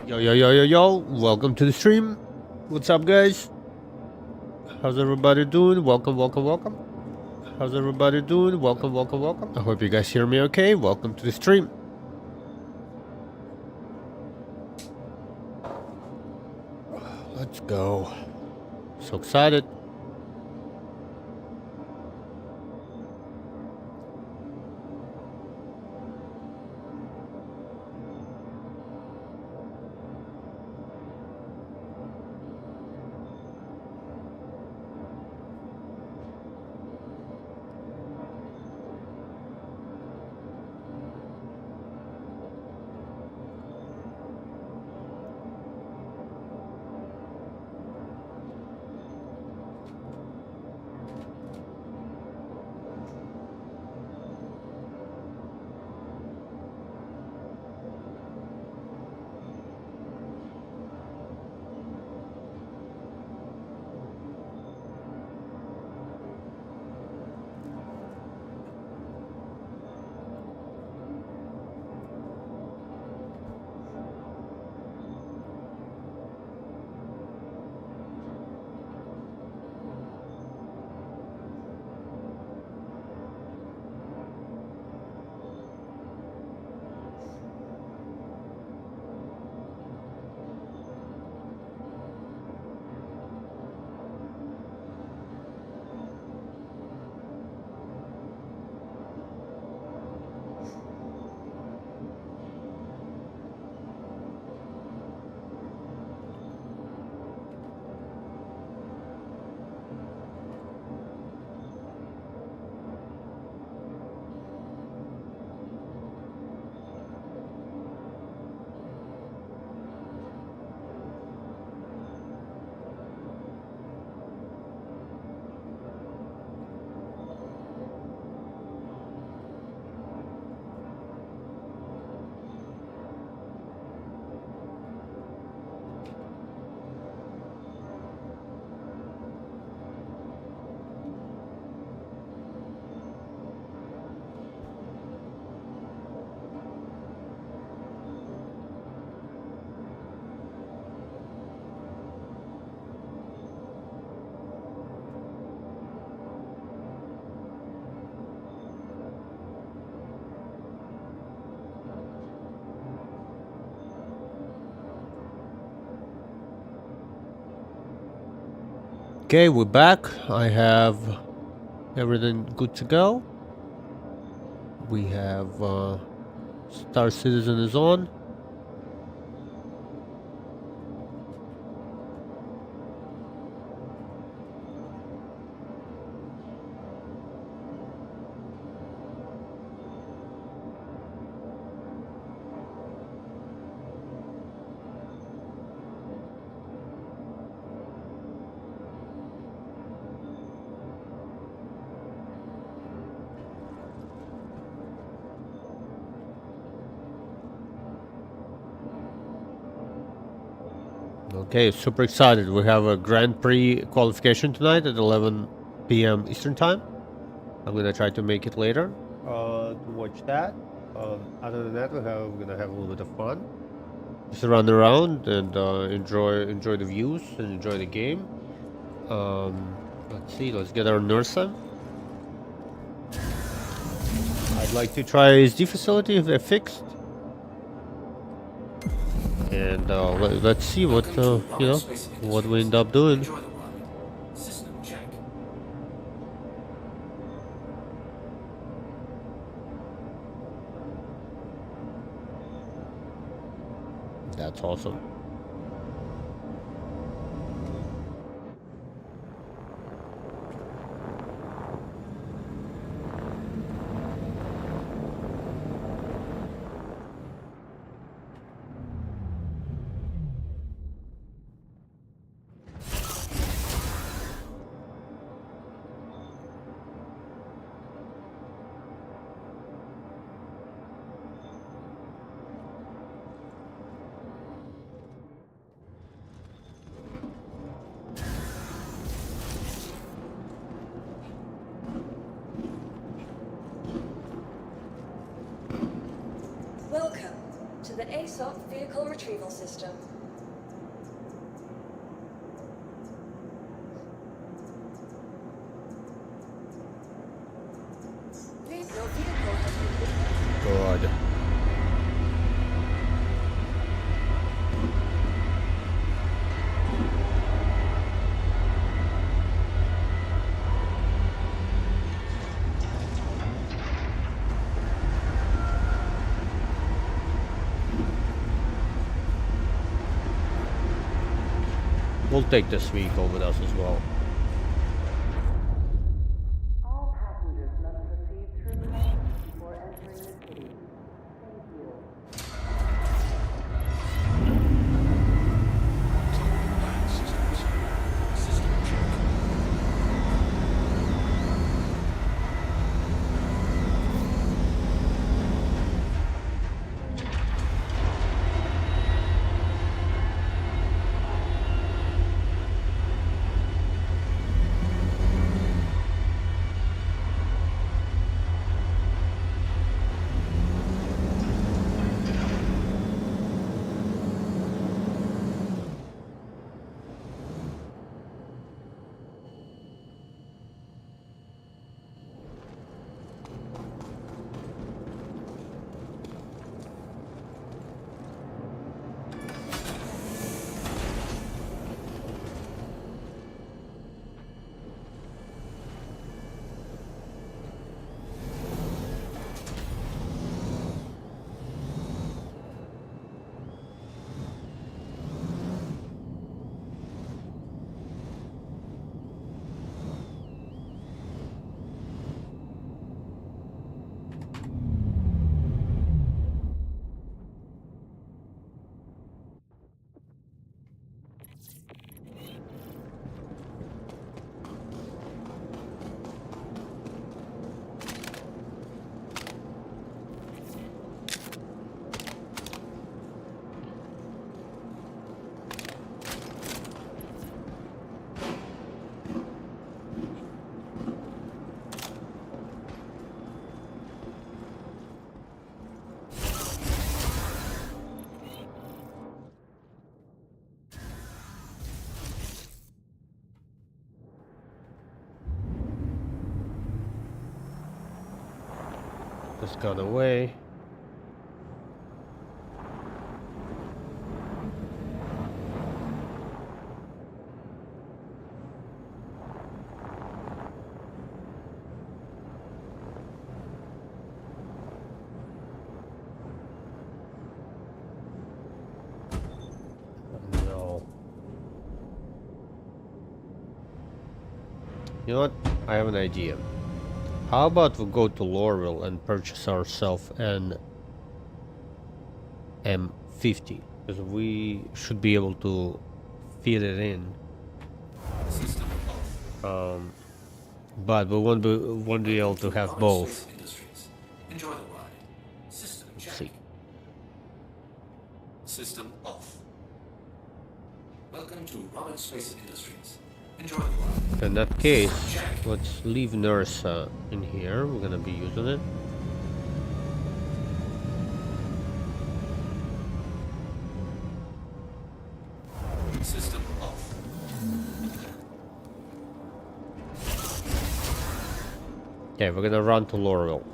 Yo, yo, yo, yo, yo. Welcome to the stream. What's up, guys? How's everybody doing? Welcome, welcome, welcome. How's everybody doing? Welcome, welcome, welcome. I hope you guys hear me okay. Welcome to the stream. Let's go. So excited. Okay, we're back. I have everything good to go. We have Star Citizen is on. Okay, super excited. We have a Grand Prix qualification tonight at 11 p.m. Eastern Time. I'm gonna try to make it later to watch that. Other than that, we're gonna have a little bit of fun, just run around and enjoy the views and enjoy the game. Let's see. Let's get our Nursa. I'd like to try SD facility if they're fixed, and let's see what what we end up doing. That's awesome. the ASOP vehicle retrieval system. Your vehicle has been God. We'll take this vehicle with us as well. All passengers must proceed through customs before entering the city. Thank you. Just gone away. No. You know what? I have an idea. How about we go to Laurel and purchase ourselves an M50? Because we should be able to fit it in. But we won't be able to have both. Enjoy the ride. System check. See. System off. Welcome to Robert Space Industries. Enjoy the ride. In that case, let's leave Nurse in here. We're gonna be using it. System off. Okay, we're gonna run to Laurel.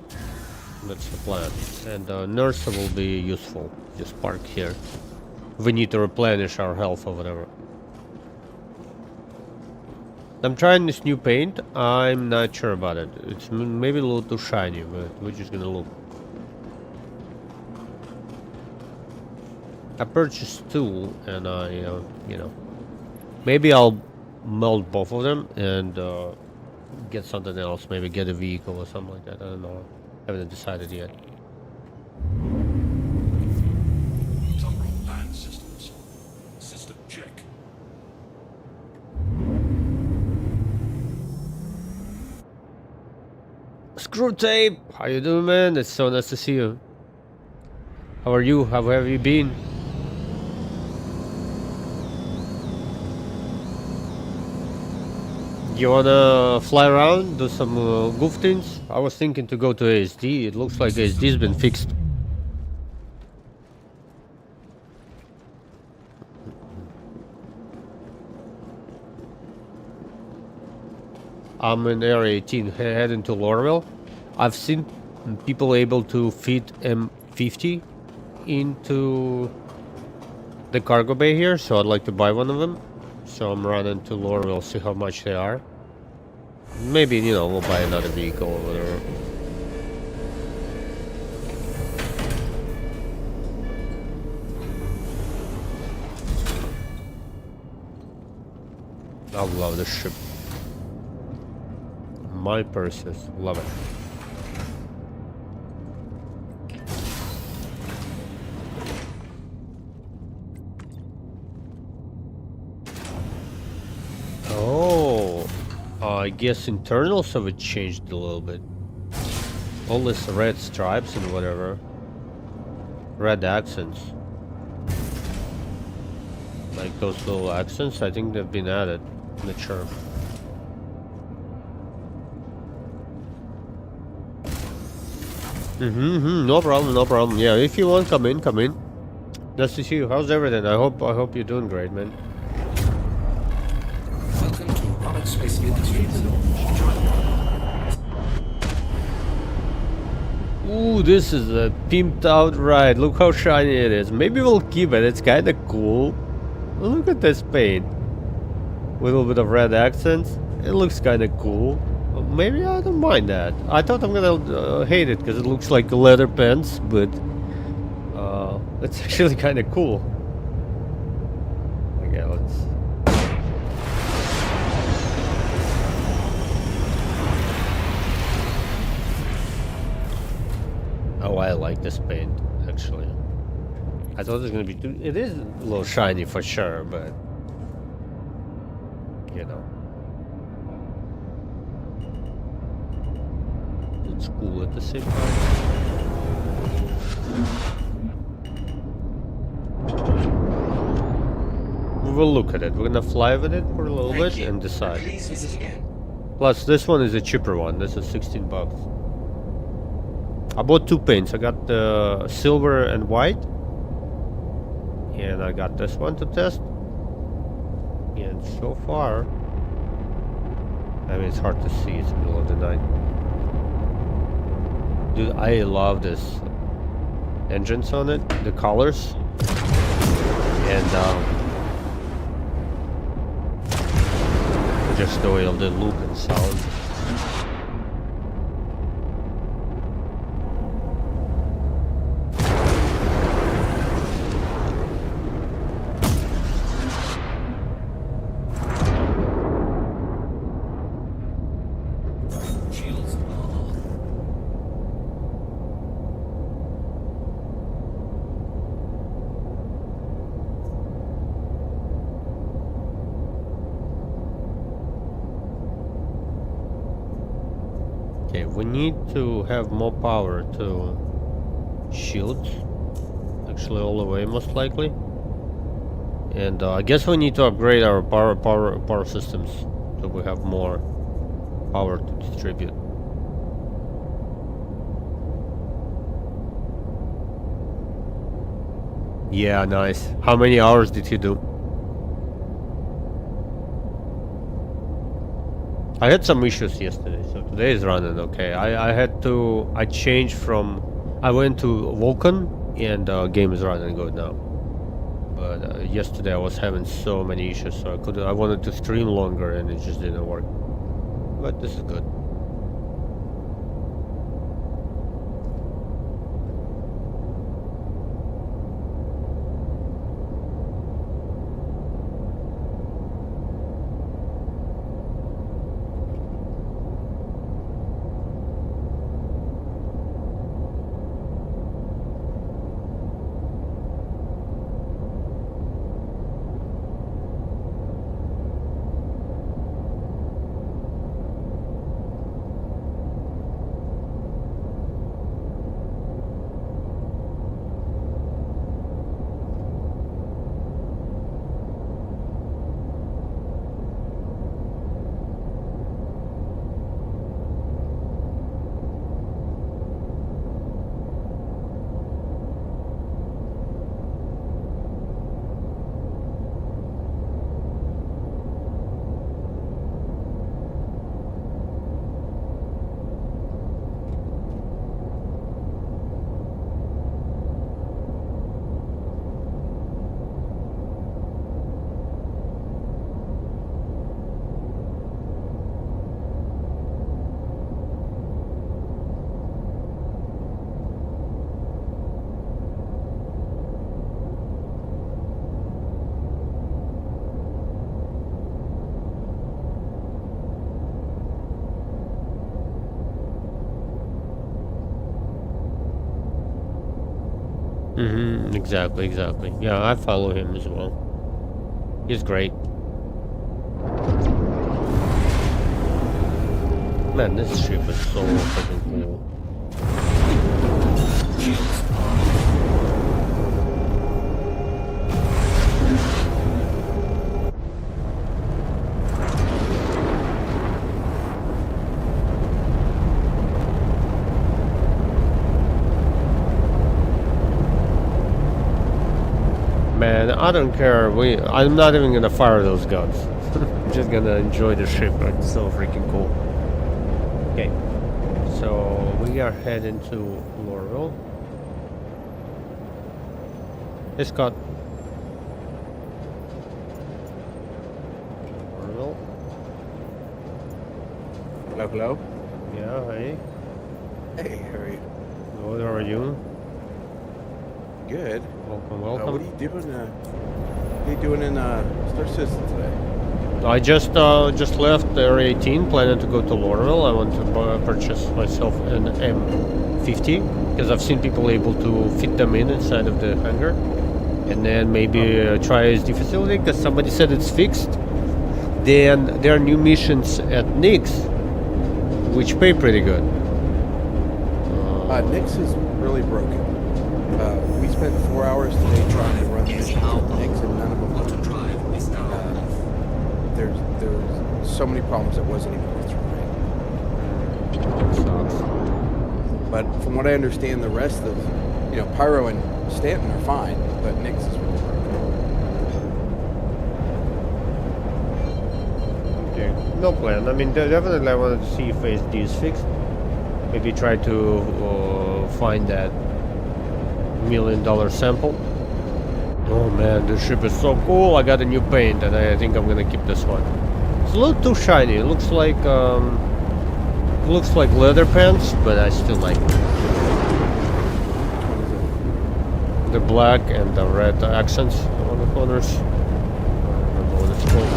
That's the plan. And Nurse will be useful. Just park here. We need to replenish our health or whatever. I'm trying this new paint. I'm not sure about it. It's maybe a little too shiny, but we're just gonna look. I purchased two, and I, you know, maybe I'll melt both of them and get something else. Maybe get a vehicle or something like that. I don't know. I haven't decided yet. Land systems. System check. Screw Tape! How you doing, man? It's so nice to see you. How are you? How have you been? You wanna fly around, do some goof things? I was thinking to go to ASD. It looks like ASD's been fixed. I'm in Area 18, heading to Laurel. I've seen people able to fit M50 into the cargo bay here, so I'd like to buy one of them. So I'm running to Laurel, see how much they are. Maybe, you know, we'll buy another vehicle or whatever. I love this ship. My Perseus, love it. Oh, I guess internals of it changed a little bit. All this red stripes and whatever. Red accents. Like those little accents, I think they've been added. Not sure. No problem, no problem. Yeah, if you want, come in, come in. Nice to see you. How's everything? I hope you're doing great, man. Welcome to Robert Space Industries. Ooh, this is a pimped out ride. Look how shiny it is. Maybe we'll keep it. It's kind of cool. Look at this paint. With a little bit of red accents. It looks kind of cool. Maybe I don't mind that. I thought I'm gonna hate it because it looks like leather pants, but it's actually kind of cool. Okay, let's. Oh, I like this paint actually. I thought it was gonna be too. It is a little shiny for sure, but you know. It's cool at the same time. We will look at it. We're gonna fly with it for a little bit and decide. Please visit again. Plus, this one is a cheaper one. This is 16 bucks. I bought two paints. I got the silver and white. And I got this one to test. And so far, I mean, it's hard to see. It's the middle of the night. Dude, I love this engines on it, the colors, and just the way of the look and sound. Shields are off. Okay, we need to have more power to shields. Actually, all the way, most likely. And I guess we need to upgrade our power systems so we have more power to distribute. Yeah, nice. How many hours did he do? I had some issues yesterday, so today is running okay. I changed from, I went to Vulcan and game is running good now. But yesterday I was having so many issues, so I wanted to stream longer and it just didn't work. But this is good. Mm-hmm. Exactly. Exactly. Yeah, I follow him as well. He's great. Man, this ship is so fucking cool. Shields on. Man, I don't care. I'm not even gonna fire those guns. I'm just gonna enjoy the ship. It's so freaking cool. Okay, so we are heading to Laurel. Hey, Scott. Laurel. Hello, hello. Yeah, hey. Hey, how are you? Good, how are you? Good. Welcome, What are welcome. you doing? What are you doing in Star Citizen today? I just left Area 18, planning to go to Laurel. I want to purchase myself an M50 because I've seen people able to fit them inside of the hangar, and then maybe try SD facility because somebody said it's fixed. Then there are new missions at Nix, which pay pretty good. Nix is really broken. We spent 4 hours today trying to run the mission at Nix, and none of them Auto worked. drive is now off. There's so many problems it wasn't even worth trying. Sucks. But from what I understand, the rest of, Pyro and Stanton are fine, but Nix is really broken. Okay, no plan. I mean, definitely I wanted to see if SD is fixed. Maybe try to find that $1 million sample. Oh man, this ship is so cool. I got a new paint and I think I'm gonna keep this one. It's a little too shiny. It looks like leather pants, but I still like it. The black and the red accents on the corners. I don't remember what it's called.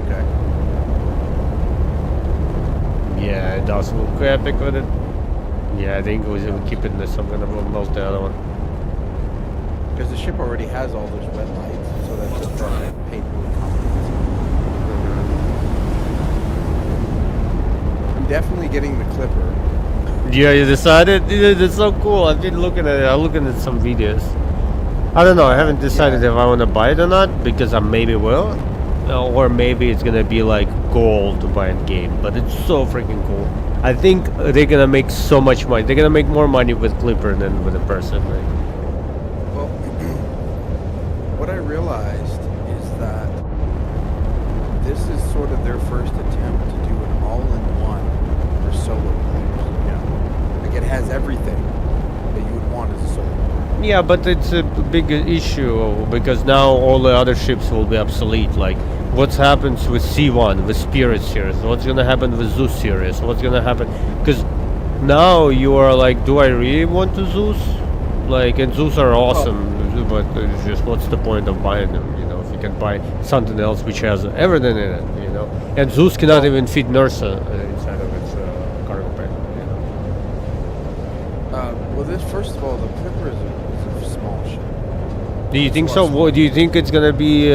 Okay. Yeah, it does look epic with it. Yeah, I think we'll keep it in this. I'm gonna melt the other one. Because the ship already has all those red lights, so that's just that paint really complicates it. I'm definitely getting the Clipper. Yeah, you decided? Dude, it's so cool. I've been looking at it. I'm looking at some videos. I don't know. I haven't decided if I want to buy it or not because I maybe will. Or maybe it's gonna be like gold to buy in game. But it's so freaking cool. I think they're gonna make so much money. They're gonna make more money with Clipper than with a person. Right? Well, what I realized is that this is sort of their first attempt to do an all-in-one for solo players. Like it has everything that you would want as a solo player. Yeah, but it's a big issue because now all the other ships will be obsolete. Like, what happens with C1, with Spirit series? What's gonna happen with Zeus series? What's gonna happen? Because now you are like, do I really want to Zeus? Like, and Zeus are awesome, but it's just what's the point of buying them? You know, if you can buy something else which has everything in it, you know. And Zeus cannot even fit Nursa inside of its cargo bay. You know. Well, this first of all, the Clipper is a small ship. Do you think so? What do you think it's gonna be?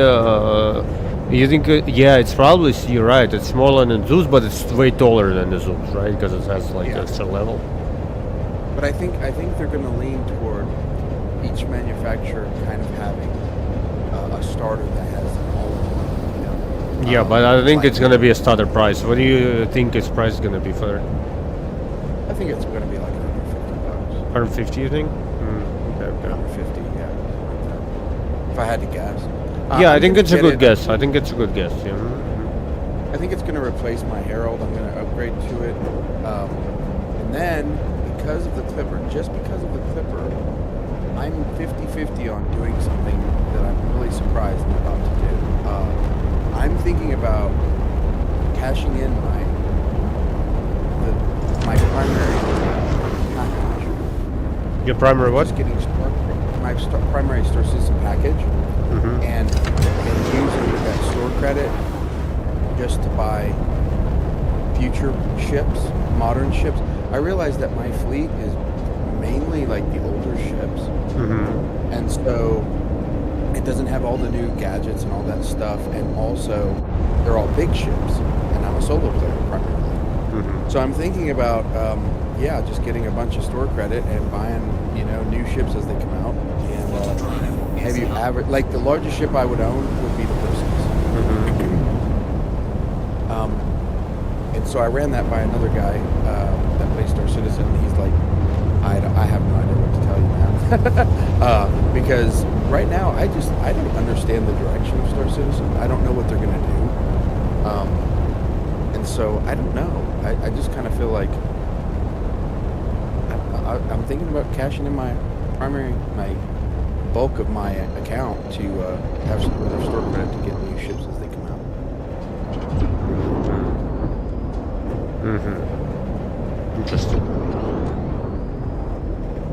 You think? Yeah, it's probably. You're right. It's smaller than Zeus, but it's way taller than the Zeus, right? Because it has like extra level. But I think they're going to lean toward each manufacturer kind of having a starter that has all of them. Yeah, but I think it's gonna be a starter price. What do you think its price is gonna be for it? I think it's going to be like $150. 150, you think? Okay, okay. 150, yeah. If I had to guess. Yeah, I I'm think gonna it's a get good it- guess. I think it's a good guess. Yeah. I think it's going to replace my Herald. I'm going to upgrade to it. And then, because of the Clipper, just because of the Clipper, I'm 50-50 on doing something that I'm really surprised I'm about to do. I'm thinking about cashing in my primary package. Your primary what? Just getting primary Star Citizen package. Mm-hmm. And using that store credit just to buy future ships, modern ships. I realized that my fleet is mainly like the older ships, and so it doesn't have all the new gadgets and all that stuff, and also they're all big ships, and I'm a solo player primarily. So I'm thinking about, yeah, just getting a bunch of store credit and buying, you know, new ships as they come out, and maybe average. Like the largest ship I would own would be the Perseus. And so I ran that by another guy that plays Star Citizen, and he's like, I have no idea what to tell you, man. Because right now, I don't understand the direction of Star Citizen. I don't know what they're going to do. And so I don't know. I just kind of feel like I'm thinking about cashing in my bulk of my account to have some other store credit to get new ships as they come out. Interesting.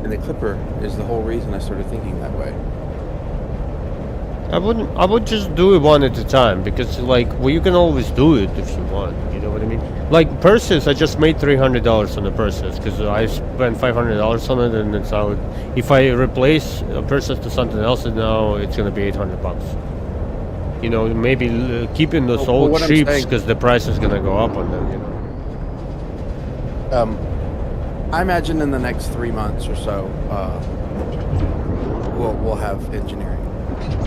And the Clipper is the whole reason I started thinking that way. I would just do it one at a time, because like, well, you can always do it if you want, you know what I mean? Like Perseus, I just made $300 on the Perseus because I spent $500 on it, and it's out. If I replace Perseus to something else, now it's gonna be $800. You know, maybe keeping those old ships, because the price is gonna go up on them, you know. I imagine in the next 3 months or so, we'll have engineering.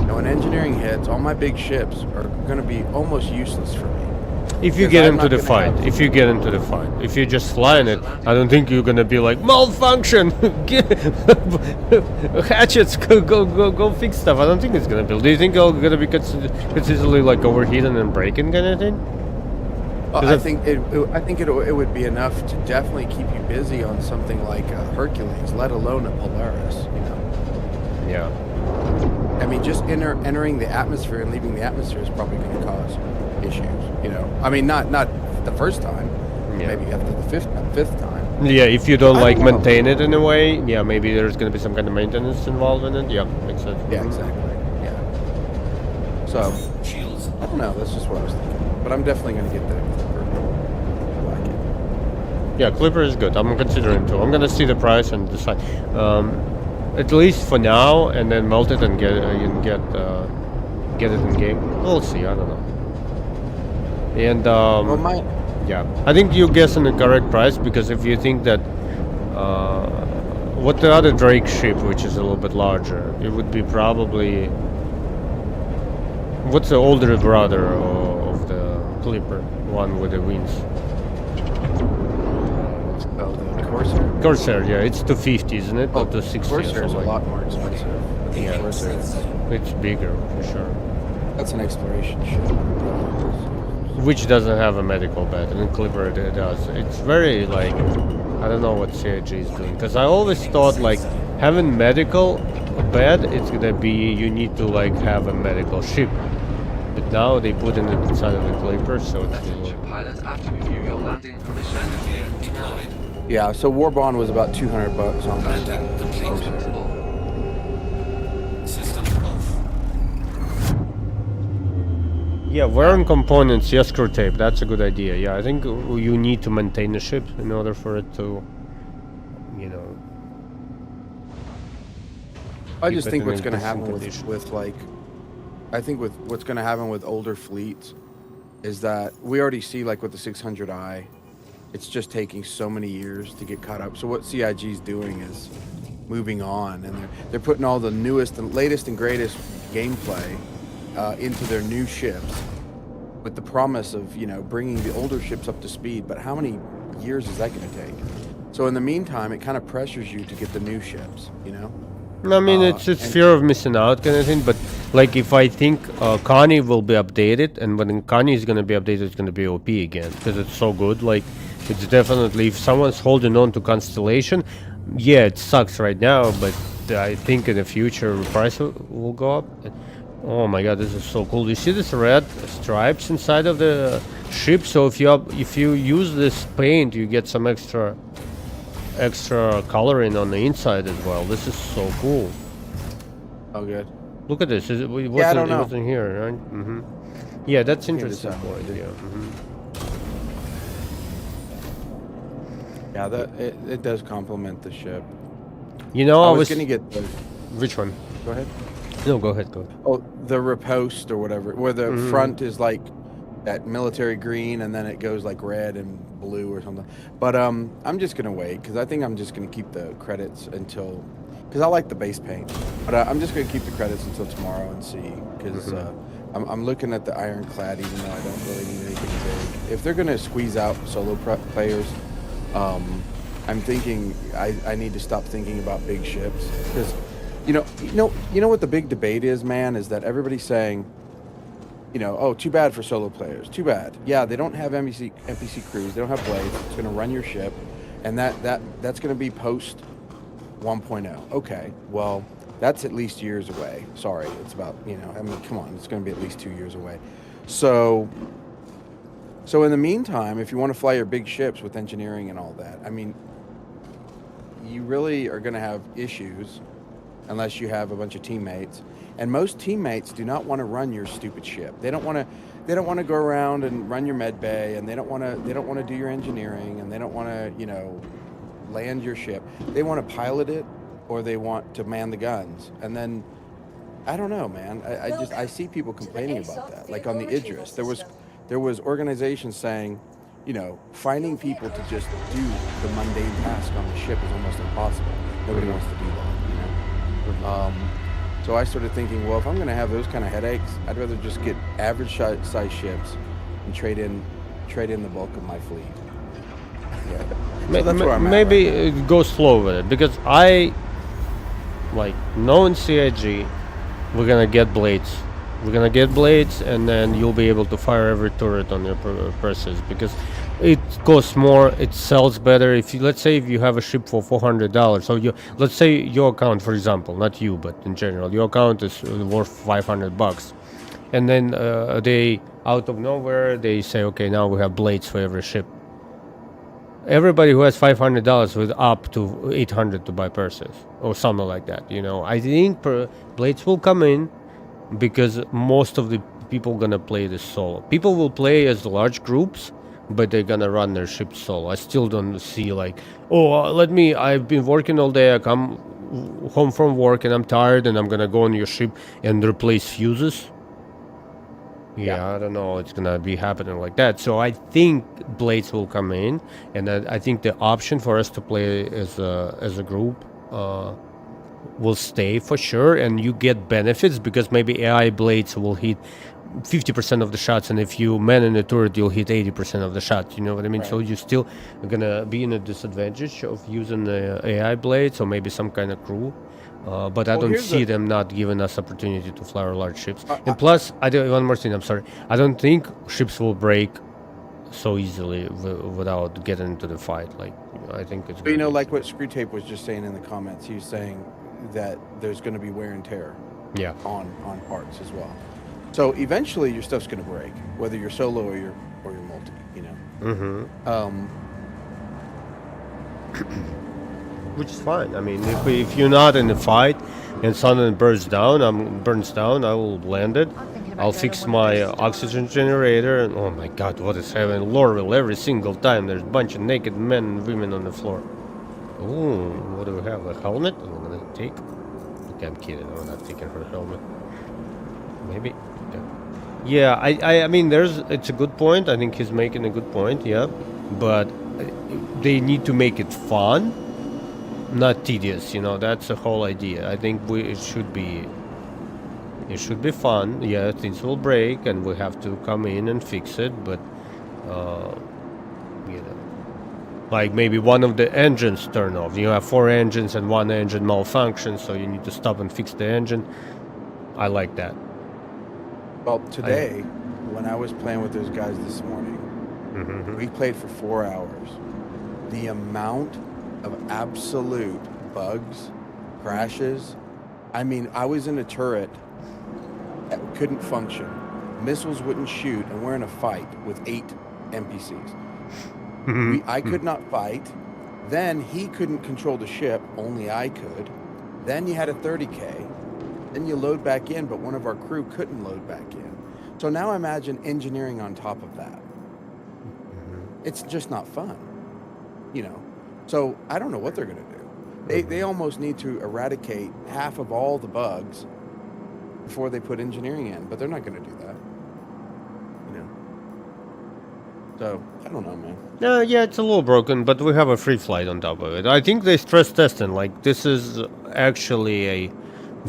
Now, when engineering hits, all my big ships are going to be almost useless for me. If you get into the fight, if you're just flying it, I don't think you're gonna be like, malfunction, hatchets, go fix stuff. I don't think it's gonna be. Do you think it's gonna be consistently like overheating and breaking kind of thing? I think it would be enough to definitely keep you busy on something like Hercules, let alone a Polaris. You know. Yeah. I mean, just entering the atmosphere and leaving the atmosphere is probably going to cause issues. You know. I mean, not the first time. Yeah. Maybe after the fifth time. Yeah, if you don't maintain it in a way, yeah, maybe there's going to be some kind of maintenance involved in it. Yeah, makes sense. Yeah, exactly. Yeah. So, I don't know. That's just what I was thinking. But I'm definitely going to get the Clipper. I like it. Yeah, Clipper is good. I'm considering too. I'm going to see the price and decide. At least for now, and then melt it and get it in game. We'll see. I don't know. And yeah, I think you're guessing the correct price, because if you think that what the other Drake ship, which is a little bit larger, it would be probably what's the older brother of the Clipper, one with the wings. Corsair? Corsair, yeah, it's 250, isn't it? Or 260. Corsair is a lot more expensive. Yeah, Corsair. It's bigger for sure. That's an exploration ship. Which doesn't have a medical bed, and Clipper it does. It's very like, I don't know what CIG is doing, because I always thought like having medical bed, it's gonna be you need to like have a medical ship. But now they put it inside of the Clipper, so it's. Pilot, after review your landing permission, deployed. Yeah, so Warbond was about $200 on that. Landing complete. System off. Yeah, wearing components, yes, screw tape. That's a good idea. Yeah, I think you need to maintain the ship in order for it to, you know. I just think what's going to happen with like, I think with what's going to happen with older fleets is that we already see like with the 600i, it's just taking so many years to get caught up. So what CIG is doing is moving on, and they're putting all the newest and latest and greatest gameplay into their new ships, with the promise of, you know, bringing the older ships up to speed. But how many years is that going to take? So in the meantime, it kind of pressures you to get the new ships, you know. I mean, it's fear of missing out kind of thing, but like if I think Connie will be updated, and when Connie is going to be updated, it's going to be OP again, because it's so good. Like, it's definitely, if someone's holding on to Constellation, yeah, it sucks right now, but I think in the future the price will go up. Oh my god, this is so cool. You see this red stripes inside of the ship? So if you use this paint, you get some extra coloring on the inside as well. This is so cool. Oh, good. Look at this. It wasn't here, right? Mm-hmm. Yeah, that's interesting. Yeah. Mm-hmm. Yeah, it does complement the ship. You know, I I was was gonna get the. which one? Go ahead. No, go ahead, go ahead. Oh, the riposte or whatever, where the front is like that military green, and then it goes like red and blue or something. But I'm just gonna wait because I think I'm just gonna keep the credits until, because I like the base paint. But I'm just gonna keep the credits until tomorrow and see because I'm looking at the ironclad, even though I don't really need anything big. If they're gonna squeeze out solo players, I'm thinking I need to stop thinking about big ships because. You know what the big debate is, man, is that everybody's saying, oh, too bad for solo players. Too bad. Yeah, they don't have NPC crews. They don't have blades. It's going to run your ship, and that's going to be post 1.0. Okay, well, that's at least years away. Sorry, it's about I mean, come on, it's going to be at least 2 years away. So in the meantime, if you want to fly your big ships with engineering and all that, I mean, you really are going to have issues. Unless you have a bunch of teammates, and most teammates do not want to run your stupid ship. They don't want to go around and run your med bay, and they don't want to do your engineering, and they don't want to land your ship. They want to pilot it, or they want to man the guns. And then I don't know, man. I see people complaining about that. Like on the Idris, there was organizations saying, finding people to just do the mundane task on the ship is almost impossible. Nobody wants to do that. So I started thinking, well, if I'm going to have those kind of headaches, I'd rather just get average size ships and trade in the bulk of my fleet. Yeah. So that's where I'm at Maybe right now. go slow with it because knowing CIG, we're gonna get blades. We're gonna get blades, and then you'll be able to fire every turret on your Perseus because it costs more, it sells better. Let's say if you have a ship for $400, so let's say your account, for example, not you, but in general, your account is worth $500, and then they out of nowhere they say, okay, now we have blades for every ship. Everybody who has $500 with up to $800 to buy Perseus or something like that. I think blades will come in because most of the people gonna play this solo. People will play as large groups, but they're gonna run their ship solo. I still don't see I've been working all day, I come home from work and I'm tired and I'm gonna go on your ship and replace fuses. Yeah, I don't know it's gonna be happening like that. So I think blades will come in, and I think the option for us to play as a group will stay for sure, and you get benefits because maybe AI blades will hit 50% of the shots, and if you man in the turret, you'll hit 80% of the shots. You know what I mean? Right. So you still are gonna be in a disadvantage of using the AI blades or maybe some kind of crew. But I don't see them not giving us opportunity to fly our large ships. And plus, one more thing. I'm sorry. I don't think ships will break so easily without getting into the fight. I think it's. But like what Screwtape was just saying in the comments, he was saying that there's going to be wear and tear. Yeah. On parts as well. So eventually your stuff's going to break, whether you're solo or you're multi. Which is fine. I mean, if you're not in the fight and something burns down, I will land it. I'll fix my oxygen generator, and oh my god, what is happening? Lorville, every single time there's a bunch of naked men and women on the floor. Ooh, what do we have? A helmet? I'm gonna take. Okay, I'm kidding. I'm not taking her helmet. Maybe. Yeah, I mean, it's a good point. I think he's making a good point. Yeah, but they need to make it fun, not tedious. That's the whole idea. I think it should be fun. Yeah, things will break, and we have to come in and fix it. But like maybe one of the engines turn off. You have 4 engines and one engine malfunctions, so you need to stop and fix the engine. I like that. Well, today, when I was playing with those guys this morning, we played for 4 hours. The amount of absolute bugs, crashes. I mean, I was in a turret that couldn't function. Missiles wouldn't shoot, and we're in a fight with 8 NPCs. I could not fight. Then he couldn't control the ship, only I could. Then you had a 30K. Then you load back in, but one of our crew couldn't load back in. So now imagine engineering on top of that. It's just not fun. So I don't know what they're going to do. They almost need to eradicate half of all the bugs before they put engineering in, but they're not going to do that. You know. So I don't know, man. Yeah, it's a little broken, but we have a free flight on top of it. I think they stress testing. Like, this is actually a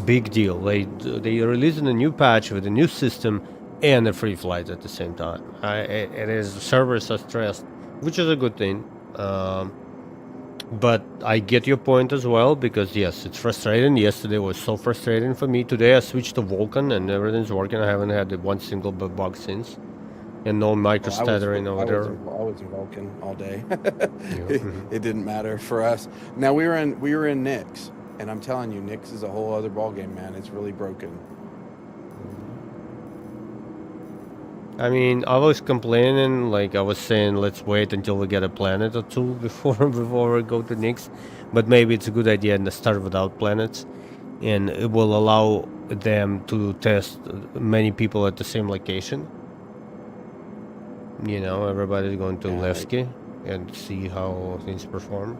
big deal. They releasing a new patch with a new system and a free flight at the same time. It is servers are stressed, which is a good thing. But I get your point as well, because yes, it's frustrating. Yesterday was so frustrating for me. Today I switched to Vulkan and everything's working. I haven't had one single bug since. And no micro stuttering over there. I was in Vulcan all day. Yeah. It didn't matter for us. Now we were in Nix, and I'm telling you, Nix is a whole other ballgame, man. It's really broken. I mean, I was complaining, like I was saying, let's wait until we get a planet or two before we go to Nix. But maybe it's a good idea to start without planets, and it will allow them to test many people at the same location. You know, everybody's going to Levski and see how things perform.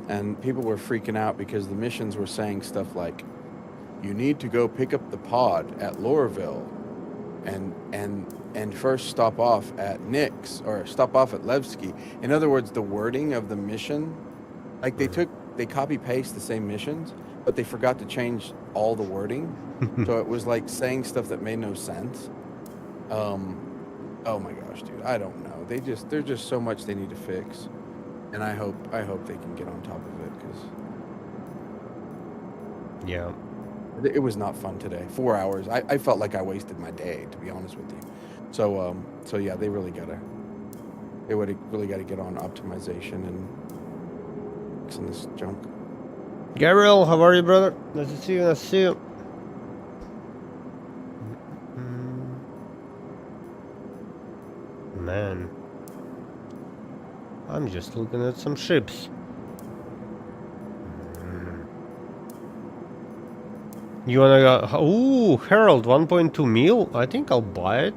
And people were freaking out because the missions were saying stuff like, you need to go pick up the pod at Lorville and first stop off at Nix or stop off at Levski. In other words, the wording of the mission, like they copy paste the same missions, but they forgot to change all the wording. So it was like saying stuff that made no sense. Oh my gosh, dude, I don't know. There's just so much they need to fix, and I hope they can get on top of it, because Yeah. it was not fun today. 4 hours. I felt like I wasted my day, to be honest with you. So yeah, they would really got to get on optimization and fixing this junk. Gabriel, how are you, brother? Nice to see you. Nice to see you. Man, I'm just looking at some ships. You wanna go? Ooh, Herald 1.2 mil. I think I'll buy it.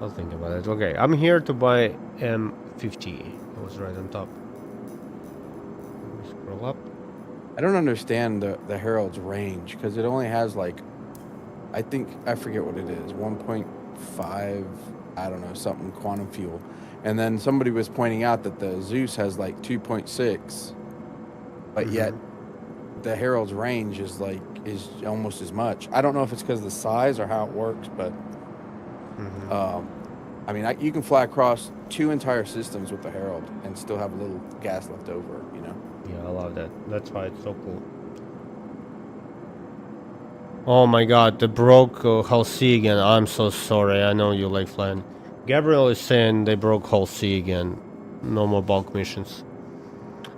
I'll think about it. Okay, I'm here to buy M50. It was right on top. Scroll up. I don't understand the Herald's range, because it only has like, I forget what it is, 1.5, I don't know, something quantum fuel. And then somebody was pointing out that the Zeus has like 2.6, but yet the Herald's range is almost as much. I don't know if it's because of the size or how it works, but I mean, you can fly across 2 entire systems with the Herald and still have a little gas left over, you know? Yeah, I love that. That's why it's so cool. Oh my god, they broke Hull C again. I'm so sorry. I know you like flying. Gabriel is saying they broke Hull C again. No more bulk missions.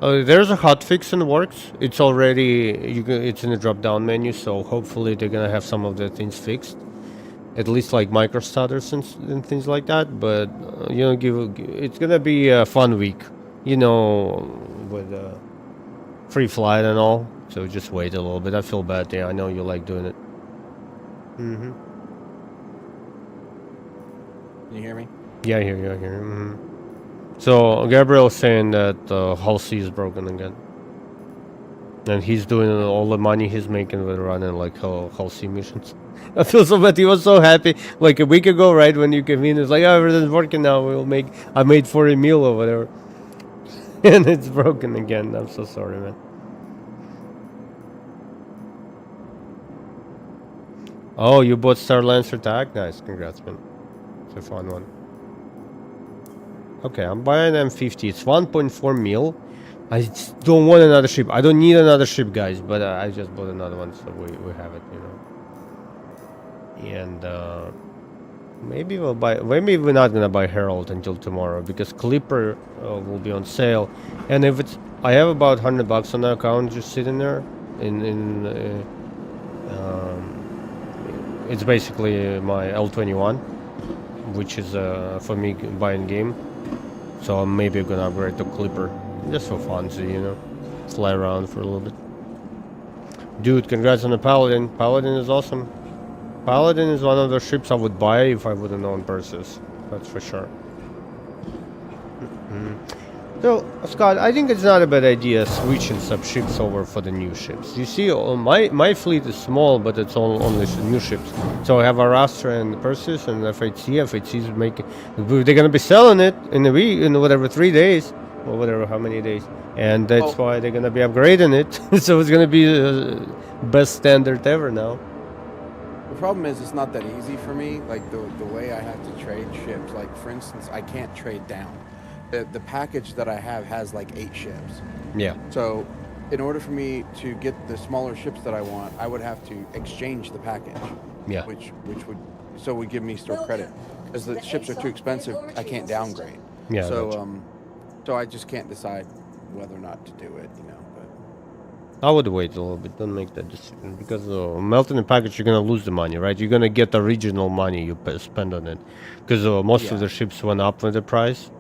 There's a hotfix in the works. It's already it's in the drop-down menu, so hopefully they're gonna have some of the things fixed. At least like micro stutters and things like that. But you know, it's gonna be a fun week. You know, with free flight and all. So just wait a little bit. I feel bad there. I know you like doing it. Can you hear me? Yeah, I hear you. I hear you. So Gabriel's saying that Hull C is broken again, and he's doing all the money he's making with running like Hull C missions. I feel so bad. He was so happy like a week ago, right? When you came in, it's like, oh, everything's working now. I made 40 mil or whatever, and it's broken again. I'm so sorry, man. Oh, you bought Star Lancer tag? Nice, congrats, man. It's a fun one. Okay, I'm buying M50. It's 1.4 mil. I just don't want another ship. I don't need another ship, guys. But I just bought another one, so we have it, you know. And maybe we'll buy. Maybe we're not gonna buy Herald until tomorrow, because Clipper will be on sale. And if it's, I have about $100 on the account just sitting there. It's basically my L21, which is for me buying game. So maybe I'm gonna upgrade to Clipper, just for fun, so you know, fly around for a little bit. Dude, congrats on the Paladin. Paladin is awesome. Paladin is one of the ships I would buy if I wouldn't own Perseus. That's for sure. So, Scott, I think it's not a bad idea switching some ships over for the new ships. You see, my fleet is small, but it's only new ships. So I have Arastra and Perseus and FHC. FHC is making... They're going to be selling it in a week, in whatever, 3 days. Or whatever, how many days. And that's why they're going to be upgrading it. So it's going to be best standard ever now. The problem is it's not that easy for me. Like the way I have to trade ships. Like for instance, I can't trade down. The package that I have has like 8 ships. Yeah. So in order for me to get the smaller ships that I want, I would have to exchange the package. Yeah. Which would give me store credit. Because the ships are too expensive, I can't downgrade. Yeah. So so I just can't decide whether or not to do it, you know. But I would wait a little bit, don't make that decision, because melting the package, you're gonna lose the money, right? You're gonna get the original money you spend on it, because most of the ships went up with the price.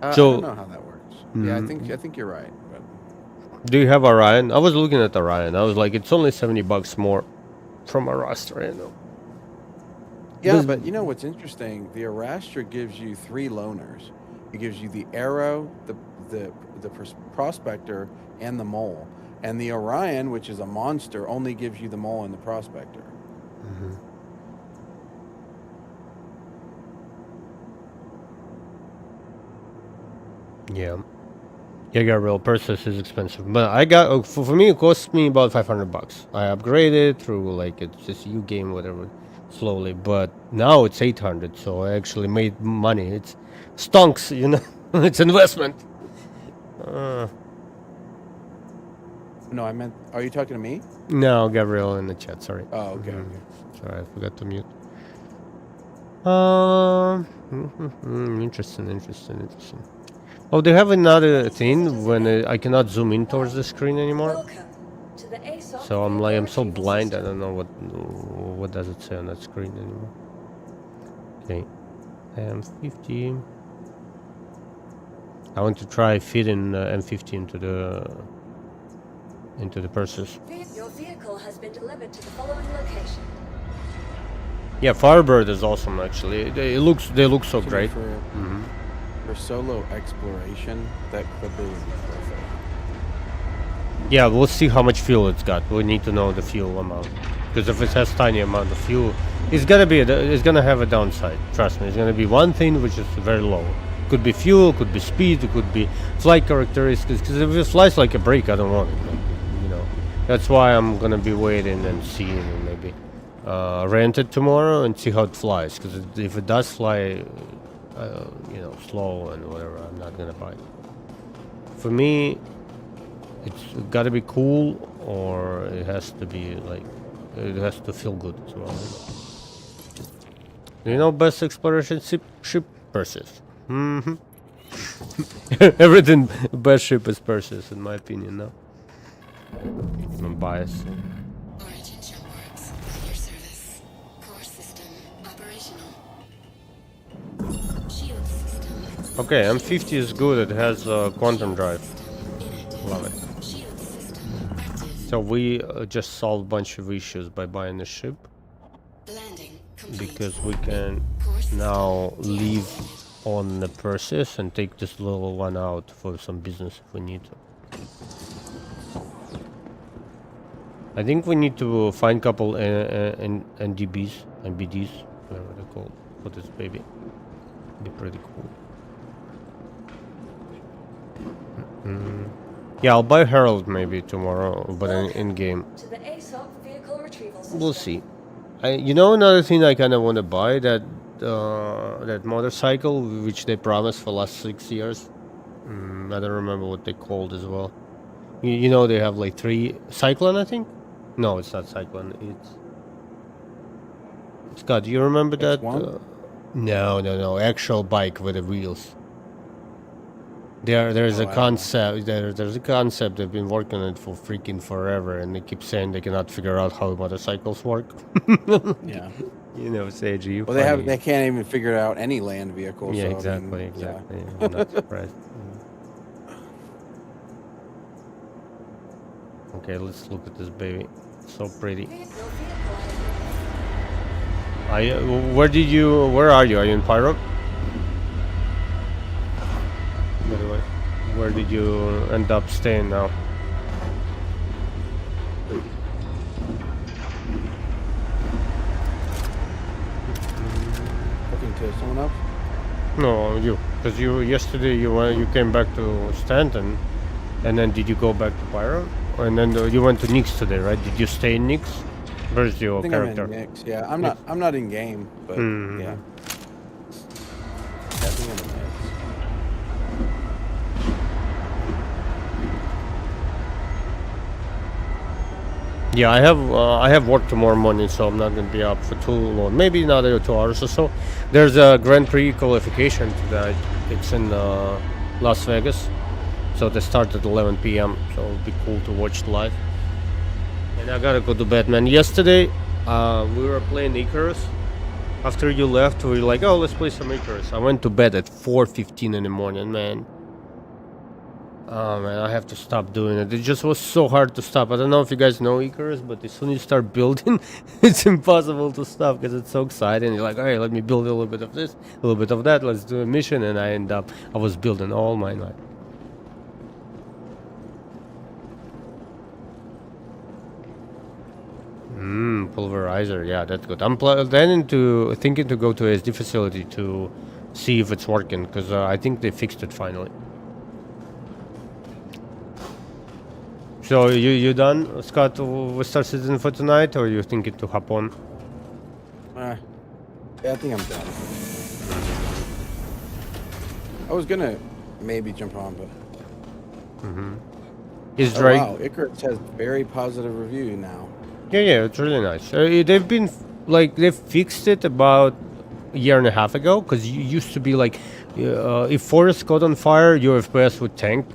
I So- don't know how that works. Yeah, I think you're right. But Do you have Orion? I was looking at Orion. I was like, it's only $70 more from Arastra, you know. yeah, Does- but you know what's interesting? The Arastra gives you 3 loaners. It gives you the Arrow, the Prospector, and the Mole. And the Orion, which is a monster, only gives you the Mole and the Prospector. Yeah. Yeah, Gabriel, Perseus is expensive, but I got for me it cost me about $500. I upgraded through like it's just U game whatever, slowly, but now it's 800, so I actually made money. It's stonks, you know. It's investment. No, I meant, are you talking to me? No, Gabriel in the chat. Sorry. Oh, okay. Sorry, I forgot to mute. Interesting. Oh, they have another thing when I cannot zoom in towards the screen anymore. Welcome to the ASOP So I'm so retrieval blind, I system. don't know what does it say on that screen anymore. Okay, M50. I want to try fitting M50 into the Perseus. Your vehicle has been delivered to the following location. Yeah, Firebird is awesome actually. They look so To me, great. For solo exploration, that Clipper would be perfect. Yeah, we'll see how much fuel it's got. We need to know the fuel amount, because if it has tiny amount of fuel, it's gonna have a downside. Trust me, it's gonna be one thing which is very low. Could be fuel, could be speed, it could be flight characteristics. Because if it flies like a brake, I don't want it. You know, that's why I'm gonna be waiting and seeing and maybe rent it tomorrow and see how it flies. Because if it does fly, you know, slow and whatever, I'm not gonna buy it. For me, it's got to be cool, or it has to be like, it has to feel good as well. You know, best exploration ship Perseus. Everything best ship is Perseus, in my opinion. Now, I'm biased. Origin jump works at your service. Core system operational. Shield system. Okay, M50 is good. It has quantum drive. Inactive. Love it. Shield system active. So we just solved a bunch of issues by buying the ship, Landing complete. because we can now leave on the Perseus and take this little one out for some business if we need to. I think we need to find a couple NDBs, NBDs, whatever they're called, for this baby. Be pretty cool. Yeah, I'll buy Herald maybe tomorrow, but in game. To the ASOP vehicle retrieval system. We'll see. You know, another thing I kind of want to buy, that motorcycle which they promised for last 6 years. I don't remember what they called as well. You know, they have like 3 Cyclone, I think. No, it's not Cyclone. It's Scott. Do you remember that? X1? No. Actual bike with the wheels. There's a concept. There's a concept. They've been working on it for freaking forever, and they keep saying they cannot figure out how motorcycles work. Yeah. You know, Sage, you. Well, they can't even figure out any land vehicle. Yeah, so, exactly. I mean, yeah. I'm not surprised. Okay, let's look at this baby. So pretty. Your vehicle has Where are you? Are you in Pyro? By the way, where did you end up staying now? Talking to someone else? No, you. Because yesterday you came back to Stanton, and then did you go back to Pyro? And then you went to Nix today, right? Did you stay in Nix? Where's your I think character? I'm in mix. Yeah, I'm not in game, but Mhm. yeah. I think I'm in mix. Yeah, I have work tomorrow morning, so I'm not gonna be up for too long. Maybe another 2 hours or so. There's a Grand Prix qualification tonight. It's in Las Vegas, so they start at 11 p.m. So it'll be cool to watch live. And I gotta go to bed, man. Yesterday, we were playing Icarus. After you left, we were like, oh, let's play some Icarus. I went to bed at 4:15 in the morning, man. Oh man, I have to stop doing it. It just was so hard to stop. I don't know if you guys know Icarus, but as soon as you start building, it's impossible to stop because it's so exciting. You're like, all right, let me build a little bit of this, a little bit of that. Let's do a mission, and I was building all my night. Pulverizer, yeah, that's good. I'm planning to thinking to go to SD facility to see if it's working because I think they fixed it finally. So you done, Scott, with Star Citizen for tonight, or you thinking to hop on? Yeah, I think I'm done. I was gonna maybe jump on, but Is oh, Drake? wow, Icarus has very positive review now. Yeah, it's really nice. They've been they fixed it about a year and a half ago because you used to be like, if forest caught on fire, your FPS would tank.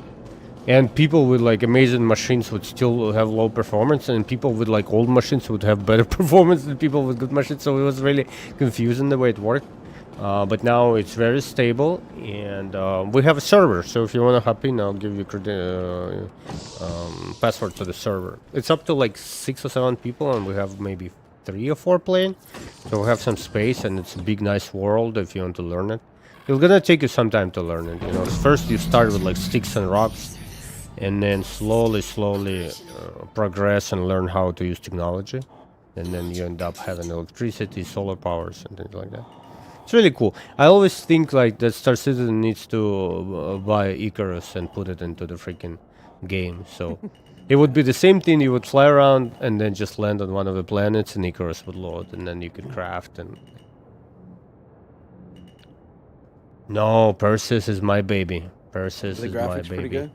And people with like amazing machines would still have low performance, and people with like old machines would have better performance than people with good machines. So it was really confusing the way it worked. But now it's very stable, and we have a server. So if you want to hop in, I'll give you password to the server. It's up to like 6 or 7 people, and we have maybe 3 or 4 playing. So we have some space, and it's a big, nice world if you want to learn it. It's gonna take you some time to learn it. You know, first you start with like sticks and rocks. And then slowly progress and learn how to use technology, and then you end up having electricity, solar powers, and things like that. It's really cool. I always think like that Star Citizen needs to buy Icarus and put it into the freaking game. So it would be the same thing. You would fly around and then just land on one of the planets, and Icarus would load, and then you could craft and. No, Perseus is my baby. Perseus The is my graphics pretty baby. good.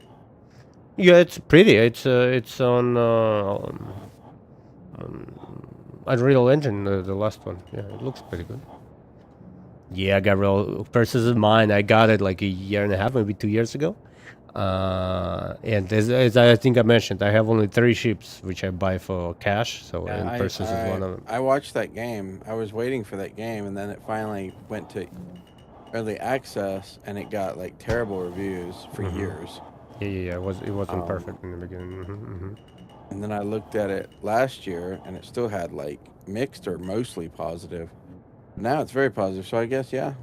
Yeah, it's pretty. It's on Unreal Engine, the last one. Yeah, it looks pretty good. Yeah, I got Perseus is mine. I got it like a year and a half, maybe 2 years ago. And as I think I mentioned, I have only 3 ships which I buy for cash. So and Perseus is one of them. I watched that game. I was waiting for that game, and then it finally went to early access, and it got like terrible reviews for years. Yeah. It wasn't perfect in the beginning. And then I looked at it last year, and it still had like mixed or mostly positive. Now it's very positive. So I guess that's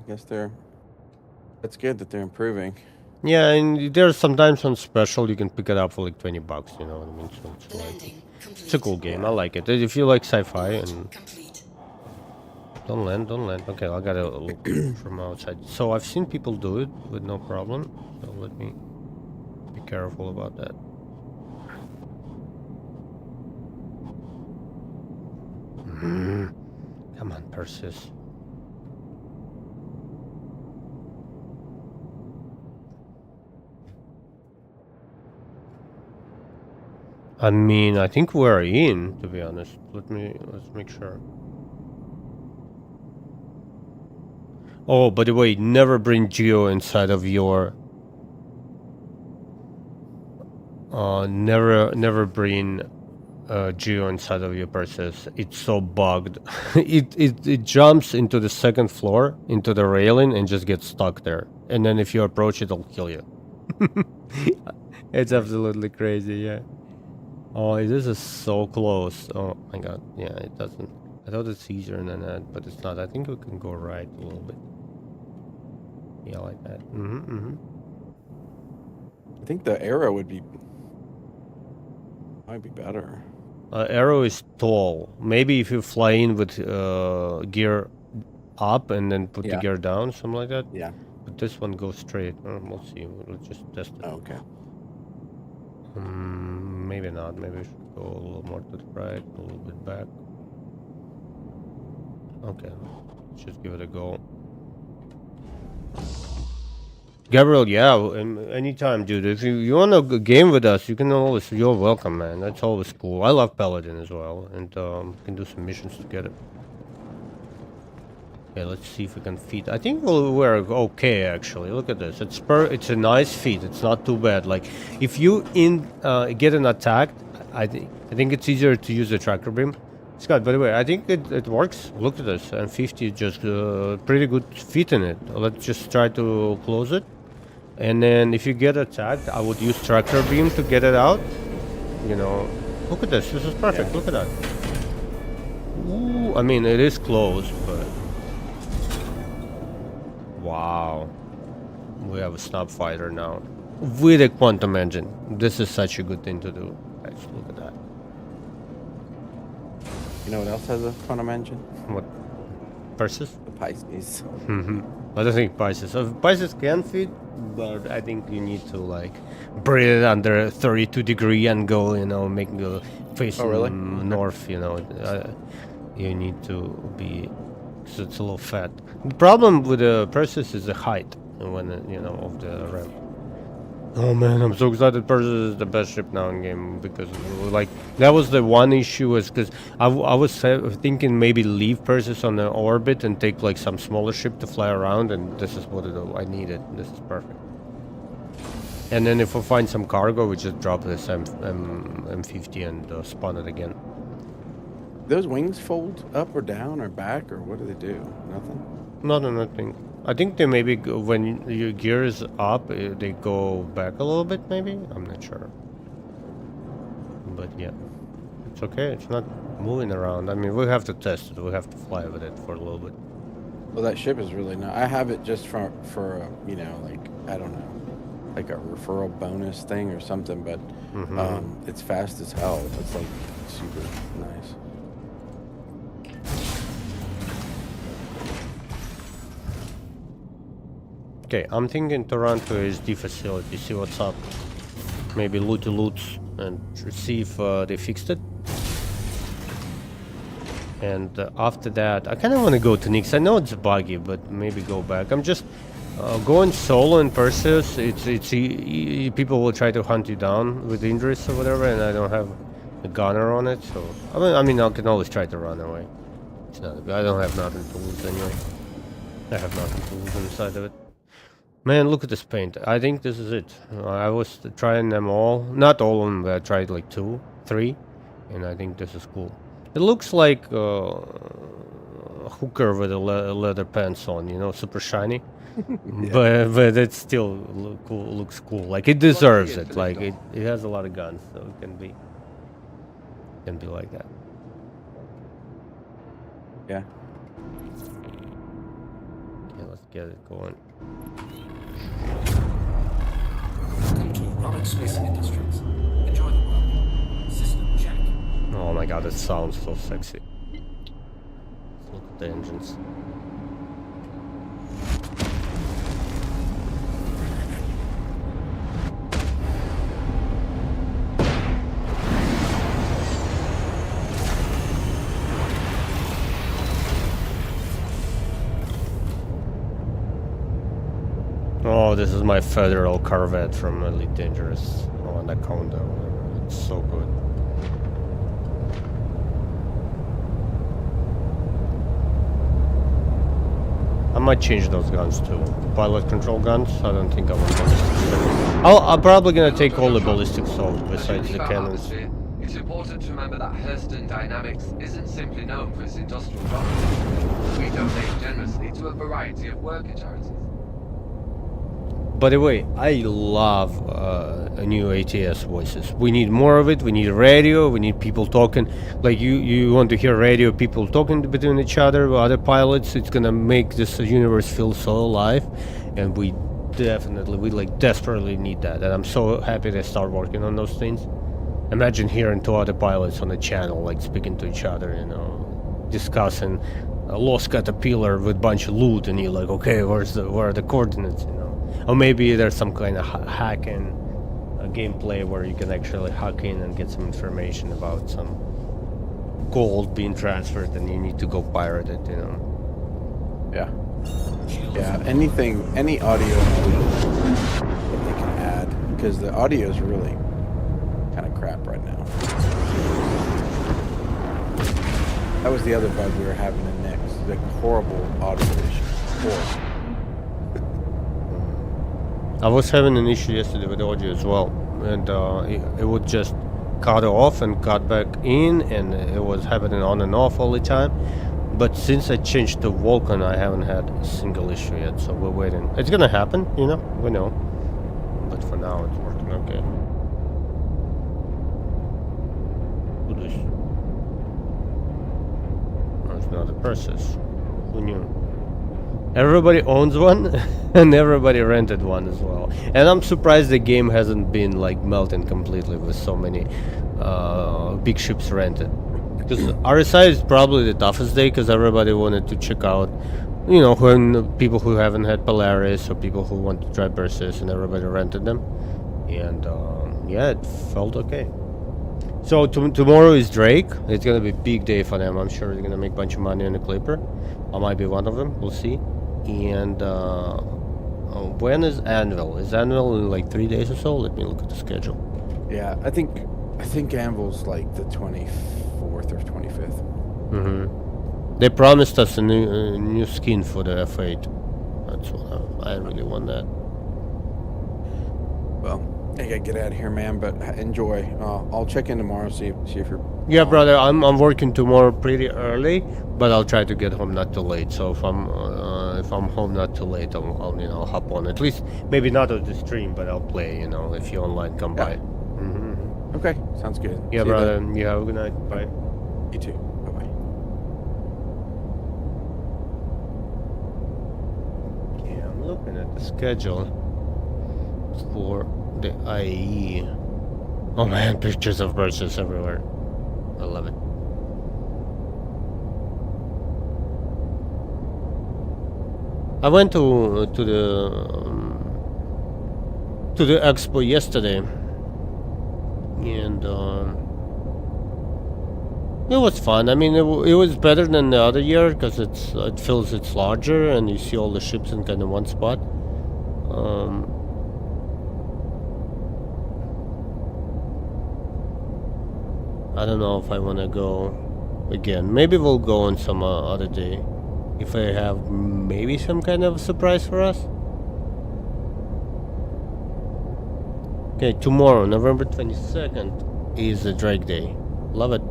good that they're improving. Yeah, and there's sometimes on special you can pick it up for like $20. You know what I mean? So it's like Landing complete. it's a cool game. I like it. If you like sci-fi and Complete. don't land. Okay, I gotta look from outside. So I've seen people do it with no problem. So let me be careful about that. Come on, Perseus. I mean, I think we're in, to be honest. Let's make sure. Oh, by the way, never bring Geo inside of your. Never bring Geo inside of your Perseus. It's so bugged. it jumps into the second floor, into the railing, and just gets stuck there. And then if you approach it, it'll kill you. It's absolutely crazy, yeah. Oh, this is so close. Oh my god. Yeah, it doesn't. I thought it's easier than that, but it's not. I think we can go right a little bit. Yeah, like that. I think the arrow might be better. Arrow is tall. Maybe if you fly in with gear up and then put the Yeah. gear down, something like that. Yeah. But this one goes straight. We'll see. Let's just test it. Oh, okay. Maybe not. Maybe we should go a little more to the right, a little bit back. Okay, let's just give it a go. Gabriel, yeah, anytime, dude. If you want a game with us, you can always. You're welcome, man. That's always cool. I love Paladin as well, and we can do some missions together. Okay, let's see if we can feed. I think we're okay actually. Look at this. It's a nice feed. It's not too bad. Like if you get an attack, I think it's easier to use the tracker beam. Scott, by the way, I think it works. Look at this. And 50 just pretty good fit in it. Let's just try to close it. And then if you get attacked, I would use tractor beam to get it out. You know, look at this. This is perfect. Yeah. Look at that. Ooh, I mean, it is closed, but wow. We have a snub fighter now with a quantum engine. This is such a good thing to do. Guys, look at that. You know what else has a quantum engine? What? Perseus? The Pisces. I don't think Pisces. Pisces can fit, but I think you need to like breathe it under 32 degree and go, you know, make the face north. You know, you need to be. So it's a little fat. The problem with the Perseus is the height, when you know, of the ramp. Oh man, I'm so excited. Perseus is the best ship now in game because like that was the one issue was because I was thinking maybe leave Perseus on the orbit and take like some smaller ship to fly around, and this is what I needed. This is perfect. And then if we find some cargo, we just drop this M50 and spawn it again. Those wings fold up or down or back, or what do they do? Nothing? Nothing. I think they maybe when your gear is up, they go back a little bit. Maybe I'm not sure. But yeah, it's okay. It's not moving around. I mean, we have to test it. We have to fly with it for a little bit. Well, that ship is really not. I have it just for you know, like I don't know, like a referral bonus thing or something. But it's fast as hell. It's like super nice. Okay, I'm thinking to run to HD facility, see what's up. Maybe loot and see if they fixed it. And after that, I kind of want to go to Nyx. I know it's buggy, but maybe go back. I'm just going solo in Perseus. People will try to hunt you down with injuries or whatever, and I don't have a gunner on it. So I mean, I can always try to run away. It's not. I don't have nothing to lose anyway. I have nothing to lose inside of it. Man, look at this paint. I think this is it. I was trying them all. Not all of them, but I tried like 2, 3. And I think this is cool. It looks like a hooker with a leather pants on, you know, super shiny. Yeah. But it still looks cool. Like it deserves it. Like it has a lot of guns, so it can be like that. Yeah. Okay, let's get it going. Welcome to Robert Space Industries. Enjoy the world. System check. Oh my god, it sounds so sexy. Let's look at the engines. Oh, this is my federal Corvette from Elite Dangerous. Oh, Anaconda, whatever. It's so good. I might change those guns too. Pilot control guns, I don't think I want those. I'm probably gonna take all the ballistic assault besides the cannons. It's important to remember that Hurston Dynamics isn't simply known for its industrial rockets. We donate generously to a variety of worker charities. By the way, I love new ATS voices. We need more of it. We need radio. We need people talking. Like you want to hear radio, people talking between each other, other pilots. It's gonna make this universe feel so alive, and we desperately need that. And I'm so happy they start working on those things. Imagine hearing two other pilots on the channel, like speaking to each other, you know, discussing a lost caterpillar with a bunch of loot, and you're like, okay, where are the coordinates, you know? Or maybe there's some kind of hacking gameplay where you can actually hack in and get some information about some gold being transferred, and you need to go pirate it, you know? Yeah. Yeah, any audio that they can add, because the audio is really kind of crap right now. That was the other bug we were having in Nix, the horrible audio issue. Horrible. I was having an issue yesterday with audio as well, and it would just cut off and cut back in, and it was happening on and off all the time. But since I changed to Vulkan, I haven't had a single issue yet, so we're waiting. It's gonna happen, you know, we know. But for now, it's working okay. Who this? No, it's not a Perseus. Who knew? Everybody owns one, and everybody rented one as well. And I'm surprised the game hasn't been like melting completely with so many big ships rented. Because RSI is probably the toughest day, because everybody wanted to check out, you know, when people who haven't had Polaris or people who want to try Perseus, and everybody rented them. And yeah, it felt okay. So tomorrow is Drake. It's gonna be a big day for them. I'm sure they're gonna make a bunch of money on the Clipper. I might be one of them. We'll see. And when is Anvil? Is Anvil in like 3 days or so? Let me look at the schedule. Yeah, I think Anvil's like the 24th or 25th. Mm-hmm. They promised us a new skin for the F8. That's what I really want that. Well, I gotta get out of here, man. But enjoy. I'll check in tomorrow. See if you're. Yeah, brother. I'm working tomorrow pretty early, but I'll try to get home not too late. So if I'm home not too late, I'll hop on. At least maybe not on the stream, but I'll play. You know, if you online, come by. Mm-hmm. Okay, sounds good. Yeah, See brother. You have a good night. Bye. You too. Bye bye. Yeah, I'm looking at the schedule for the IE. Oh man, pictures of Perseus everywhere. I love it. I went to the expo yesterday, and it was fun. I mean, it was better than the other year because it feels it's larger, and you see all the ships in kind of one spot. I don't know if I want to go again. Maybe we'll go on some other day. If I have maybe some kind of surprise for us. Okay, tomorrow, November 22nd, is the Drake Day. Love it.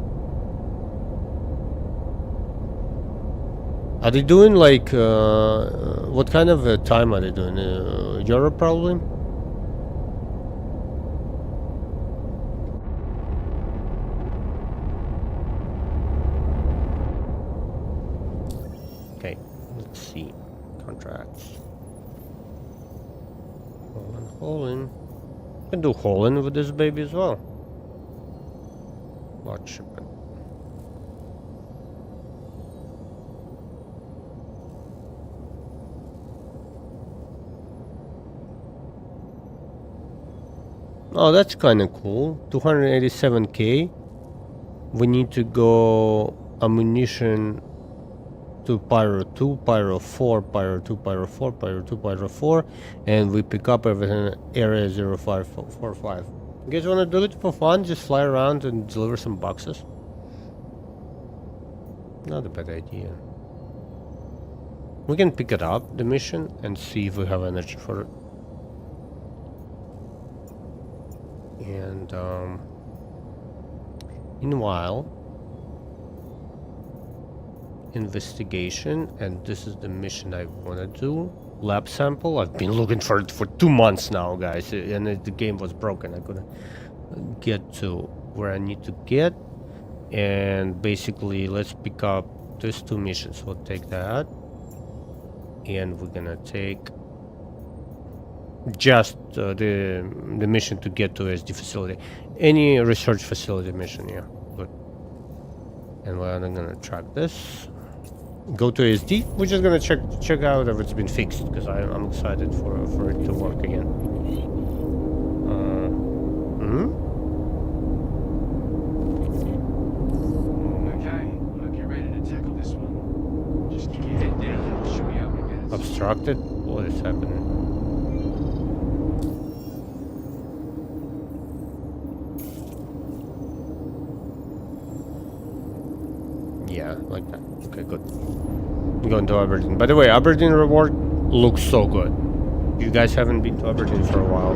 Are they doing like, what kind of time are they doing? Europe probably? Okay, let's see. Contracts. Holland. Can do Holland with this baby as well. Large shipment. Oh, that's kind of cool. 287k. We need to go ammunition to Pyro 2, Pyro 4, Pyro 2, Pyro 4, Pyro 2, Pyro 4, and we pick up everything in area 0545. You guys want to do it for fun? Just fly around and deliver some boxes? Not a bad idea. We can pick it up, the mission, and see if we have energy for it. And meanwhile, investigation, and this is the mission I want to do. lab sample. I've been looking for it for 2 months now, guys, and the game was broken. I couldn't get to where I need to get. And basically, let's pick up these 2 missions. We'll take that, and we're gonna take just the mission to get to SD facility. Any research facility mission, yeah, good. And I'm gonna track this. Go to SD. We're just gonna check out if it's been fixed, because I'm excited for it to work again. Okay, look, you're ready to tackle this one. Just keep your head down and show me how we get it. Obstructed? What is happening? Yeah, like that. Okay, good. I'm going to Aberdeen. By the way, Aberdeen reward looks so good. You guys haven't been to Aberdeen for a while.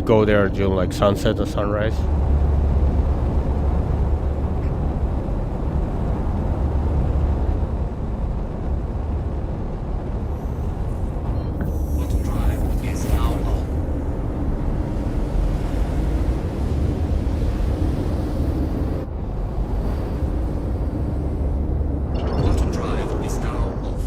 Go there during like sunset or sunrise. Auto drive is now on. Auto drive is now off.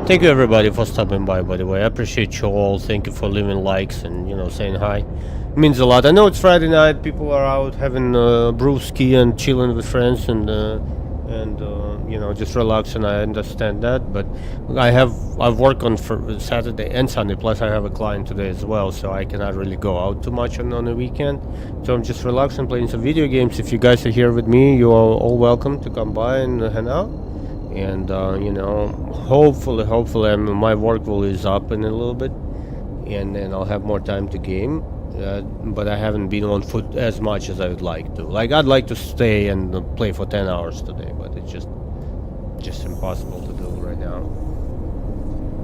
Thank you everybody for stopping by the way. I appreciate you all. Thank you for leaving likes and saying hi. It means a lot. I know it's Friday night, people are out having brewski and chilling with friends and just relaxing. I understand that, but I've worked on for Saturday and Sunday, plus I have a client today as well, so I cannot really go out too much on the weekend. So I'm just relaxing, playing some video games. If you guys are here with me, you are all welcome to come by and hang out. And hopefully my work will ease up in a little bit, and then I'll have more time to game. But I haven't been on foot as much as I would like to. Like, I'd like to stay and play for 10 hours today, but it's just impossible to do right now.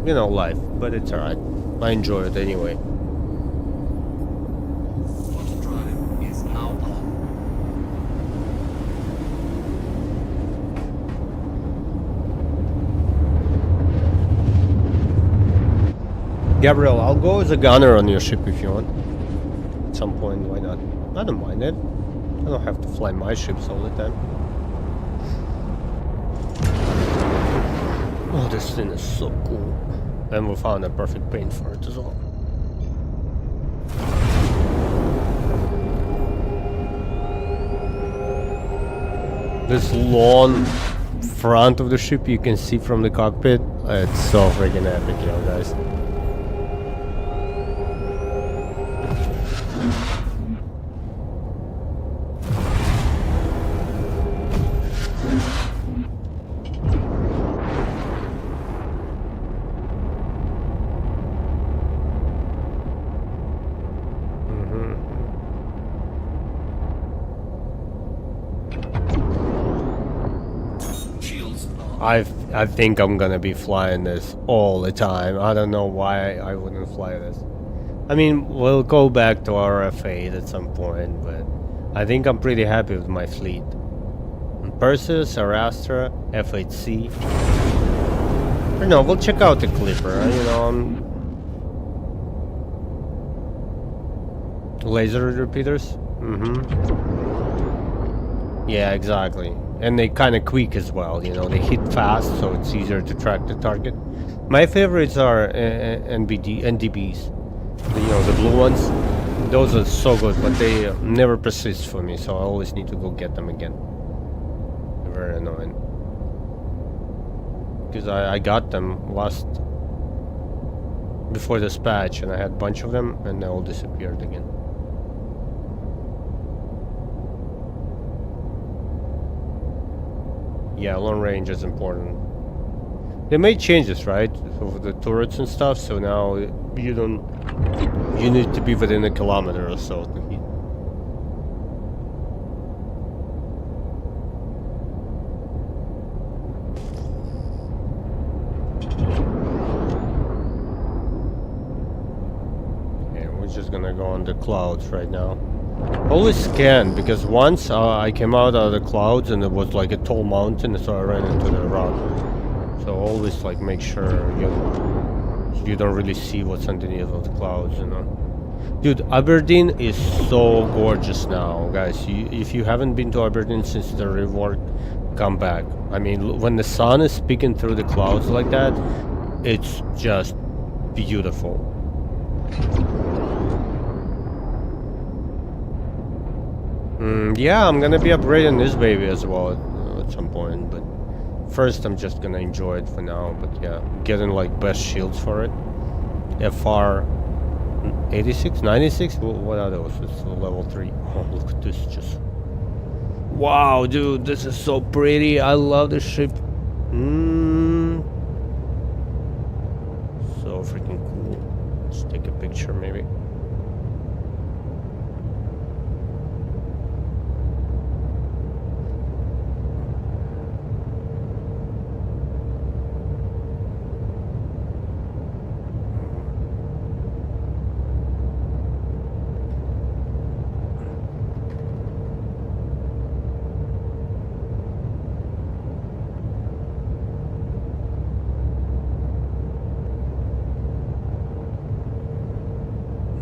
Life, but it's alright. I enjoy it anyway. Auto drive is now on. Gabriel, I'll go as a gunner on your ship if you want. At some point, why not? I don't mind it. I don't have to fly my ships all the time. Oh, this thing is so cool. And we found a perfect paint for it as well. This long front of the ship you can see from the cockpit. It's so freaking epic, guys. I think I'm gonna be flying this all the time. I don't know why I wouldn't fly this. I mean, we'll go back to our F8 at some point, but I think I'm pretty happy with my fleet. Perseus, Arastra, F8C. Or no, we'll check out the Clipper, Laser repeaters? Yeah, exactly. And they kind of quick as well, they hit fast, so it's easier to track the target. My favorites are NDBs, the blue ones. Those are so good, but they never persist for me, so I always need to go get them again. Very annoying. Because I got them before this patch, and I had a bunch of them, and they all disappeared again. Yeah, long range is important. They made changes, right, for the turrets and stuff, so now you need to be within a kilometer or so to hit. Okay, we're just gonna go on the clouds right now. Always scan, because once I came out of the clouds and it was like a tall mountain, so I ran into the rock. So always like make sure you don't really see what's underneath of the clouds, you know. Dude, Aberdeen is so gorgeous now, guys. If you haven't been to Aberdeen since the rework, come back. I mean, when the sun is peeking through the clouds like that, it's just beautiful. Yeah, I'm gonna be upgrading this baby as well at some point, but first I'm just gonna enjoy it for now. But yeah, getting like best shields for it. FR 86, 96? What are those? It's level 3. Oh, look at this, just... Wow, dude, this is so pretty. I love this ship. So freaking cool. Let's take a picture, maybe.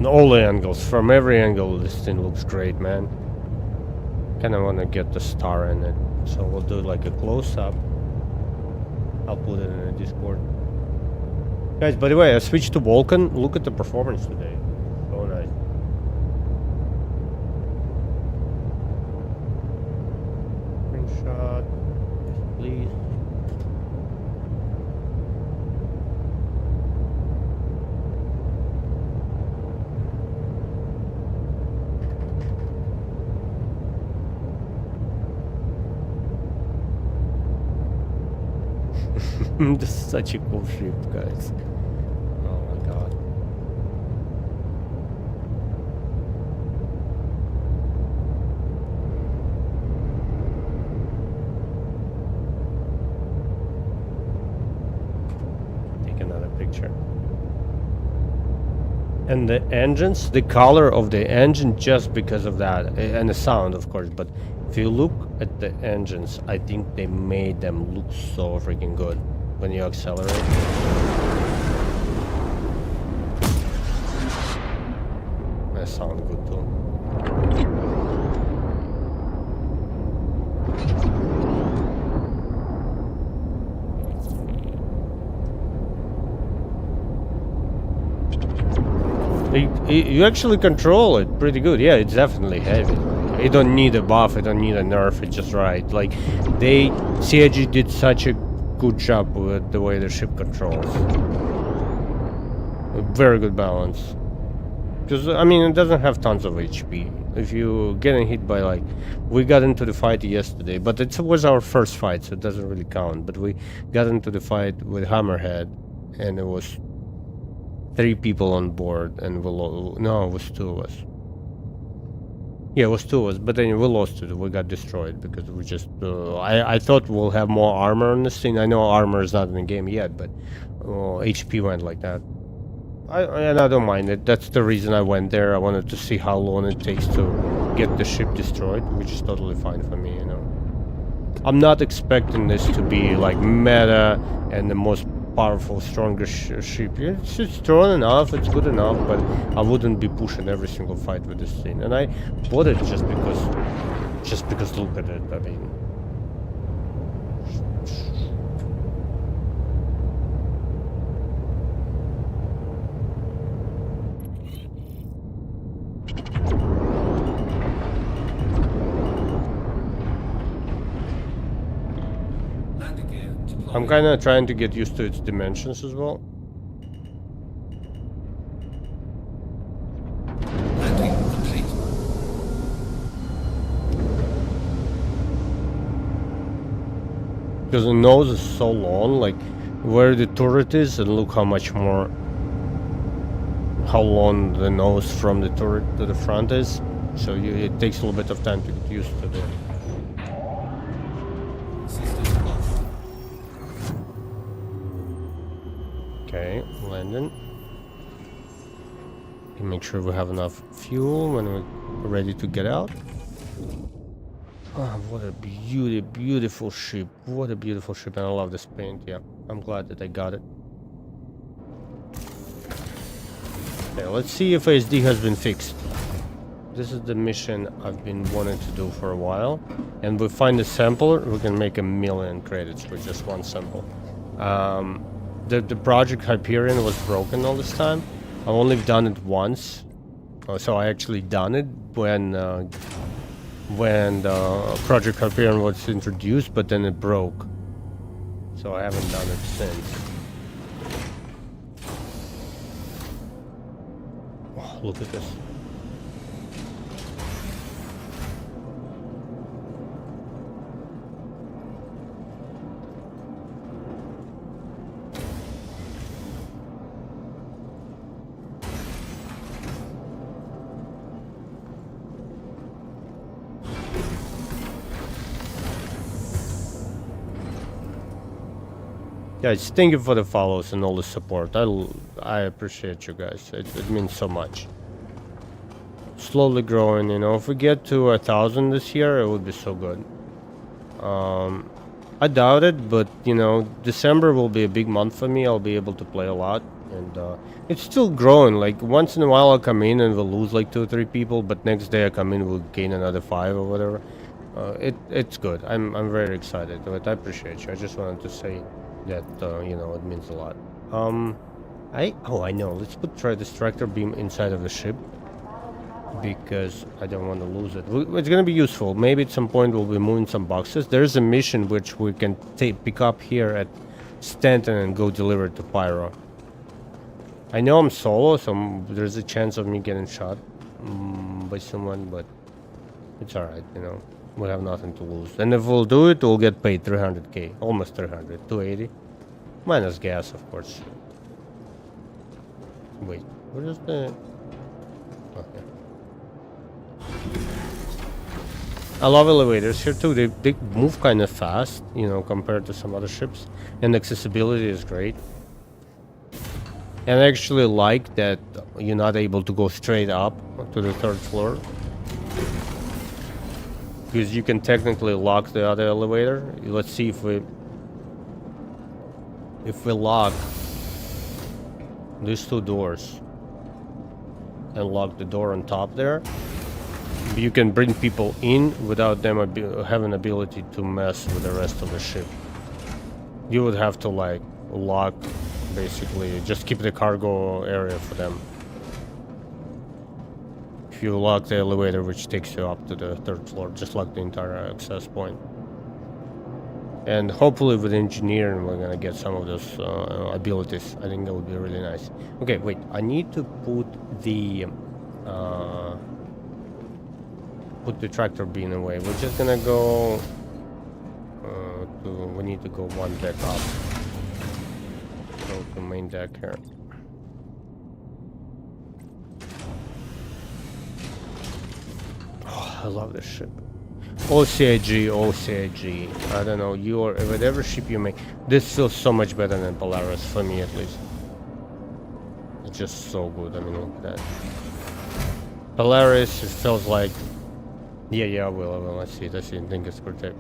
All the angles, from every angle, this thing looks great, man. Kinda wanna get the star in it, so we'll do like a close-up. I'll put it in the Discord. Guys, by the way, I switched to Vulcan. Look at the performance today. So nice. Screenshot, please. This is such a cool ship, guys. Oh my god. Take another picture. And the engines, the color of the engine, just because of that, and the sound, of course, but if you look at the engines, I think they made them look so freaking good when you accelerate. They sound good too. You actually control it pretty good. Yeah, it's definitely heavy. You don't need a buff, you don't need a nerf, it's just right. Like, CIG did such a good job with the way the ship controls. A very good balance. Because, I mean, it doesn't have tons of HP. If you're getting hit by, like... We got into the fight yesterday, but it was our first fight, so it doesn't really count. But we got into the fight with Hammerhead, and it was 3 people on board, and no, it was 2 of us. Yeah, it was 2 of us, but then we lost it. We got destroyed because we just... I thought we'll have more armor on this thing. I know armor is not in the game yet, but HP went like that. And I don't mind it. That's the reason I went there. I wanted to see how long it takes to get the ship destroyed, which is totally fine for me, you know. I'm not expecting this to be like meta and the most powerful, strongest ship. It's strong enough, it's good enough, but I wouldn't be pushing every single fight with this thing. And I bought it just because look at it. I mean, I'm kind of trying to get used to its dimensions as well. Landing complete. Because the nose is so long, like where the turret is, and look how much more, how long the nose from the turret to the front is. So it takes a little bit of time to get used to the... Okay, landing. And make sure we have enough fuel when we're ready to get out. Oh, what a beautiful ship. What a beautiful ship. And I love this paint. Yeah, I'm glad that I got it. Okay, let's see if ASD has been fixed. This is the mission I've been wanting to do for a while. And we find a sampler, we can make 1,000,000 credits with just one sample. The project Hyperion was broken all this time. I've only done it once. So I actually done it when Project Hyperion was introduced, but then it broke. So I haven't done it since. Oh, look at this. Guys, thank you for the follows and all the support. I appreciate you guys. It means so much. Slowly growing, you know. If we get to 1,000 this year, it would be so good. I doubt it, but you know, December will be a big month for me. I'll be able to play a lot, and it's still growing. Like once in a while, I'll come in and we'll lose like 2 or 3 people, but next day I come in, we'll gain another 5 or whatever. It's good. I'm very excited, but I appreciate you. I just wanted to say that you know, it means a lot. I know. Let's try this tractor beam inside of the ship because I don't want to lose it. It's gonna be useful. Maybe at some point we'll be moving some boxes. There's a mission which we can pick up here at Stanton and go deliver it to Pyro. I know I'm solo, so there's a chance of me getting shot by someone, but it's alright, you know. We have nothing to lose. And if we'll do it, we'll get paid 300k. Almost 300. 280. Minus gas, of course. Wait, where is the... Okay. I love elevators here too. They move kind of fast, you know, compared to some other ships. And accessibility is great. And I actually like that you're not able to go straight up to the 3rd floor. Because you can technically lock the other elevator. Let's see if we lock these 2 doors and lock the door on top there, you can bring people in without them having ability to mess with the rest of the ship. You would have to like lock, basically just keep the cargo area for them. If you lock the elevator which takes you up to the 3rd floor, just lock the entire access point. And hopefully with engineering we're gonna get some of those abilities. I think that would be really nice. Okay, wait, I need to put the tractor beam away. We're just gonna go we need to go 1 deck up. Go to main deck here. I love this ship. OCIG. I don't know, whatever ship you make, this feels so much better than Polaris, for me at least. It's just so good. I mean, look at that. Polaris, it feels like... Yeah, I will. I see. I think it's protect.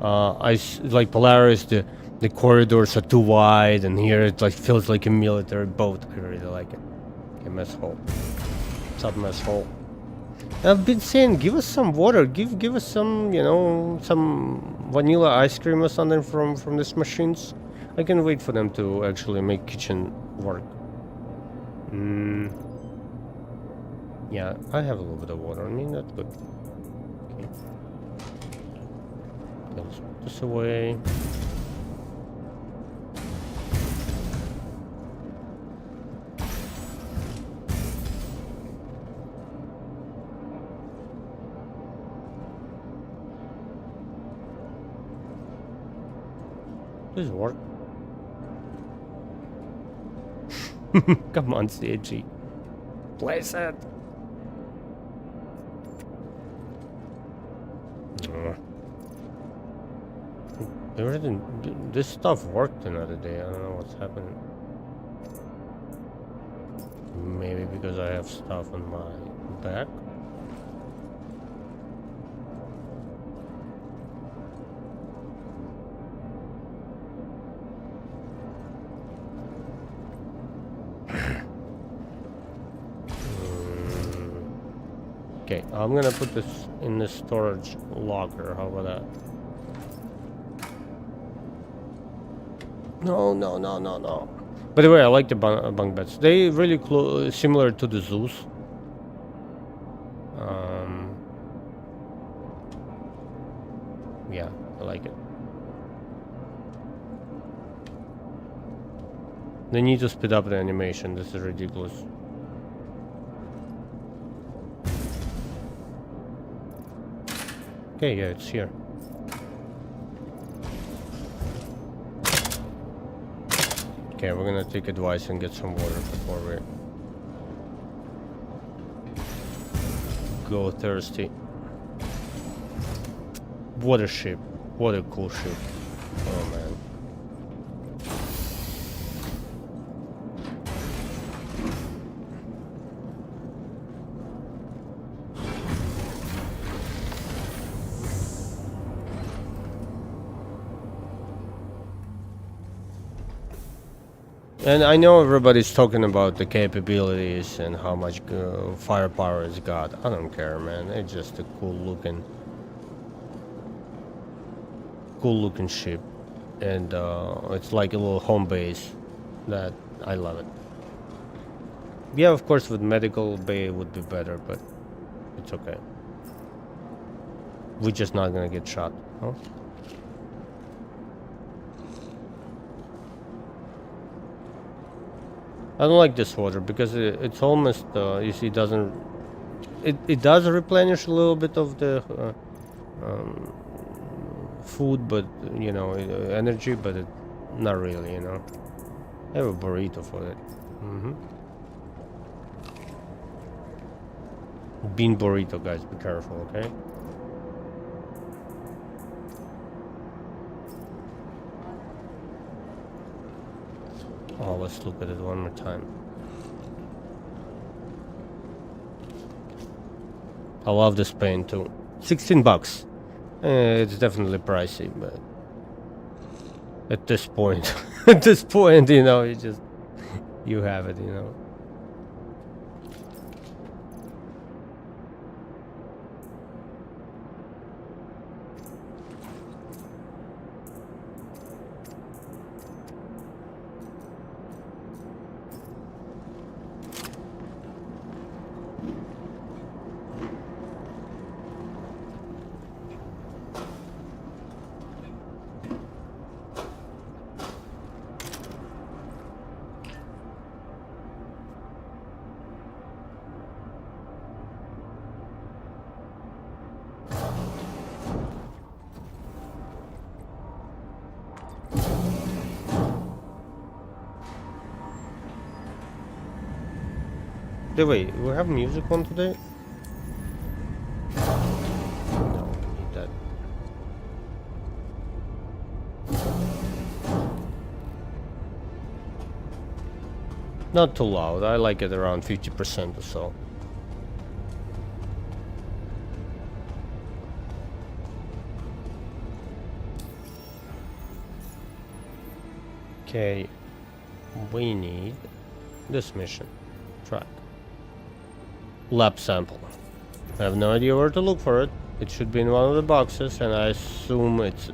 Like Polaris, the corridors are too wide, and here it like feels like a military boat. I really like it. Okay, mess hall. What's up, mess hall? I've been saying, give us some water, give us some, you know, some vanilla ice cream or something from these machines. I can wait for them to actually make kitchen work. Yeah, I have a little bit of water on me, that's good. Okay. Let's put this away. Does it work? Come on, CG. Place it. This stuff worked another day. I don't know what's happening. Maybe because I have stuff on my back. Okay, I'm gonna put this in the storage locker. How about that? No, no, no, no, no. By the way, I like the bunk beds. They really similar to the Zeus. Yeah, I like it. They need to speed up the animation. This is ridiculous. Okay, yeah, it's here. Okay, we're gonna take advice and get some water before we go thirsty. What a ship. What a cool ship. Oh man. And I know everybody's talking about the capabilities and how much firepower it's got. I don't care, man. It's just a cool looking ship, and it's like a little home base. That I love it. Yeah, of course, with medical bay it would be better, but it's okay. We're just not gonna get shot, huh? I don't like this water because it's almost, you see, it doesn't. It does replenish a little bit of the food, but you know, energy, but not really, you know. I have a burrito for it. Bean burrito, guys. Be careful, okay? Oh, let's look at it one more time. I love this paint too. 16 bucks. It's definitely pricey, but at this point, you know, you have it, you know. Wait, we have music on today? No, we need that. Not too loud. I like it around 50% or so. Okay, we need this mission track. Lab sample. I have no idea where to look for it. It should be in one of the boxes, and I assume it's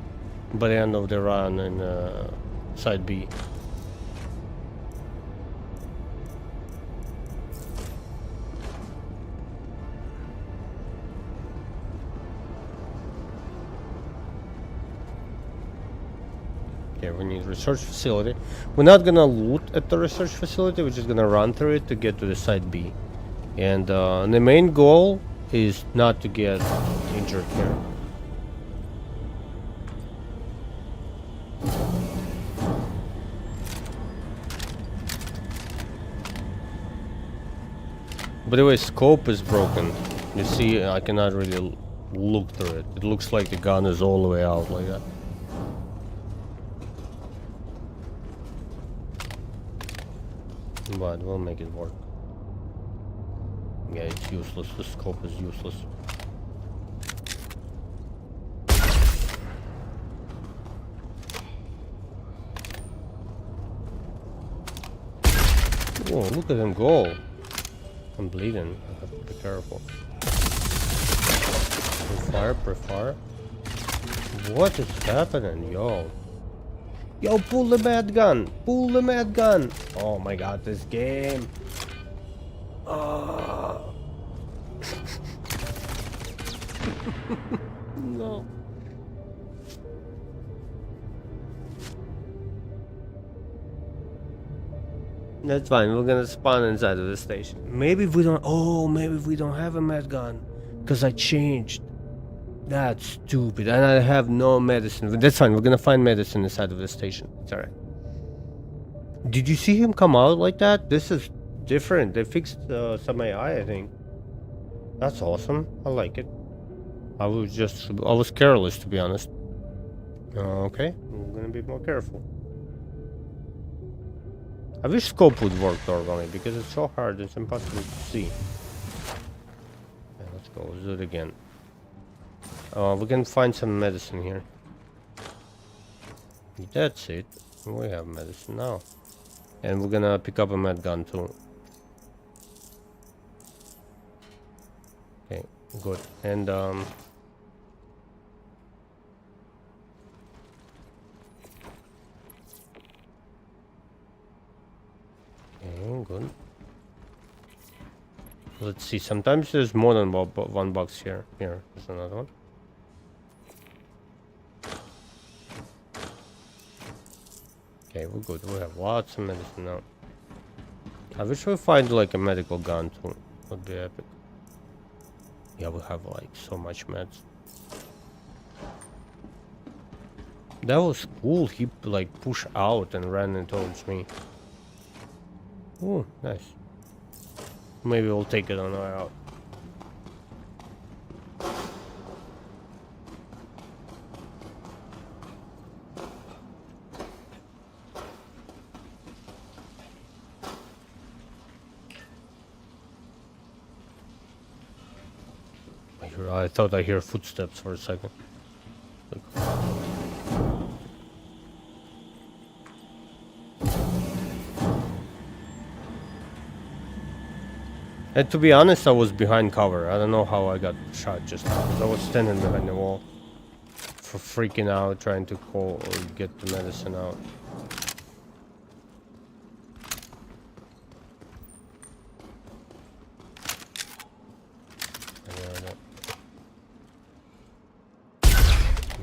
by the end of the run in side B. Okay, we need research facility. We're not gonna loot at the research facility, we're just gonna run through it to get to the side B. And the main goal is not to get injured here. By the way, scope is broken. You see, I cannot really look through it. It looks like the gun is all the way out like that. But we'll make it work. Yeah, it's useless. The scope is useless. Oh, look at him go. I'm bleeding. I have to be careful. Prefire, prefire. What is happening, yo? Yo, pull the mad gun! Pull the mad gun! Oh my god, this game. No. That's fine, we're gonna spawn inside of the station. Maybe we don't. Oh, maybe we don't have a med gun. Because I changed. That's stupid. And I have no medicine. That's fine, we're gonna find medicine inside of the station. It's alright. Did you see him come out like that? This is different. They fixed some AI, I think. That's awesome. I like it. I was careless, to be honest. Okay, we're gonna be more careful. I wish scope would work normally because it's so hard, it's impossible to see. Yeah, let's go, let's do it again. We can find some medicine here. That's it. We have medicine now. And we're gonna pick up a med gun too. Okay, good. And okay, good. Let's see, sometimes there's more than one box here. Here, there's another one. Okay, we're good. We have lots of medicine now. I wish we find like a medical gun too. Would be epic. Yeah, we have like so much meds. That was cool. He like pushed out and ran in towards me. Oh, nice. Maybe we'll take it on our way out. I thought I hear footsteps for a second. Look. And to be honest, I was behind cover. I don't know how I got shot just now. I was standing behind the wall, for freaking out, trying to call or get the medicine out.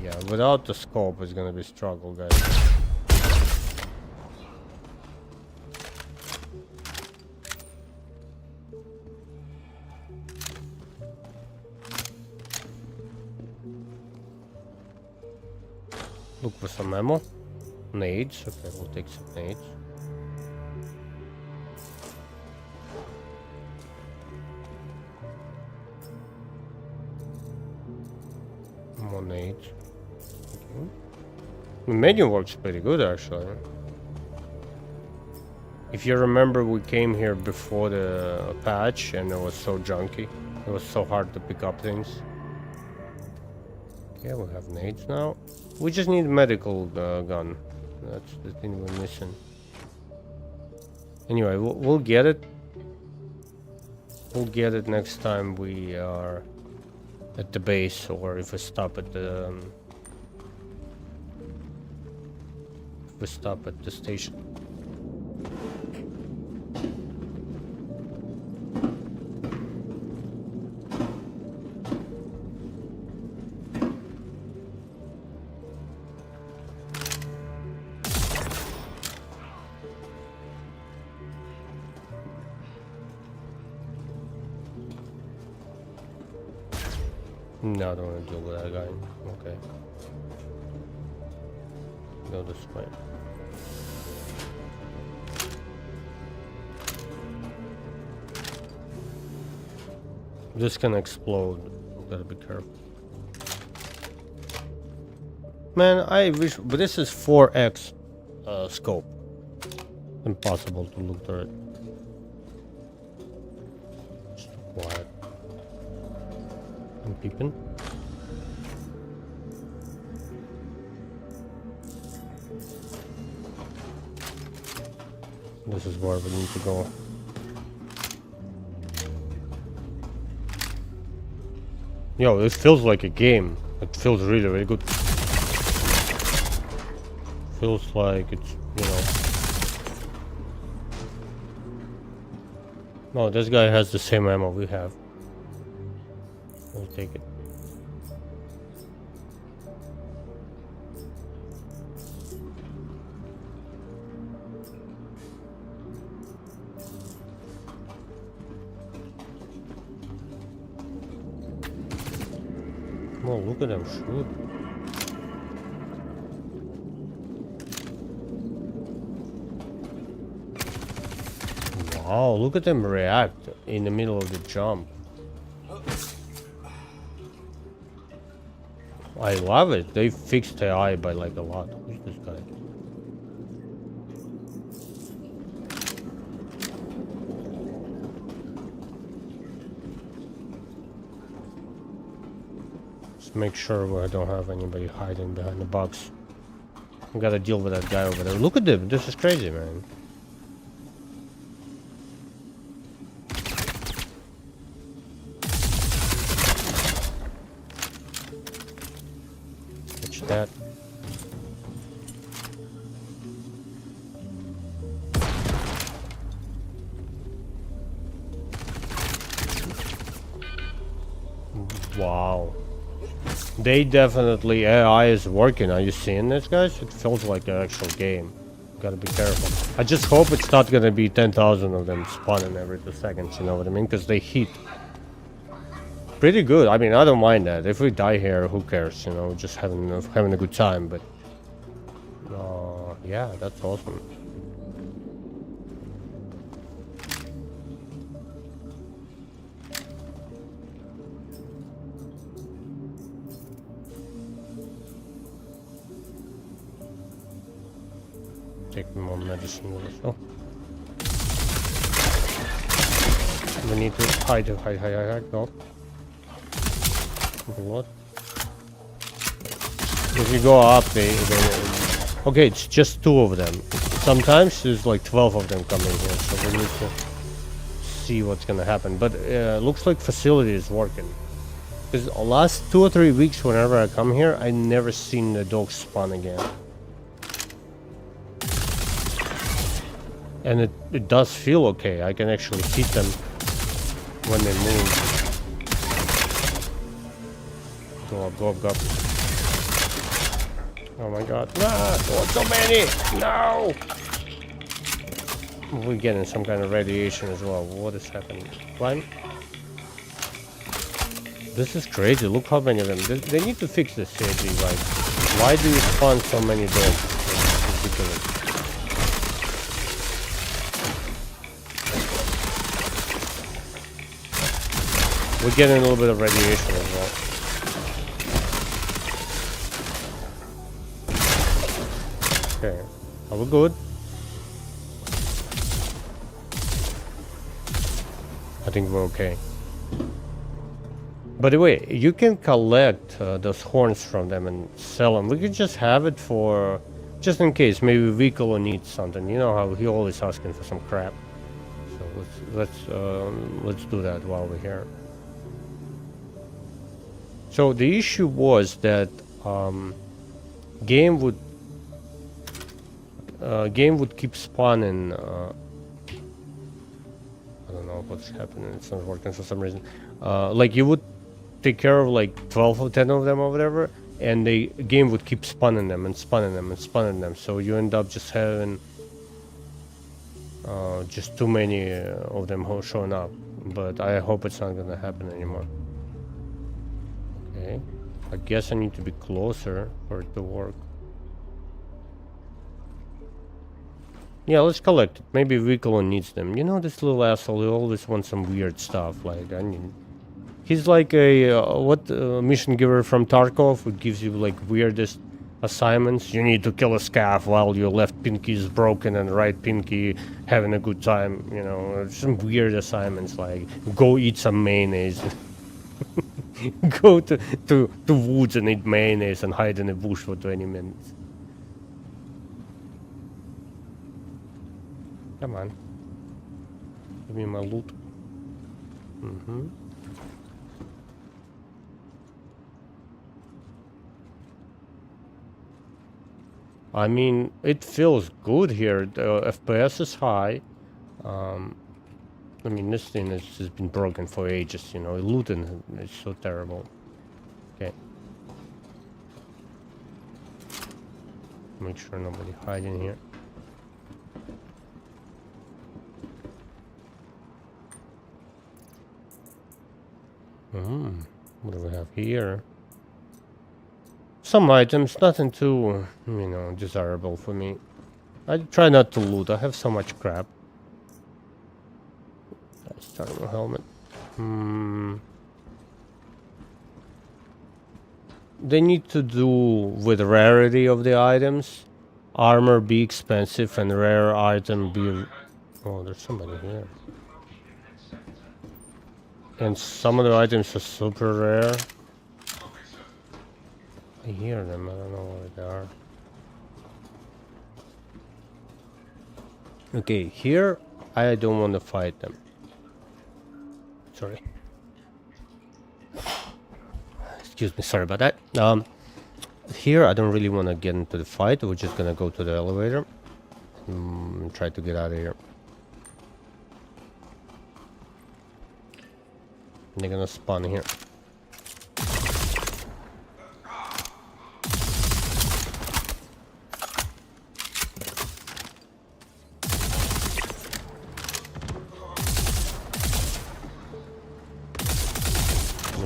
Yeah, without the scope, it's gonna be struggle, guys. Look for some ammo. Nades. Okay, we'll take some nades. More nades. Okay. The menu works pretty good, actually. If you remember, we came here before the patch and it was so junky. It was so hard to pick up things. Yeah, we have nades now. We just need a medical gun. That's the thing we're missing. Anyway, we'll get it. We'll get it next time we are at the base, or if we stop at the station. No, I don't want to deal with that guy. Okay. Go this way. This can explode. Gotta be careful. Man, I wish, but this is 4x scope. Impossible to look through it. quiet. I'm peeping. This is where we need to go. Yo, this feels like a game. It feels really, really good. Feels like it's, you know. No, this guy has the same ammo we have. We'll take it. Oh, look at them shoot. Wow, look at them react in the middle of the jump. I love it. They fixed the eye by like a lot. Who's this guy? Just make sure we don't have anybody hiding behind the box. We gotta deal with that guy over there. Look at them. This is crazy, man. That. Wow. They definitely, AI is working. Are you seeing this, guys? It feels like an actual game. Gotta be careful. I just hope it's not gonna be 10,000 of them spawning every 2 seconds, you know what I mean? Because they hit pretty good. I mean, I don't mind that. If we die here, who cares? You know, just having a good time. But yeah, that's awesome. Take more medicine with us. Oh, we need to hide. No. What? If you go up, they okay, it's just 2 of them. Sometimes there's like 12 of them coming here, so we need to see what's gonna happen. But looks like facility is working. Because the last 2 or 3 weeks, whenever I come here, I never seen the dogs spawn again. And it does feel okay. I can actually hit them when they move. Go up. Oh my god. Oh, so many! No! We're getting some kind of radiation as well. What is happening? Climb? This is crazy. Look how many of them. They need to fix this CIG, right? Why do you spawn so many dogs? It's ridiculous. We're getting a little bit of radiation as well. Okay, are we good? I think we're okay. By the way, you can collect those horns from them and sell them. We could just have it for, just in case, maybe Vicolo needs something. You know how he always asking for some crap. So let's do that while we're here. So the issue was that game would keep spawning. I don't know what's happening. It's not working for some reason. Like you would take care of like 12 or 10 of them or whatever, and the game would keep spawning them and spawning them and spawning them. So you end up just having just too many of them showing up. But I hope it's not gonna happen anymore. Okay, I guess I need to be closer for it to work. Yeah, let's collect it. Maybe Vicolo needs them. You know, this little asshole, he always wants some weird stuff. Like, I mean, he's like a mission giver from Tarkov, who gives you like weirdest assignments. You need to kill a scav while your left pinky is broken and right pinky having a good time. You know, some weird assignments like go eat some mayonnaise. Go to woods and eat mayonnaise and hide in a bush for 20 minutes. Come on. Give me my loot. I mean, it feels good here. The FPS is high. I mean, this thing has been broken for ages, you know. Looting is so terrible. Okay. Make sure nobody hiding here. What do we have here? Some items, nothing too, you know, desirable for me. I try not to loot. I have so much crap. Thermal helmet. They need to do with rarity of the items. Armor be expensive and rare item be... Oh, there's somebody here. And some of the items are super rare. I hear them, I don't know where they are. Okay, here I don't want to fight them. Sorry. Excuse me, sorry about that. Here I don't really want to get into the fight. We're just gonna go to the elevator and try to get out of here. They're gonna spawn here.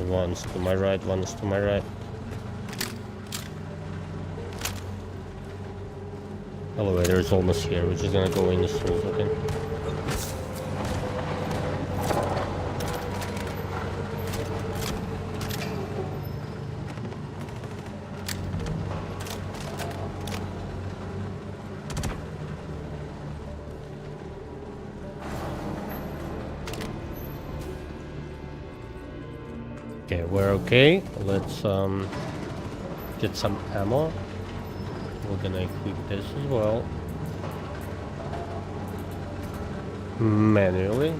One's to my right, one's to my right. Elevator is almost here. We're just gonna go in as soon as we can. Okay, we're okay. Let's get some ammo. We're gonna equip this as well. Manually.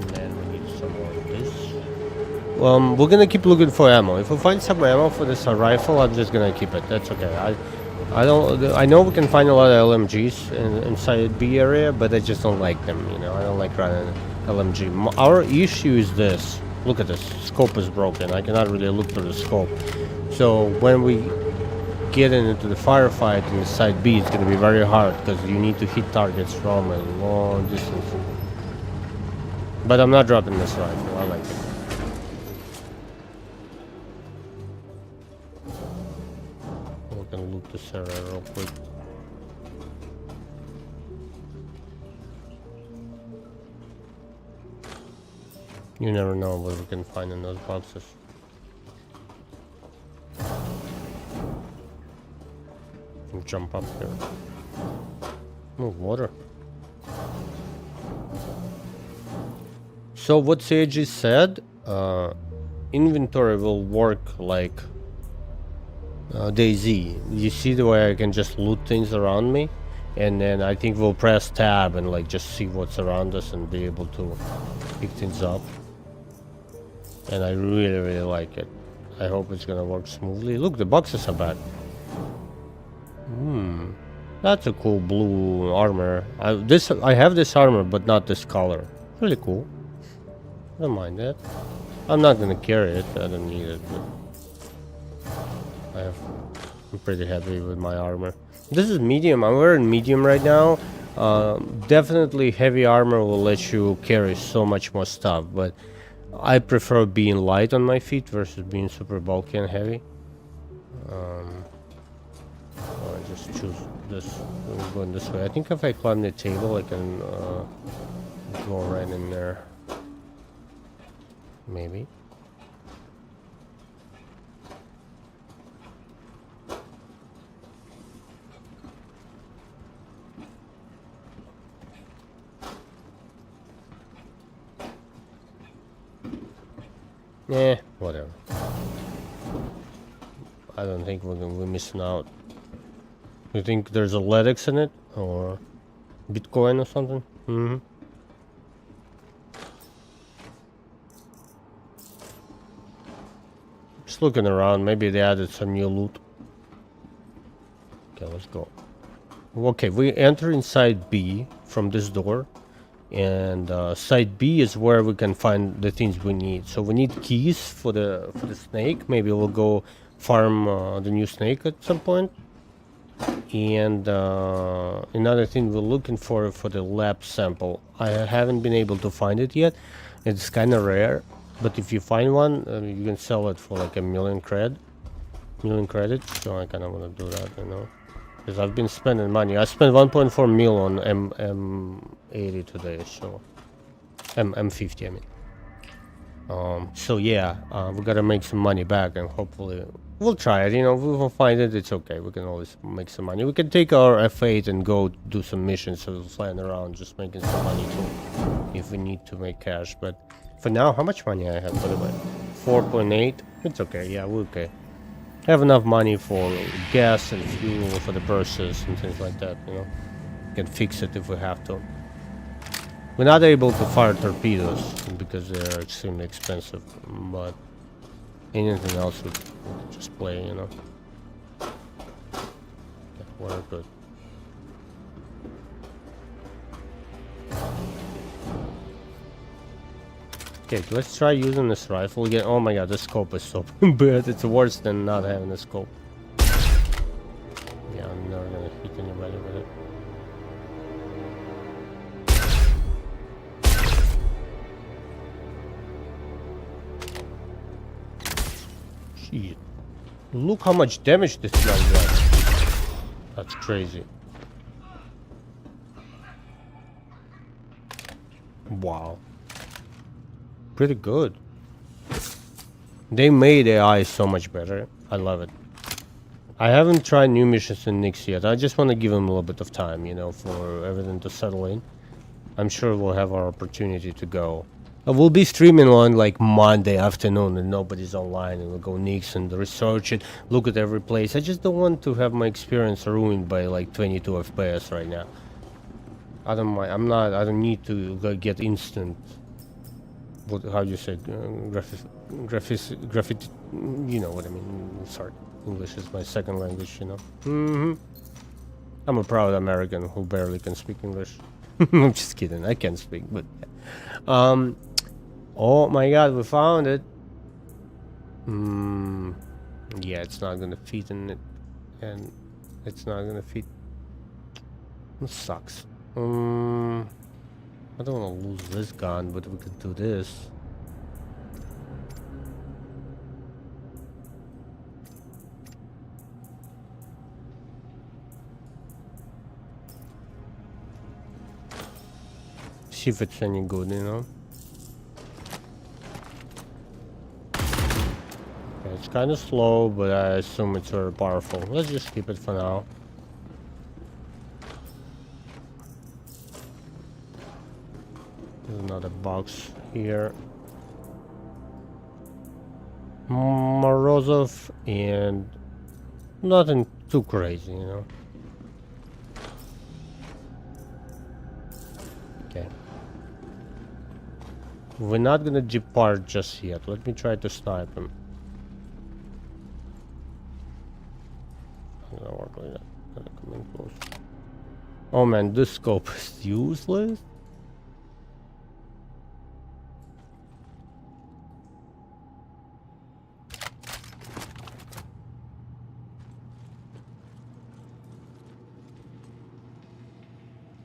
And then we need some more of this. We're gonna keep looking for ammo. If we find some ammo for this rifle, I'm just gonna keep it. That's okay. I know we can find a lot of LMGs inside B area, but I just don't like them, you know. I don't like running LMG. Our issue is this. Look at this. Scope is broken. I cannot really look through the scope. So when we get into the firefight in the side B, it's going to be very hard because you need to hit targets from a long distance. But I'm not dropping this rifle. I like it. We can loot this area real quick. You never know what we can find in those boxes. We'll jump up here. Oh, water. So what CAG said, inventory will work like DayZ. You see the way I can just loot things around me? And then I think we'll press tab and like just see what's around us and be able to pick things up. And I really like it. I hope it's gonna work smoothly. Look, the boxes are back. That's a cool blue armor. I have this armor, but not this color. Really cool. I don't mind that. I'm not gonna carry it. I don't need it. But I'm pretty happy with my armor. This is medium. I'm wearing medium right now. Definitely heavy armor will let you carry so much more stuff, but I prefer being light on my feet versus being super bulky and heavy. I just choose this. I'm going this way. I think if I climb the table, I can go right in there. Maybe. Whatever. I don't think we're missing out. You think there's a LEDX in it? Or Bitcoin or something? Mm-hmm. Just looking around, maybe they added some new loot. Okay, let's go. Okay, we enter inside B from this door. And side B is where we can find the things we need. So we need keys for the snake. Maybe we'll go farm the new snake at some point. And another thing we're looking for the lab sample. I haven't been able to find it yet. It's kind of rare, but if you find one, you can sell it for like $1 million credits. So I kind of want to do that, you know, because I've been spending money. I spent 1.4 mil on M80 today, so M50, I mean. So yeah, we gotta make some money back, and hopefully we'll try it. You know, we will find it. It's okay. We can always make some money. We can take our F8 and go do some missions, so flying around, just making some money too, if we need to make cash. But for now, how much money I have, by the way? 4.8. It's okay. Yeah, we're okay. I have enough money for gas and fuel for the Perseus and things like that. You know, can fix it if we have to. We're not able to fire torpedoes because they're extremely expensive, but anything else would just play, you know. Yeah, we're good. Okay, let's try using this rifle again. Oh my god, the scope is so bad. It's worse than not having a scope. Yeah, I'm never gonna hit anybody with it. Shit. Look how much damage this gun does. That's crazy. Wow. Pretty good. They made AI so much better. I love it. I haven't tried new missions in Nyx yet. I just want to give them a little bit of time, you know, for everything to settle in. I'm sure we'll have our opportunity to go. We'll be streaming on like Monday afternoon and nobody's online, and we'll go Nyx and research it, look at every place. I just don't want to have my experience ruined by like 22 FPS right now. I don't mind. I don't need to get instant. How do you say? Graffiti. You know what I mean. Sorry. English is my second language, you know. I'm a proud American who barely can speak English. I'm just kidding. I can speak, but oh my god, we found it. Yeah, it's not gonna fit in it, and it's not gonna fit. It sucks. I don't want to lose this gun, but we could do this. See if it's any good, you know. Okay, it's kind of slow, but I assume it's very powerful. Let's just keep it for now. There's another box here. Morozov, and nothing too crazy, you know. Okay. We're not gonna depart just yet. Let me try to snipe him. I'm gonna work like that. Gotta come in close. Oh man, this scope is useless.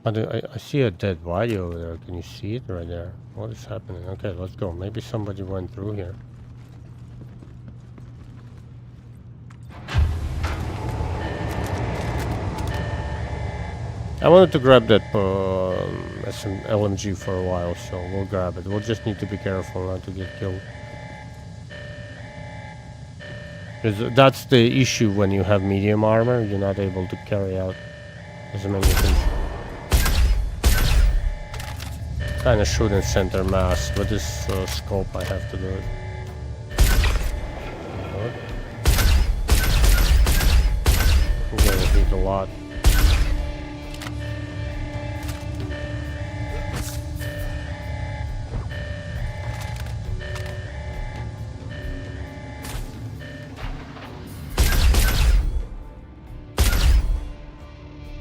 I see a dead body over there. Can you see it right there? What is happening? Okay, let's go. Maybe somebody went through here. I wanted to grab that LMG for a while, so we'll grab it. We'll just need to be careful not to get killed. Because that's the issue when you have medium armor. You're not able to carry out as many things. Kind of shooting center mass, but this scope I have to do it. a lot.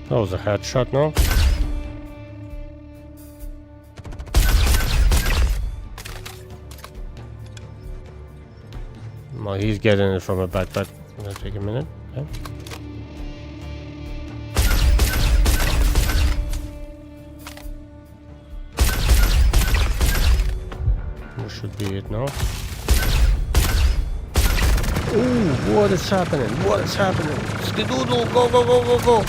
That was a headshot, no? Well, he's getting it from a backpack. Gonna take a minute. Okay. This should be it now. Ooh, what is happening? What is happening? Skidoodle, go, go, go, go, go!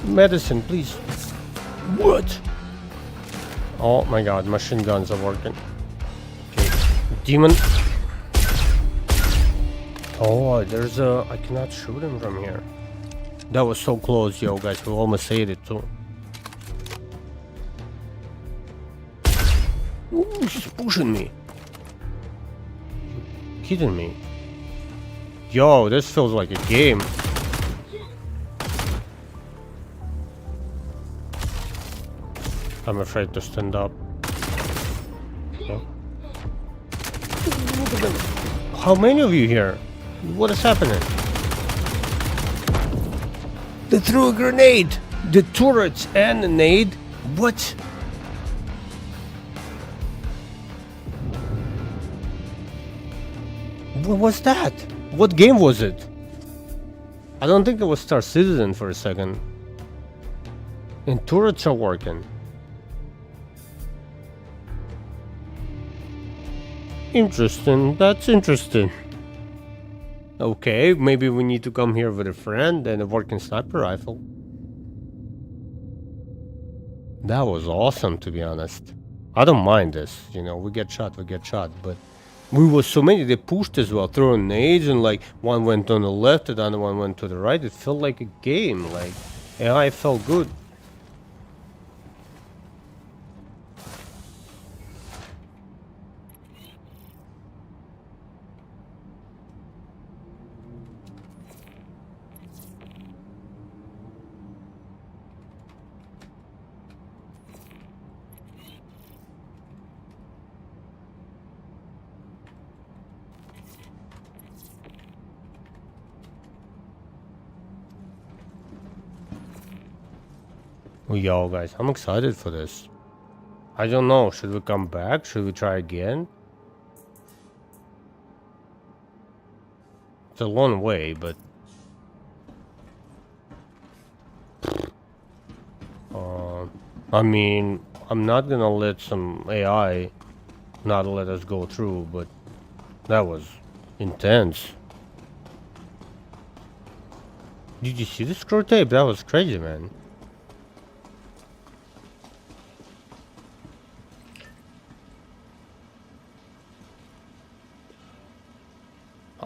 Medicine, please. What? Oh my god, machine guns are working. Okay. Demon. Oh, there's a... I cannot shoot him from here. That was so close, yo, guys. We almost ate it, too. Ooh, she's pushing me. Kidding me. Yo, this feels like a game. I'm afraid to stand up. Oh. Look at them. How many of you here? What is happening? They threw a grenade! The turrets and a nade? What? What was that? What game was it? I don't think it was Star Citizen for a second. And turrets are working. Interesting, that's interesting. Okay, maybe we need to come here with a friend and a working sniper rifle. That was awesome, to be honest. I don't mind this, you know, we get shot, but we were so many, they pushed as well, throwing nades, and like one went on the left, the other one went to the right. It felt like a game, like AI felt good. Yo guys, I'm excited for this. I don't know, should we come back? Should we try again? It's a long way, but... I mean, I'm not gonna let some AI not let us go through, but that was intense. Did you see the screw tape? That was crazy, man.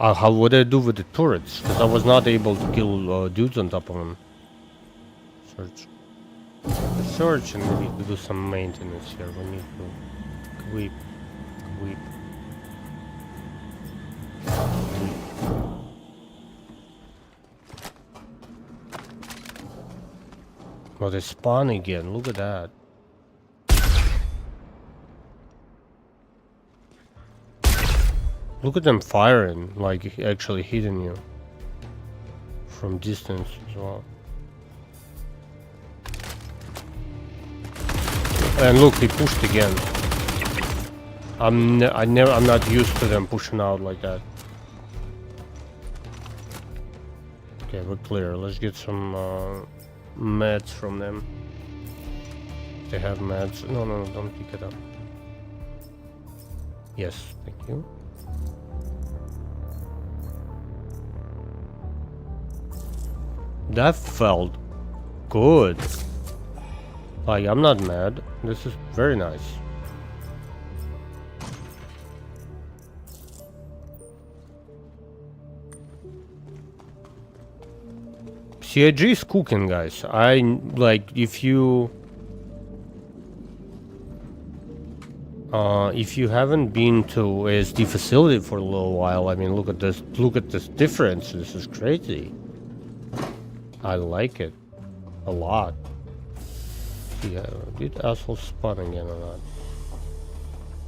How would I do with the turrets? Because I was not able to kill dudes on top of them. Search. Search, and we need to do some maintenance here. We need to equip. Oh, they spawn again. Look at that. Look at them firing, like actually hitting you from distance as well. And look, they pushed again. I'm not used to them pushing out like that. Okay, we're clear. Let's get some meds from them. They have meds. No, don't pick it up. Yes, thank you. That felt good. Like, I'm not mad. This is very nice. CIG is cooking, guys. If you haven't been to ASD facility for a little while, I mean, look at this difference. This is crazy. I like it a lot. Yeah, did asshole spawn again or not?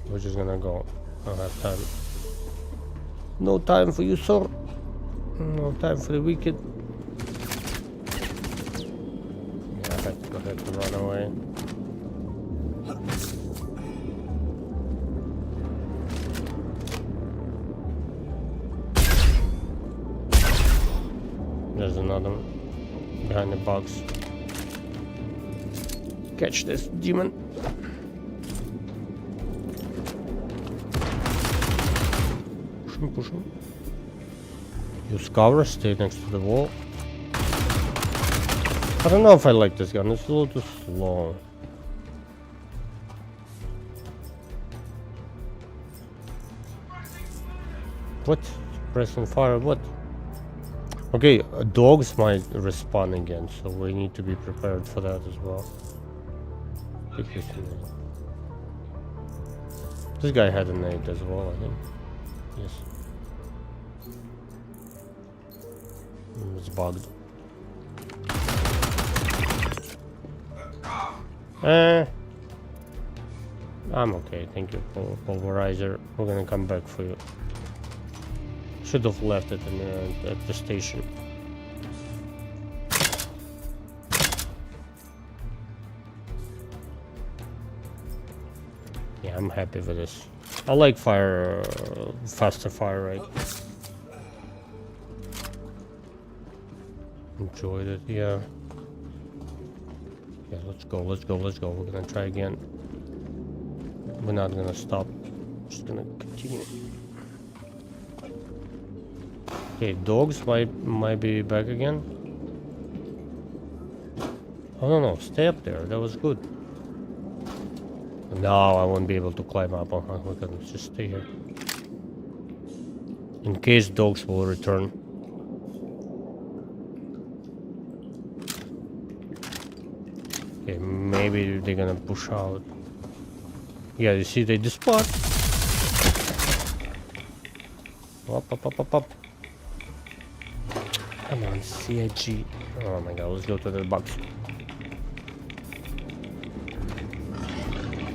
We're just gonna go. I don't have time. No time for you, sir. No time for the wicked. Yeah, I have to go ahead and run away. There's another one behind the box. Catch this demon. Push him. Use cover, stay next to the wall. I don't know if I like this gun, it's a little too slow. What? Pressing fire, what? Okay, dogs might respawn again, so we need to be prepared for that as well. Take this nade. This guy had a nade as well, I think. Yes. It's bugged. I'm okay, thank you, Pulverizer. We're gonna come back for you. Should have left it at the station. Yeah, I'm happy with this. I like fire, faster fire rate. Enjoyed it, yeah. Yeah, let's go. We're gonna try again. We're not gonna stop. Just gonna continue. Okay, dogs might be back again. Oh no, stay up there. That was good. No, I won't be able to climb up. We're gonna just stay here. In case dogs will return. Okay, maybe they're gonna push out. Yeah, you see they despawn. Up. Come on, CIG. Oh my god, let's go to the box.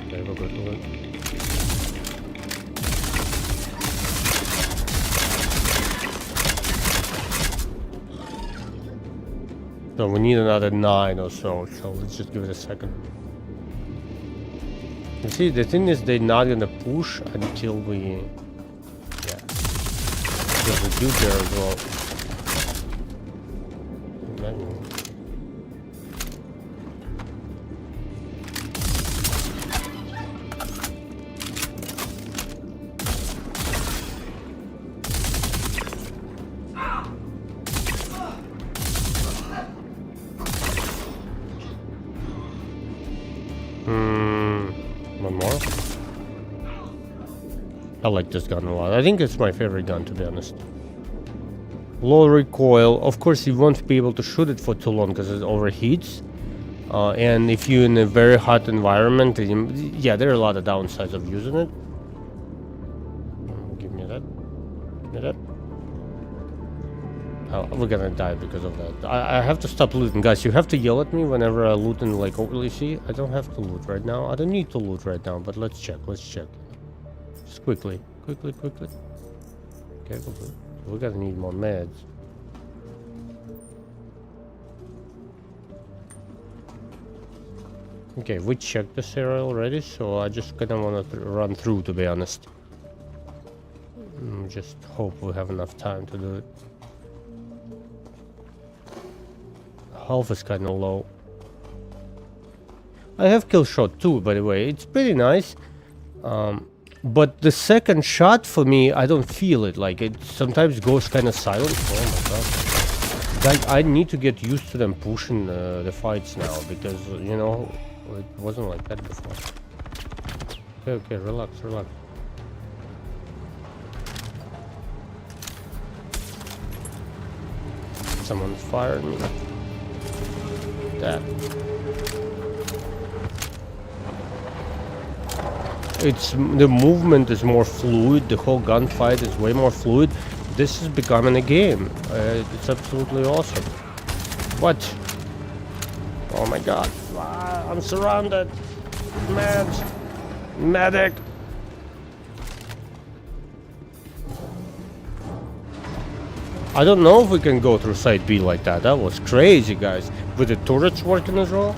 Okay, we're good. So we need another 9 or so let's just give it a second. You see, the thing is they're not gonna push until we... Yeah. There's a dude there as well. One more. I like this gun a lot. I think it's my favorite gun, to be honest. Low recoil. Of course, you won't be able to shoot it for too long because it overheats. And if you're in a very hot environment, yeah, there are a lot of downsides of using it. Give me that. Give me that. Oh, we're gonna die because of that. I have to stop looting. Guys, you have to yell at me whenever I loot and like overly see. I don't have to loot right now. I don't need to loot right now, but let's check. Just quickly. Okay, we're gonna need more meds. Okay, we checked this area already, so I just kinda wanna run through, to be honest. Just hope we have enough time to do it. Health is kinda low. I have kill shot too, by the way. It's pretty nice. But the second shot for me, I don't feel it. Like it sometimes goes kinda silent. Oh my god. Like I need to get used to them pushing the fights now because you know it wasn't like that before. Okay, relax. Someone's fired me. That. it's the movement is more fluid. The whole gunfight is way more fluid. This is becoming a game. It's absolutely awesome. What? Oh my god! Ah, I'm surrounded. Medic. I don't know if we can go through side B like that. That was crazy, guys. With the turrets working as well.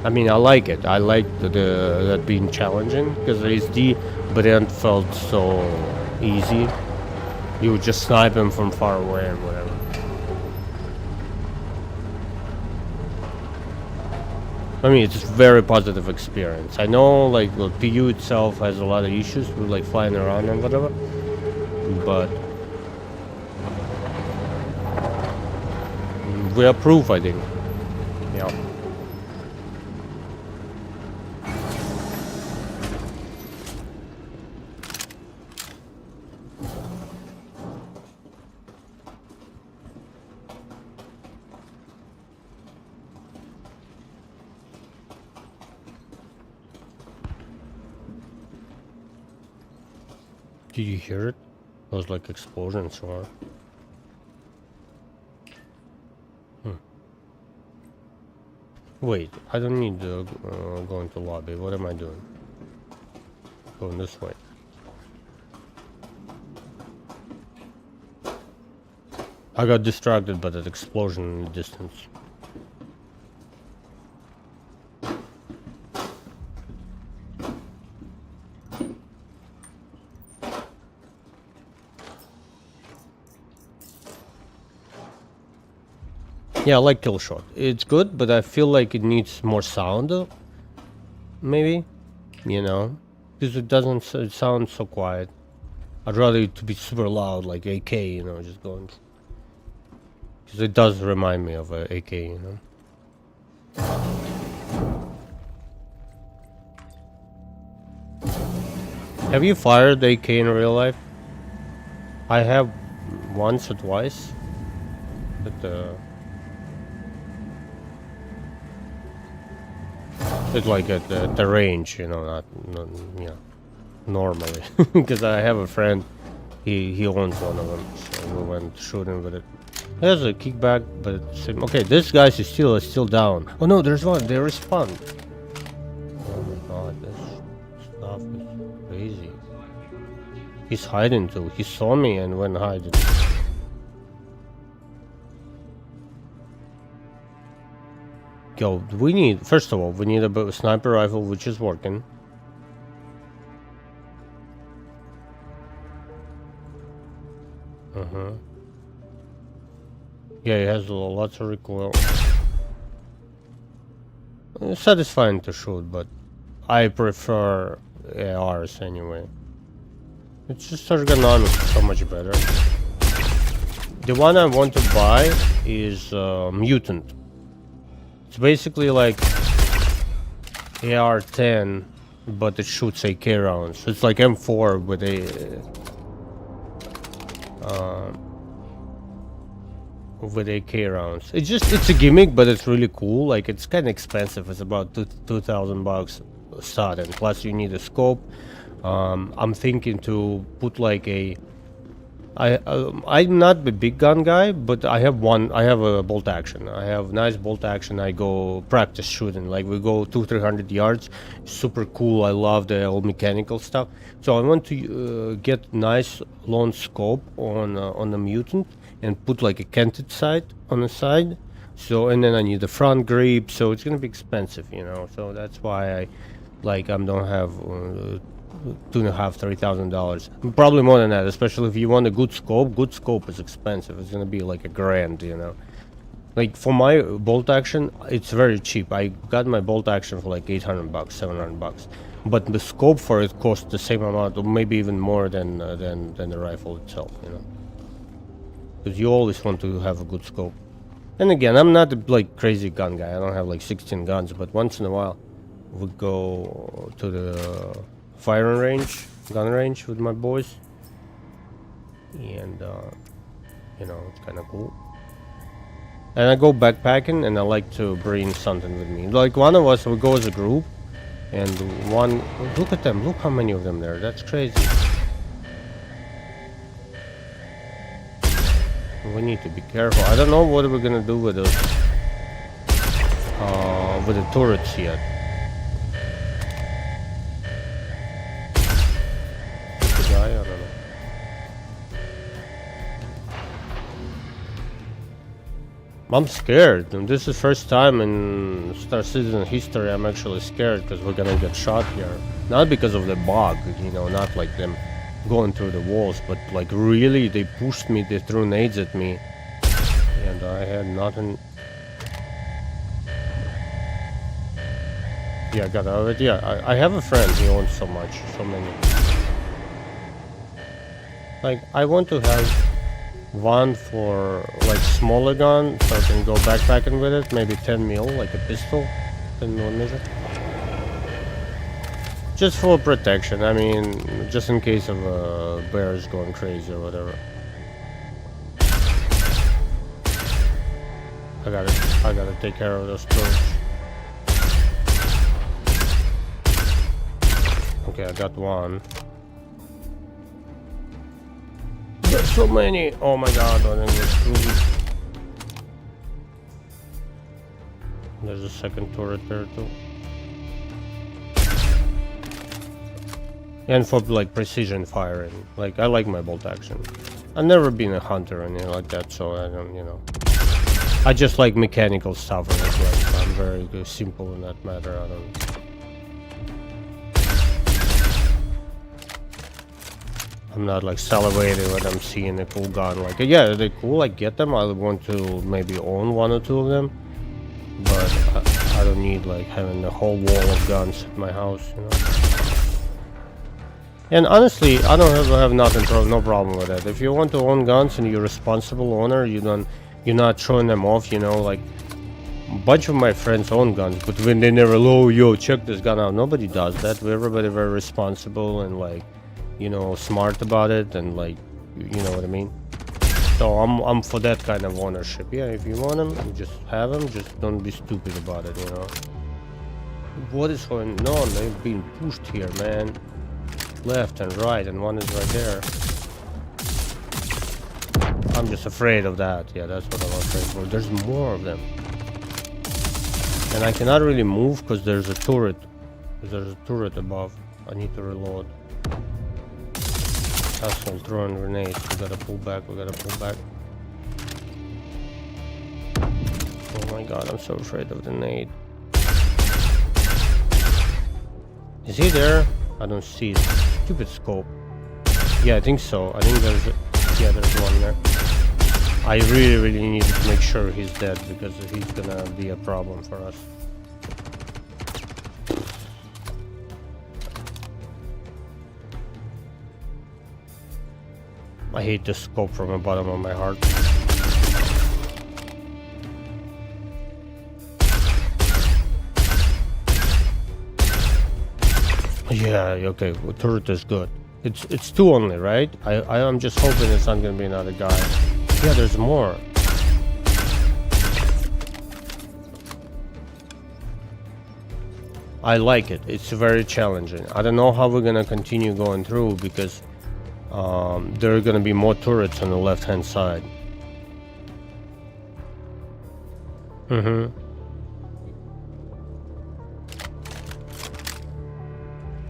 I mean, I like it. I like that being challenging because SD, but it felt so easy. You would just snipe him from far away and whatever. I mean, it's a very positive experience. I know, like, the PU itself has a lot of issues with, like, flying around and whatever, but we approve, I think. Yeah. Did you hear it? It was like explosions or... Wait, I don't need to go into lobby. What am I doing? Going this way. I got distracted by that explosion in the distance. Yeah, I like Killshot. It's good, but I feel like it needs more sound, maybe, you know, because it doesn't sound so quiet. I'd rather it to be super loud, like AK, you know, just going. Because it does remind me of a AK, you know. Have you fired AK in real life? I have once or twice, but it's like at the range, you know, not you know, normally. Because I have a friend, he owns one of them, so we went shooting with it. There's a kickback, but it's same. Okay, this guy is still down. Oh no, there's one. They respawn. Oh my god, this stuff is crazy. He's hiding too. He saw me and went hiding. Yo, we need, first of all, we need a sniper rifle which is working. Yeah, it has lots of recoil. It's satisfying to shoot, but I prefer ARs anyway. It's just ergonomic, so much better. The one I want to buy is Mutant. It's basically like AR-10, but it shoots AK rounds. It's like M4 with AK rounds. It's a gimmick, but it's really cool. Like, it's kind of expensive. It's about $2,000 starting. Plus you need a scope. I'm thinking to put like a... I'm not the big gun guy, but I have a bolt action. I have nice bolt action. I go practice shooting, like we go 200-300 yards. Super cool. I love the old mechanical stuff. So I want to get nice long scope on the Mutant and put like a canted sight on the side. So, and then I need the front grip. So it's gonna be expensive, you know. So that's why I don't have $2,500–3,000, probably more than that, especially if you want a good scope. Good scope is expensive. It's gonna be like $1,000, you know. Like for my bolt action, it's very cheap. I got my bolt action for like $800, $700, but the scope for it costs the same amount, or maybe even more than the rifle itself, you know. Because you always want to have a good scope. And again, I'm not a like crazy gun guy. I don't have like 16 guns, but once in a while, we go to the firing range, gun range with my boys, and you know, it's kind of cool. And I go backpacking, and I like to bring something with me. Like one of us, we go as a group, and one. Look at them! Look how many of them there. That's crazy. We need to be careful. I don't know what we're gonna do with those, with the turrets yet. The guy, I don't know. I'm scared. And this is first time in Star Citizen history I'm actually scared because we're gonna get shot here. Not because of the bug, you know, not like them going through the walls, but like really they pushed me, they threw nades at me, and I had nothing. Yeah, I got out of it. Yeah, I have a friend, he owns so many. Like, I want to have one for like smaller gun so I can go backpacking with it, maybe 10 mil, like a pistol, 10 millimeter. Just for protection, I mean, just in case of bears going crazy or whatever. I gotta take care of those turrets. Okay, I got one. There's so many! Oh my god, I think it's screwed. There's a second turret there too. And for like precision firing, like I like my bolt action. I've never been a hunter or anything like that, so I don't, you know. I just like mechanical stuff, and like I'm very simple in that matter. I don't. I'm not like salivating when I'm seeing a cool gun. Like, yeah, they're cool. I get them. I want to maybe own one or two of them, but I don't need like having a whole wall of guns at my house, you know. And honestly, I don't have nothing, no problem with that. If you want to own guns and you're a responsible owner, you're not throwing them off, you know. Like a bunch of my friends own guns, but when they never, oh, yo, check this gun out. Nobody does that. Everybody very responsible and like, you know, smart about it, and like, you know what I mean. So I'm for that kind of ownership. Yeah, if you want them, you just have them. Just don't be stupid about it, you know. What is going on? They're being pushed here, man. Left and right, and one is right there. I'm just afraid of that. Yeah, that's what I'm afraid for. There's more of them, and I cannot really move because there's a turret. There's a turret above. I need to reload. Asshole throwing grenades. We gotta pull back. We gotta pull back. Oh my god, I'm so afraid of the nade. Is he there? I don't see it. Stupid scope. Yeah, I think so. I think there's one there. I really need to make sure he's dead, because he's gonna be a problem for us. I hate this scope from the bottom of my heart. Yeah, okay, well, turret is good. It's two only, right? I'm just hoping it's not gonna be another guy. Yeah, there's more. I like it. It's very challenging. I don't know how we're gonna continue going through, because there are gonna be more turrets on the left-hand side.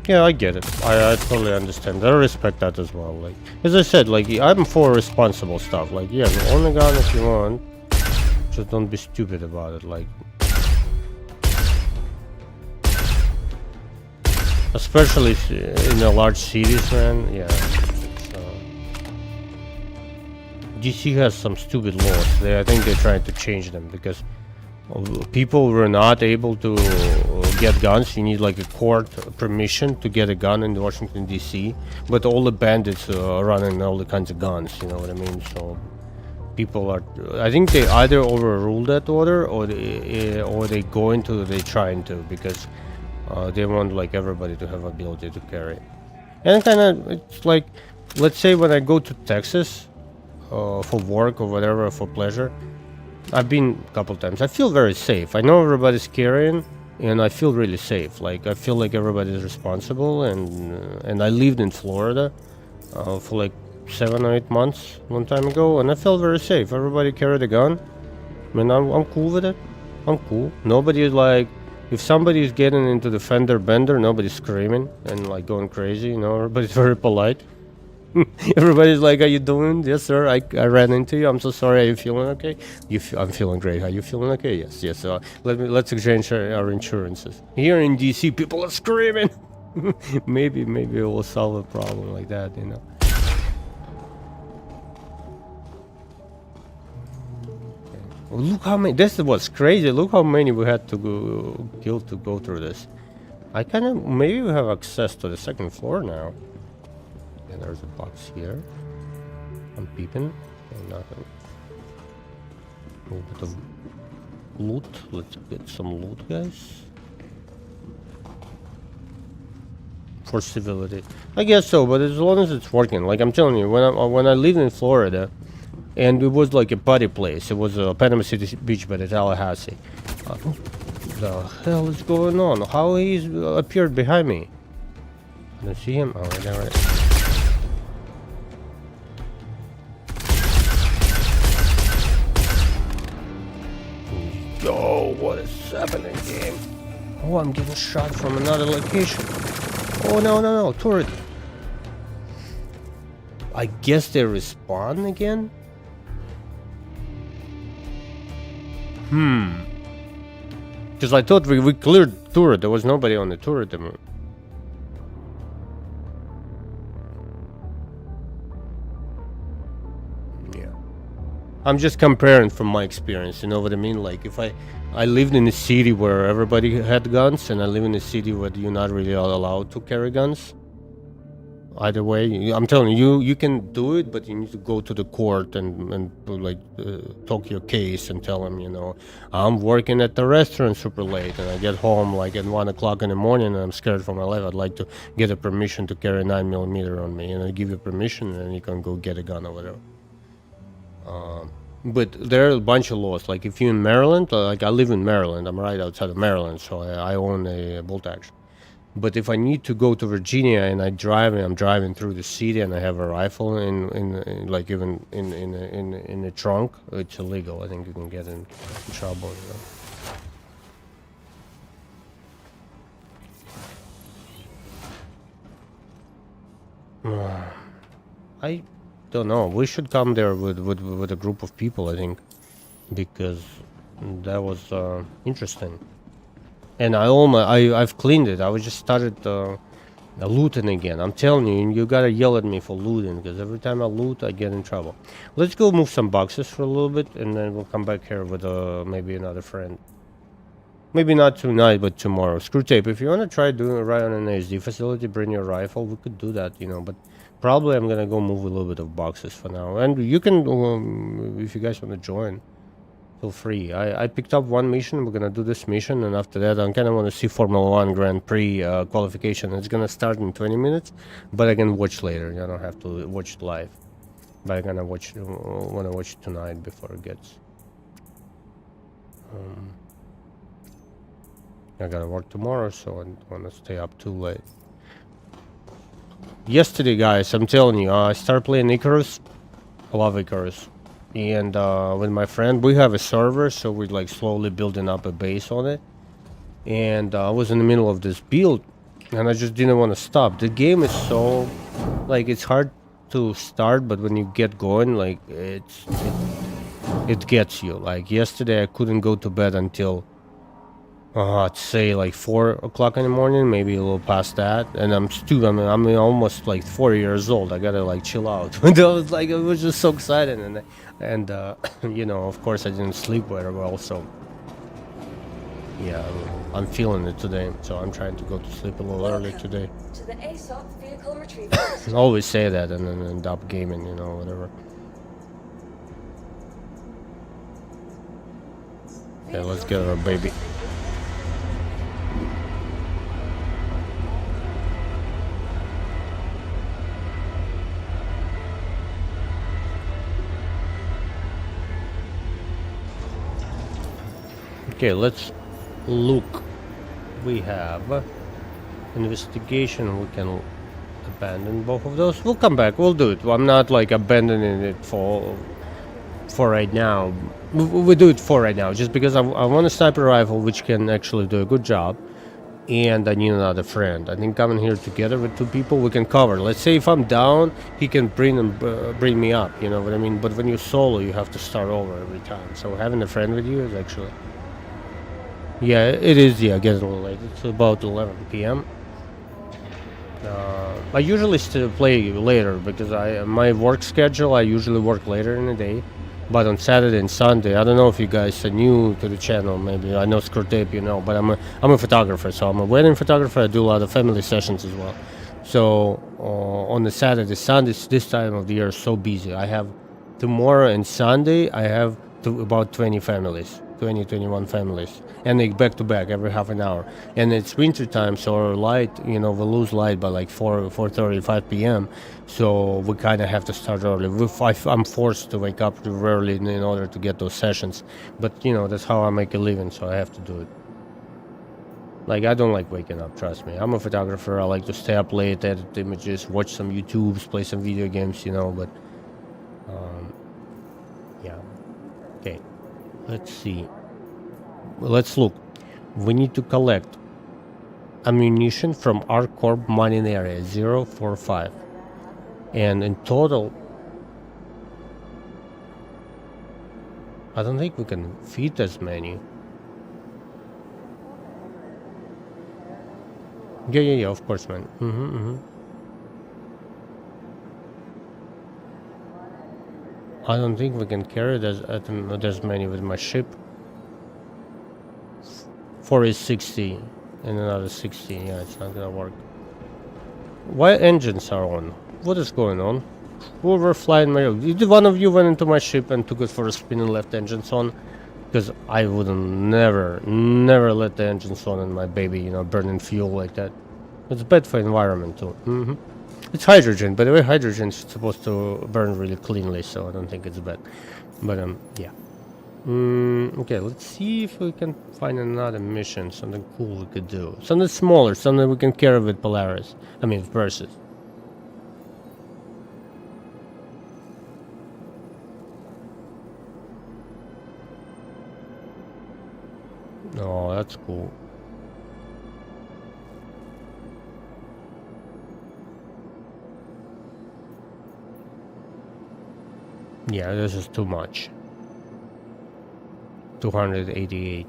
Yeah, I get it. I totally understand. I respect that as well. Like, as I said, like, I'm for responsible stuff. Like, yeah, own a gun if you want. Just don't be stupid about it. Like, especially in the large cities, man. Yeah. DC has some stupid laws. I think they're trying to change them, because people were not able to get guns. You need like a court permission to get a gun in Washington DC, but all the bandits are running all the kinds of guns, you know what I mean? So people are, I think they either overruled that order, or they trying to, because they want like everybody to have ability to carry. And kind of, it's like, let's say when I go to Texas for work or whatever, for pleasure, I've been a couple times. I feel very safe. I know everybody's carrying, and I feel really safe. Like I feel like everybody's responsible, and I lived in Florida for like 7 or 8 months one time ago, and I felt very safe. Everybody carried a gun. I mean, I'm cool with it. I'm cool. Nobody's like, if somebody's getting into the fender bender, nobody's screaming and like going crazy. You know, everybody's very polite. Everybody's like, "How you doing?" "Yes, sir. I ran into you. I'm so sorry. Are you feeling okay?" I'm feeling great. Are you feeling okay?" "Yes, yes." Let's exchange our insurances. Here in DC, people are screaming. maybe it will solve a problem like that. You know. Well, look how many. This is what's crazy. Look how many we had to kill to go through this. I kind of maybe we have access to the second floor now. Yeah, there's a box here. I'm peeping. Oh, nothing. A little bit of loot. Let's get some loot, guys. For civility, I guess so. But as long as it's working, like I'm telling you, when I lived in Florida, and it was like a party place. It was Panama City Beach, but it's Tallahassee. What the hell is going on? How he's appeared behind me? I don't see him. Oh, right there, right. Yo, what is happening, game? Oh, I'm getting shot from another location. Oh, no, turret. I guess they respawn again? Because I thought we cleared turret. There was nobody on the turret. Yeah. I'm just comparing from my experience, you know what I mean? Like if I lived in a city where everybody had guns, and I live in a city where you're not really allowed to carry guns. Either way, I'm telling you, you can do it, but you need to go to the court and like talk your case and tell them, you know, I'm working at the restaurant super late and I get home like at 1 o'clock in the morning and I'm scared for my life. I'd like to get a permission to carry 9mm on me, and I give you permission, and then you can go get a gun or whatever. But there are a bunch of laws. Like if you're in Maryland, like I live in Maryland, I'm right outside of Maryland, so I own a bolt action. But if I need to go to Virginia and I'm driving through the city and I have a rifle in like even in the trunk, it's illegal. I think you can get in trouble. You know? I don't know. We should come there with a group of people, I think, because that was interesting. And I've cleaned it. I was just started looting again. I'm telling you, you gotta yell at me for looting, because every time I loot, I get in trouble. Let's go move some boxes for a little bit, and then we'll come back here with maybe another friend. Maybe not tonight, but tomorrow. Screw tape. If you wanna try doing it right on an ASD facility, bring your rifle. We could do that, you know. But probably I'm gonna go move a little bit of boxes for now. And you can, if you guys wanna join, feel free. I picked up one mission. We're gonna do this mission, and after that I kind of want to see Formula 1 Grand Prix qualification. It's gonna start in 20 minutes, but I can watch later. I don't have to watch it live, but I'm gonna want to watch it tonight before it gets. I gotta work tomorrow, so I don't want to stay up too late. Yesterday, guys, I'm telling you, I started playing Icarus. I love Icarus. And with my friend, we have a server, so we're like slowly building up a base on it. And I was in the middle of this build, and I just didn't want to stop. The game is so, like, it's hard to start, but when you get going, like, it gets you. Like yesterday, I couldn't go to bed until I'd say like 4 o'clock in the morning, maybe a little past that. And I'm almost like 4 years old. I gotta like chill out. I was like, I was just so excited, and you know, of course, I didn't sleep very well. So yeah, I'm feeling it today. So I'm trying to go to sleep a little early today. To the ASOP vehicle retrieval system. I always say that and then end up gaming, you know, whatever. Okay, let's get our baby. Okay, let's look. We have investigation. We can abandon both of those. We'll come back. We'll do it. I'm not like abandoning it for right now. We do it for right now, just because I want a sniper rifle which can actually do a good job, and I need another friend. I think coming here together with two people, we can cover. Let's say if I'm down, he can bring me up. You know what I mean? But when you're solo, you have to start over every time. So having a friend with you is actually, yeah, it is. Yeah, getting a little late. It's about 11 p.m. I usually still play later because my work schedule. I usually work later in the day. But on Saturday and Sunday, I don't know if you guys are new to the channel. Maybe I know Screwtape, you know, but I'm a photographer, so I'm a wedding photographer. I do a lot of family sessions as well. So on the Saturday, Sundays, this time of the year is so busy. I have tomorrow and Sunday. I have about 20 families, 21 families, and they back to back every half an hour. And it's winter time, so our light, you know, we lose light by like 4:30, 5 p.m. So we kind of have to start early. I'm forced to wake up early in order to get those sessions. But, you know, that's how I make a living, so I have to do it. Like, I don't like waking up, trust me. I'm a photographer. I like to stay up late, edit images, watch some YouTubes, play some video games, you know, but... yeah. Okay. Let's see. Let's look. We need to collect ammunition from our corp mining area 045. And in total, I don't think we can feed as many. Yeah, of course, man. I don't think we can carry as many with my ship. 4 is 60 and another 60. Yeah, it's not gonna work. Why engines are on? What is going on? Whoever flying my... Did one of you went into my ship and took it for a spin and left engines on? Because I wouldn't never let the engines on in my baby, you know, burning fuel like that. It's bad for environment too. It's hydrogen. By the way, hydrogen is supposed to burn really cleanly, so I don't think it's bad. But yeah. Okay, let's see if we can find another mission, something cool we could do. Something smaller, something we can carry with Polaris. I mean, Perseus. Oh, that's cool. Yeah, this is too much. 288.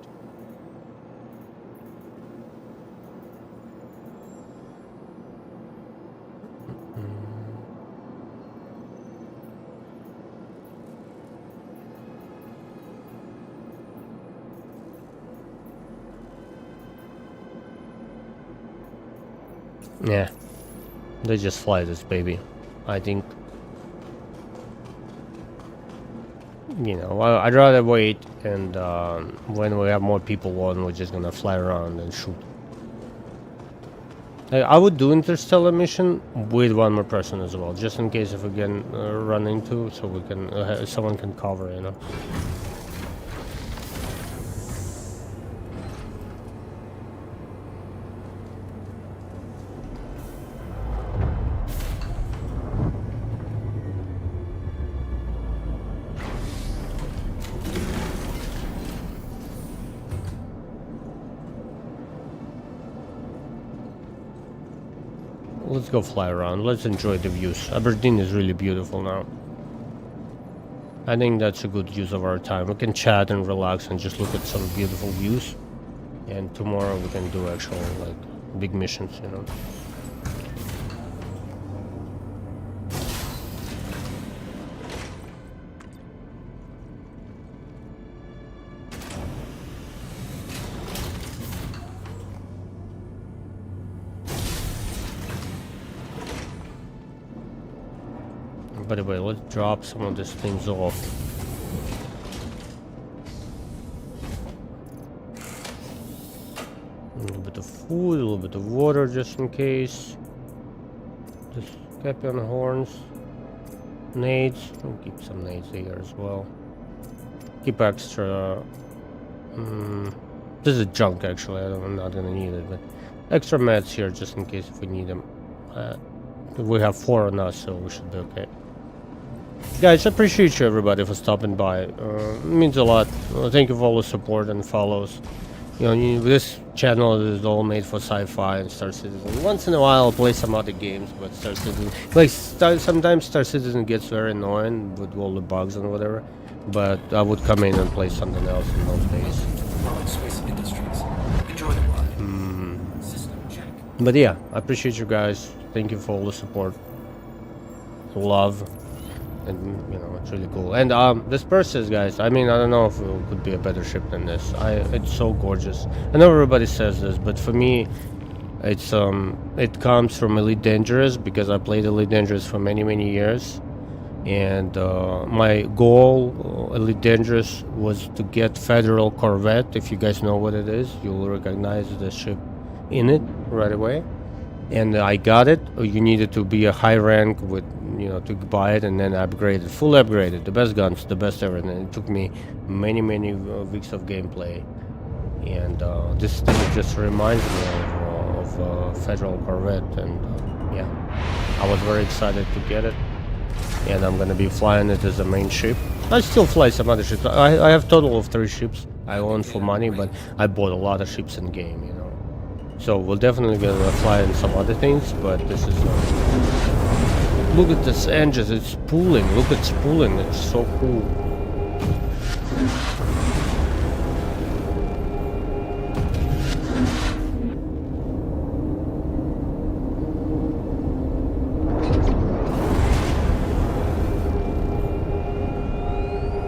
Yeah, they just fly this baby, I think. You know, I'd rather wait, and when we have more people on, we're just gonna fly around and shoot. I would do interstellar mission with one more person as well, just in case if we can run into, so we can someone can cover, you know. Let's go fly around. Let's enjoy the views. Aberdeen is really beautiful now. I think that's a good use of our time. We can chat and relax and just look at some beautiful views. And tomorrow we can do actual, like, big missions, you know. By the way, let's drop some of these things off. A little bit of food, a little bit of water just in case. The scorpion horns. Nades. We'll keep some nades here as well. Keep extra This is junk actually. I'm not gonna need it, but extra meds here just in case if we need them. We have 4 on us, so we should be okay. Guys, I appreciate you everybody for stopping by. It means a lot. Thank you for all the support and follows. You know, this channel is all made for sci-fi and Star Citizen. Once in a while, I'll play some other games, but Star Citizen, like sometimes Star Citizen gets very annoying with all the bugs and whatever. But I would come in and play something else in those days. Roman Space Industries. Enjoy the ride. System check. But yeah, I appreciate you guys. Thank you for all the support, love, and you know it's really cool. And this Perseus, guys. I mean, I don't know if it could be a better ship than this. It's so gorgeous. I know everybody says this, but for me, it's it comes from Elite Dangerous because I played Elite Dangerous for many years, and my goal, Elite Dangerous, was to get Federal Corvette. If you guys know what it is, you'll recognize the ship in it right away. And I got it. You needed to be a high rank with, you know, to buy it, and then upgrade it, full upgraded, the best guns, the best everything. It took me many weeks of gameplay, and this thing just reminds me of Federal Corvette, and yeah, I was very excited to get it, and I'm gonna be flying it as a main ship. I still fly some other ships. I have total of 3 ships I own for money, but I bought a lot of ships in game, you know. So we'll definitely gonna fly in some other things, but this is look at this engine, it's spooling. Look at spooling, it's so cool.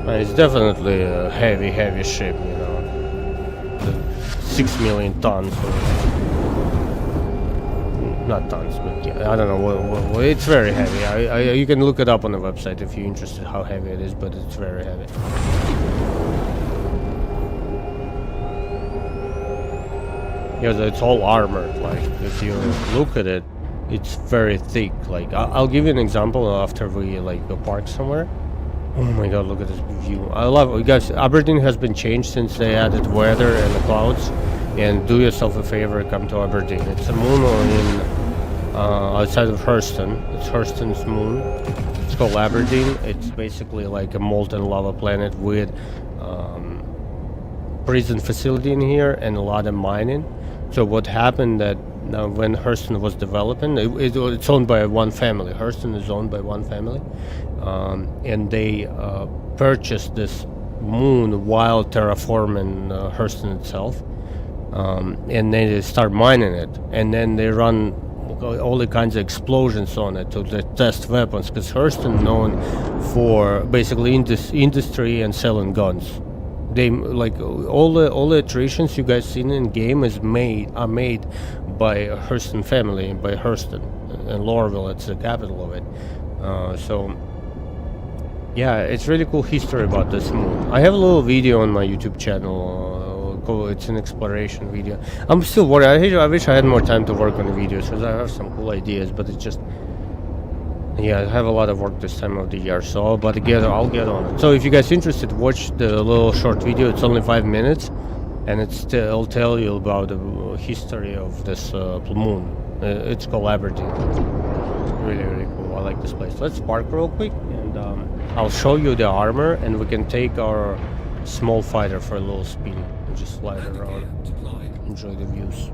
It's definitely a heavy ship, you know. 6 million tons. Not tons, but yeah, I don't know what it's very heavy. You can look it up on the website if you're interested how heavy it is, but it's very heavy. Yeah, it's all armored. Like if you look at it, it's very thick. Like I'll give you an example after we like go park somewhere. Oh my god, look at this view. I love it. Guys, Aberdeen has been changed since they added weather and the clouds. And do yourself a favor, come to Aberdeen. It's a moon outside of Hurston. It's Hurston's moon. It's called Aberdeen. It's basically like a molten lava planet with prison facility in here and a lot of mining. So what happened that when Hurston was developing, it's owned by one family. Hurston is owned by one family, and they purchased this moon while terraforming Hurston itself. And then they start mining it, and then they run all the kinds of explosions on it to test weapons, because Hurston known for basically industry and selling guns. They like all the attritions you guys seen in game are made by Hurston family, by Hurston, and Laurelville. It's the capital of it. So yeah, it's really cool history about this moon. I have a little video on my YouTube channel. It's an exploration video. I'm still worried. I wish I had more time to work on the videos because I have some cool ideas, but it's just, yeah, I have a lot of work this time of the year, so I'll get on it. So if you guys interested, watch the little short video. It's only 5 minutes, and it'll tell you about the history of this moon. It's called Aberdeen. Really cool. I like this place. Let's park real quick, and I'll show you the armor, and we can take our small fighter for a little spin. Just slide around, enjoy the views.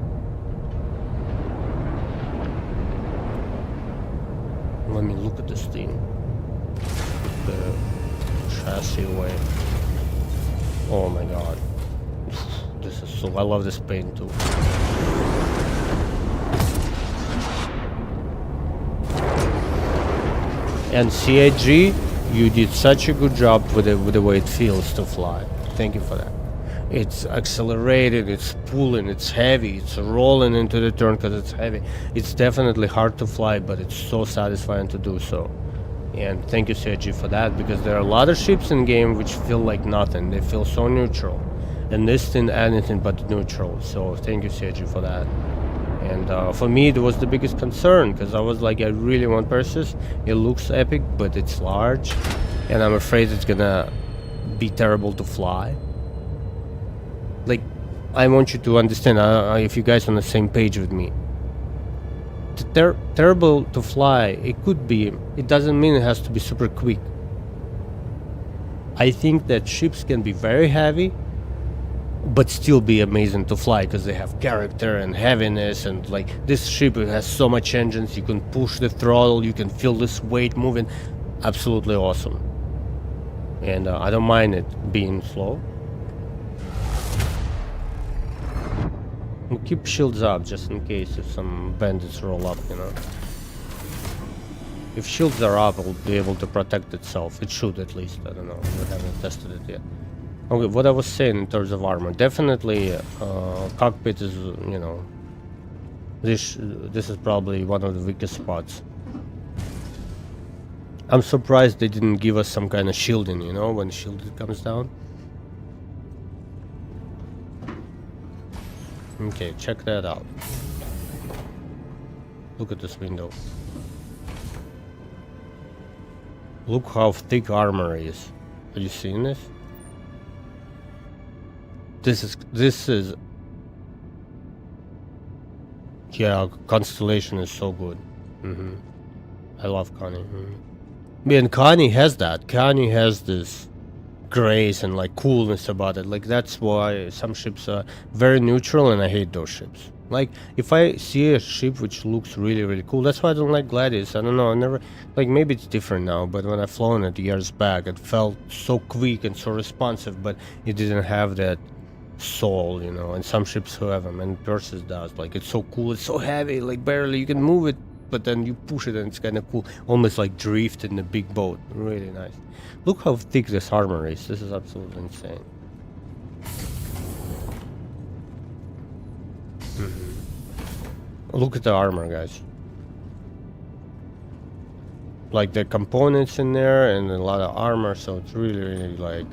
Let me look at this thing. The chassis away. Oh my god. This is so, I love this paint too. And CIG, you did such a good job with the way it feels to fly. Thank you for that. It's accelerated, it's pulling, it's heavy, it's rolling into the turn because it's heavy. It's definitely hard to fly, but it's so satisfying to do so. And thank you, CIG, for that, because there are a lot of ships in game which feel like nothing. They feel so neutral. And this thing, anything but neutral. So thank you, CIG, for that. And for me, it was the biggest concern, because I was like, I really want Perseus. It looks epic, but it's large. And I'm afraid it's gonna be terrible to fly. I want you to understand, if you guys on the same page with me. Terrible to fly, it could be. It doesn't mean it has to be super quick. I think that ships can be very heavy, but still be amazing to fly because they have character and heaviness, and like this ship, it has so much engines, you can push the throttle, you can feel this weight moving. Absolutely awesome. And I don't mind it being slow. We'll keep shields up just in case if some bandits roll up, you know. If shields are up, it'll be able to protect itself. It should, at least. I don't know. We haven't tested it yet. Okay, what I was saying in terms of armor. Definitely, cockpit is, you know... This is probably one of the weakest spots. I'm surprised they didn't give us some kind of shielding, you know, when shielded comes down. Okay, check that out. Look at this window. Look how thick armor is. Are you seeing this? This is yeah, Constellation is so good. I love Connie. And Connie has that. Connie has this grace and like coolness about it. Like that's why some ships are very neutral, and I hate those ships. Like if I see a ship which looks really, really cool, that's why I don't like Gladius. I don't know, I never, like maybe it's different now, but when I've flown it years back, it felt so quick and so responsive, but it didn't have that soul, you know. And some ships who have them, and Perseus does. Like it's so cool, it's so heavy, like barely you can move it, but then you push it and it's kind of cool, almost like drift in a big boat. Really nice. Look how thick this armor is. This is absolutely insane. Look at the armor, guys. Like the components in there and a lot of armor, so it's really, really like...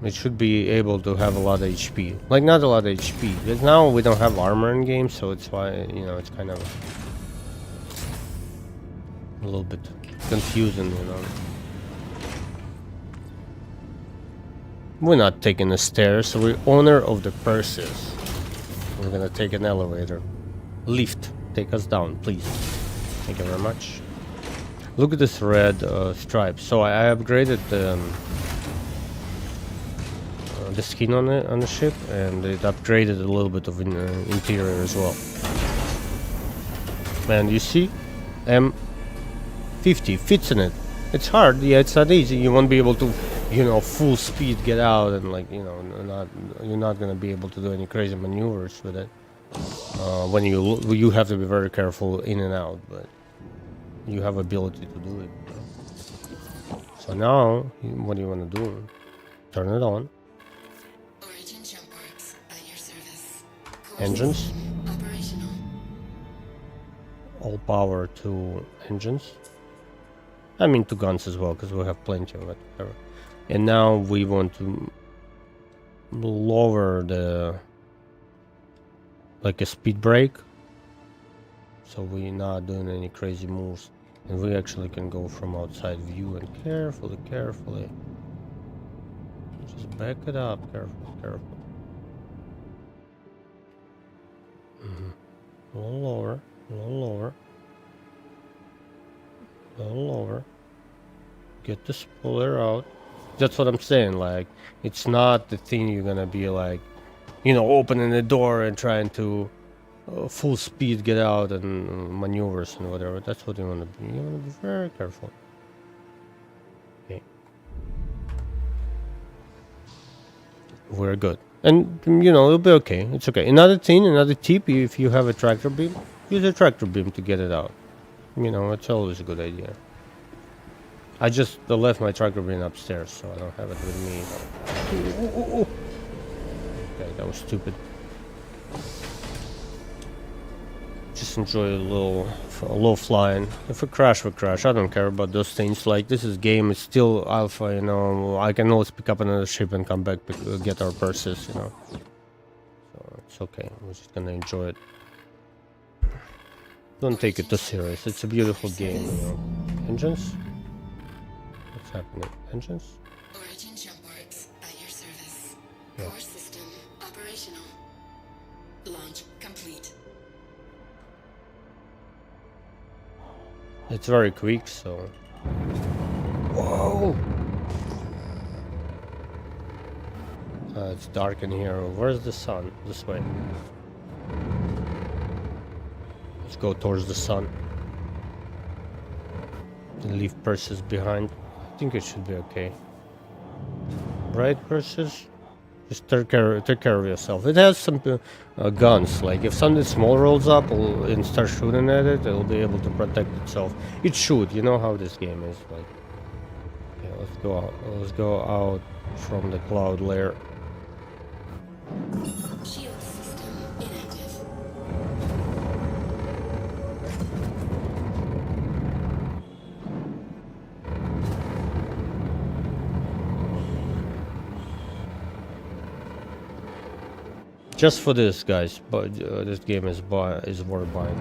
It should be able to have a lot of HP. Like not a lot of HP. Because now we don't have armor in game, so it's why, you know, it's kind of a little bit confusing, you know. We're not taking the stairs, so we're owner of the Perseus. We're gonna take an elevator. Lift. Take us down, please. Thank you very much. Look at this red stripe. So I upgraded the skin on the ship, and it upgraded a little bit of interior as well. And you see, M50 fits in it. It's hard, yeah, it's not easy. You won't be able to, you know, full speed get out, and like, you know, you're not gonna be able to do any crazy maneuvers with it. When you have to be very careful in and out, but you have ability to do it. So now, what do you want to do? Turn it on. Origin jump works at your service. Engines. Operational. All power to engines. I mean to guns as well, because we have plenty of it. And now we want to lower the, like a speed brake, so we're not doing any crazy moves, and we actually can go from outside view and carefully just back it up, careful. A little lower. Get the spoiler out. That's what I'm saying, like, it's not the thing you're gonna be like, you know, opening the door and trying to full speed get out and maneuvers and whatever. That's what you want to be. You want to be very careful. Okay. We're good. And, you know, it'll be okay. It's okay. Another tip, if you have a tractor beam, use a tractor beam to get it out. You know, it's always a good idea. I just left my tractor beam upstairs, so I don't have it with me. Okay, that was stupid. Just enjoy a little flying. If we crash, we crash. I don't care about those things. Like, this is game, it's still alpha, you know. I can always pick up another ship and come back, get our Perseus, you know. So it's okay. We're just gonna enjoy it. Don't take it too serious. It's a beautiful game, you know. Engines? What's happening? Engines? Origin jump works at your service. Yeah. Core system operational. It's very quick, so. Whoa! It's dark in here. Where's the sun? This way. Let's go towards the sun. And leave Perseus behind. I think it should be okay. Right, Perseus? Just take care of yourself. It has some guns. Like if something small rolls up and starts shooting at it, it'll be able to protect itself. It should. You know how this game is. Like, yeah, let's go out. Let's go out from the cloud layer. Shield system inactive. Just for this, guys, but this game is worth buying.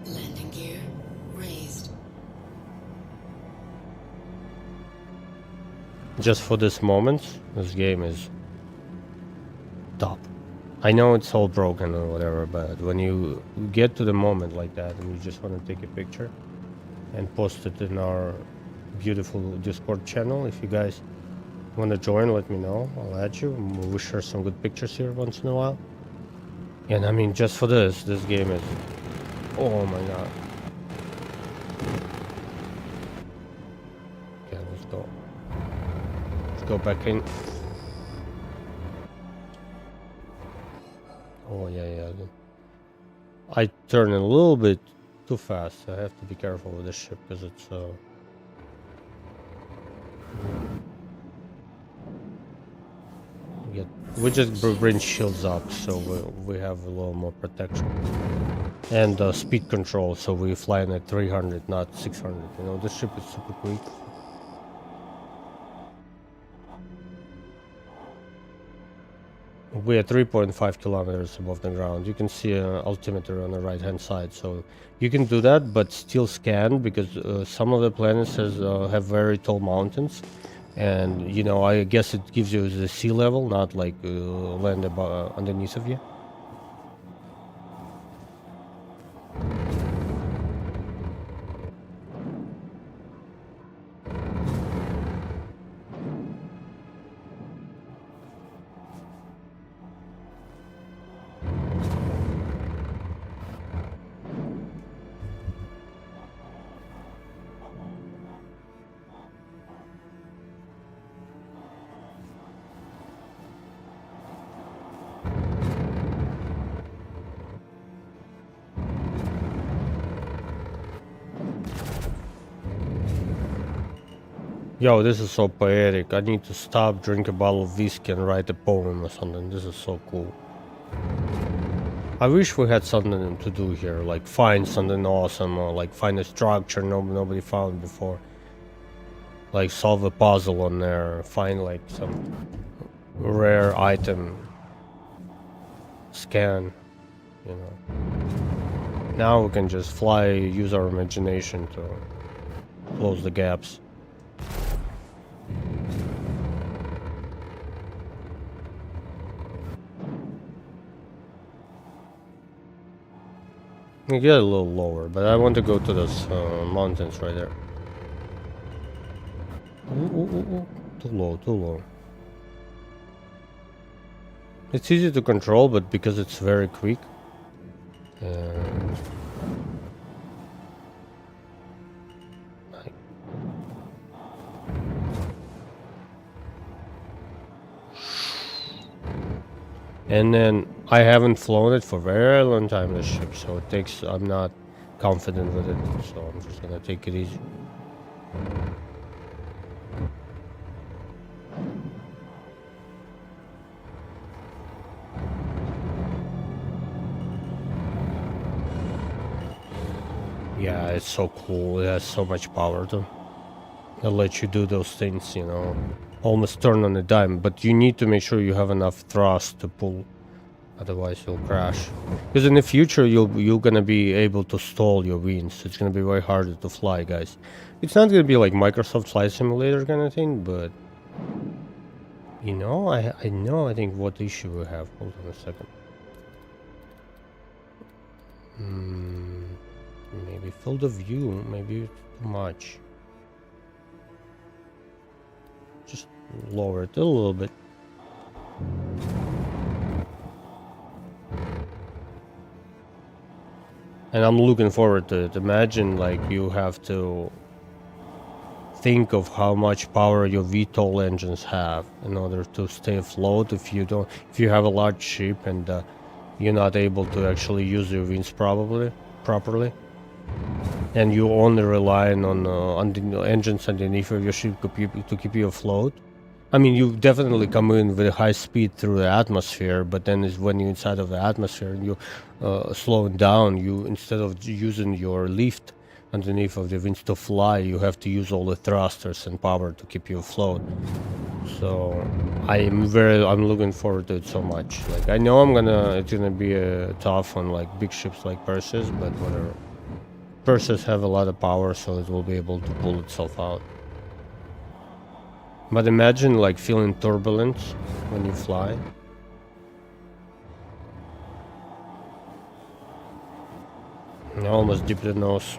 Landing gear raised. Just for this moment, this game is top. I know it's all broken or whatever, but when you get to the moment like that and you just want to take a picture and post it in our beautiful Discord channel, if you guys want to join, let me know. I'll add you. We share some good pictures here once in a while. And I mean, just for this game is, oh my god. Okay, let's go. Let's go back in. Oh yeah. I turn a little bit too fast. I have to be careful with this ship because it's we just bring shields up, so we have a little more protection. And speed control, so we're flying at 300, not 600. You know, this ship is super quick. We're 3.5 kilometers above the ground. You can see an altimeter on the right hand side, so you can do that, but still scan, because some of the planets have very tall mountains. And you know, I guess it gives you the sea level, not like land underneath of you. Yo, this is so poetic. I need to stop, drink a bottle of whiskey, and write a poem or something. This is so cool. I wish we had something to do here, like find something awesome, or like find a structure nobody found before. Like solve a puzzle on there, find like some rare item, scan, you know. Now we can just fly, use our imagination to close the gaps. You get a little lower, but I want to go to those mountains right there. Ooh. Too low. It's easy to control, but because it's very quick. And then I haven't flown it for a very long time, this ship, so it takes, I'm not confident with it, so I'm just gonna take it easy. Yeah, it's so cool. It has so much power to let you do those things, you know. Almost turn on a dime, but you need to make sure you have enough thrust to pull, otherwise you'll crash. Because in the future you're gonna be able to stall your wings. It's gonna be way harder to fly, guys. It's not gonna be like Microsoft Flight Simulator kind of thing, but you know, I think what issue we have. Hold on a second. Maybe field of view, maybe too much. Just lower it a little bit. And I'm looking forward to it. Imagine like you have to think of how much power your VTOL engines have in order to stay afloat. If you have a large ship and you're not able to actually use your wings properly, and you only relying on the engines underneath of your ship to keep you afloat. I mean, you definitely come in with a high speed through the atmosphere, but then is when you're inside of the atmosphere and you slowing down, you instead of using your lift underneath of the wings to fly, you have to use all the thrusters and power to keep you afloat. So I'm looking forward to it so much. Like I know it's gonna be tough on like big ships like Perseus, but whatever. Perseus have a lot of power, so it will be able to pull itself out. But imagine like feeling turbulence when you fly. I almost dipped the nose.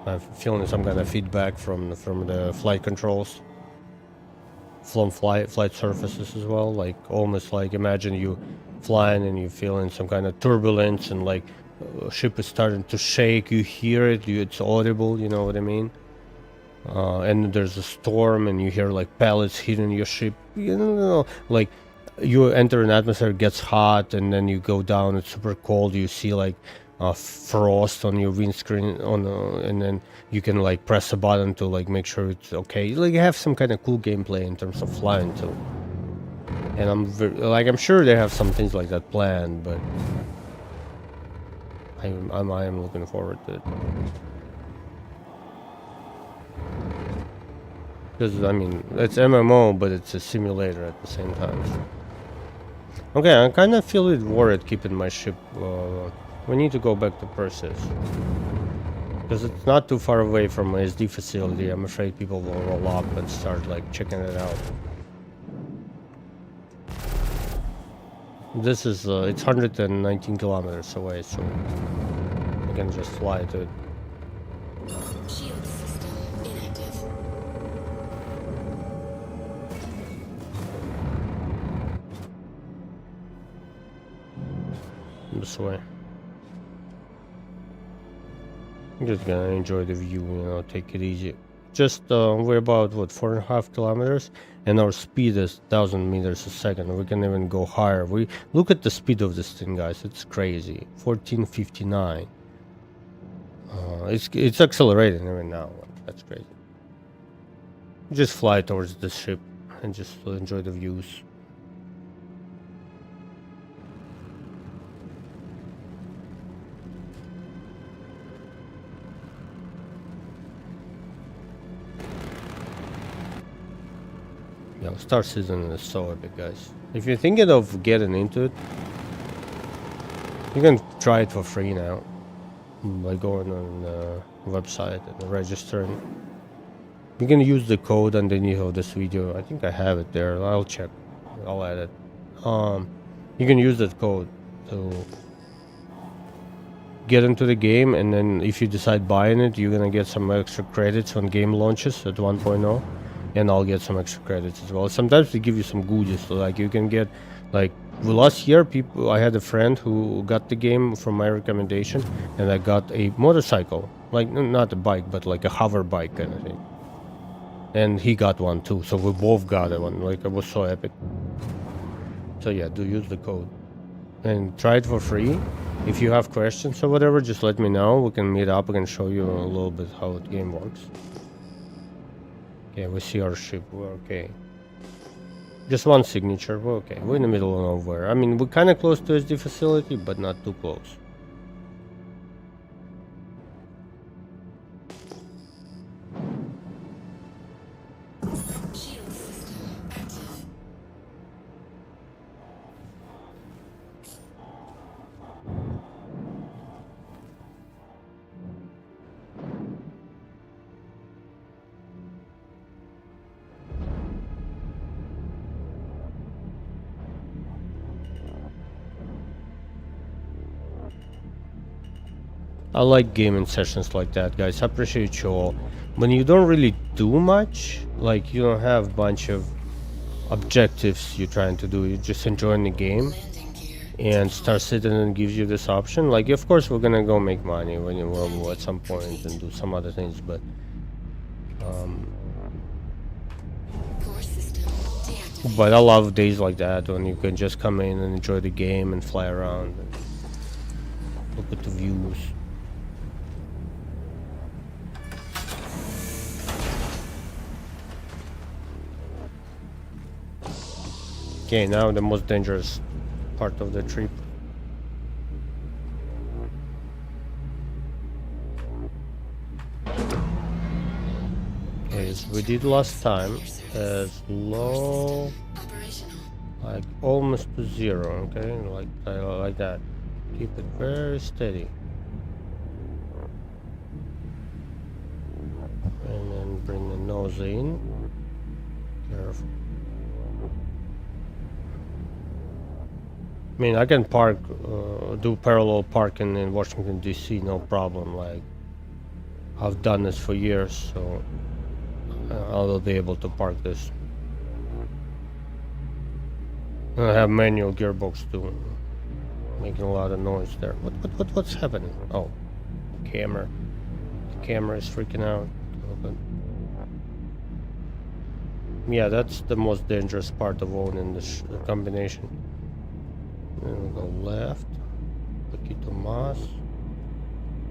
I'm feeling some kind of feedback from the flight controls, from flight surfaces as well. Like almost like imagine you flying and you feeling some kind of turbulence and like ship is starting to shake. You hear it. It's audible. You know what I mean? And there's a storm and you hear like pellets hitting your ship. You know, like you enter an atmosphere, it gets hot, and then you go down. It's super cold. You see like frost on your windscreen and then you can like press a button to like make sure it's okay. Like you have some kind of cool gameplay in terms of flying too. And I'm sure they have some things like that planned, but I am looking forward to it. Because I mean, it's MMO, but it's a simulator at the same time. Okay, I kind of feel worried keeping my ship. We need to go back to Perseus. Because it's not too far away from my SD facility. I'm afraid people will roll up and start like checking it out. This is, it's 119 kilometers away, so I can just fly to it. Shield system inactive. This way. I'm just gonna enjoy the view, you know, take it easy. Just, we're about, what, 4.5 kilometers? And our speed is 1,000 meters a second. We can even go higher. We look at the speed of this thing, guys. It's crazy. 1459. It's accelerating right now. That's crazy. Just fly towards the ship and just enjoy the views. Yeah, Star Citizen is so epic, guys. If you're thinking of getting into it, you can try it for free now by going on the website and registering. You can use the code underneath of this video. I think I have it there. I'll check. I'll add it. You can use that code to get into the game, and then if you decide buying it, you're gonna get some extra credits when game launches at 1.0. And I'll get some extra credits as well. Sometimes they give you some goodies, so like you can get, like last year, I had a friend who got the game from my recommendation, and I got a motorcycle, like not a bike, but like a hover bike kind of thing. And he got one too, so we both got one. Like it was so epic. So yeah, do use the code and try it for free. If you have questions or whatever, just let me know. We can meet up. I can show you a little bit how the game works. Okay, we see our ship. We're okay. Just one signature. We're okay. We're in the middle of nowhere. I mean, we're kind of close to SD facility, but not too close. Shield system active. I like gaming sessions like that, guys. I appreciate you all. When you don't really do much, like you don't have a bunch of objectives you're trying to do, you're just enjoying the game, Landing gear. and Star Citizen gives you this option. Like, of course, we're gonna go make money when you will at some point and do some other things, but Core system deactivated. but I love days like that when you can just come in and enjoy the game and fly around and look at the views. Okay, now the most dangerous part of the trip. As we did last time, as low, Operational. like almost to zero, okay, like that. Keep it very steady. And then bring the nose in. Careful. I mean, I can park, do parallel parking in Washington DC, no problem. Like, I've done this for years, so I will be able to park this. And I have manual gearbox too, making a lot of noise there. What's happening? Oh, camera. The camera is freaking out. Okay. Yeah, that's the most dangerous part of owning this combination. Then we go left. Poquito más.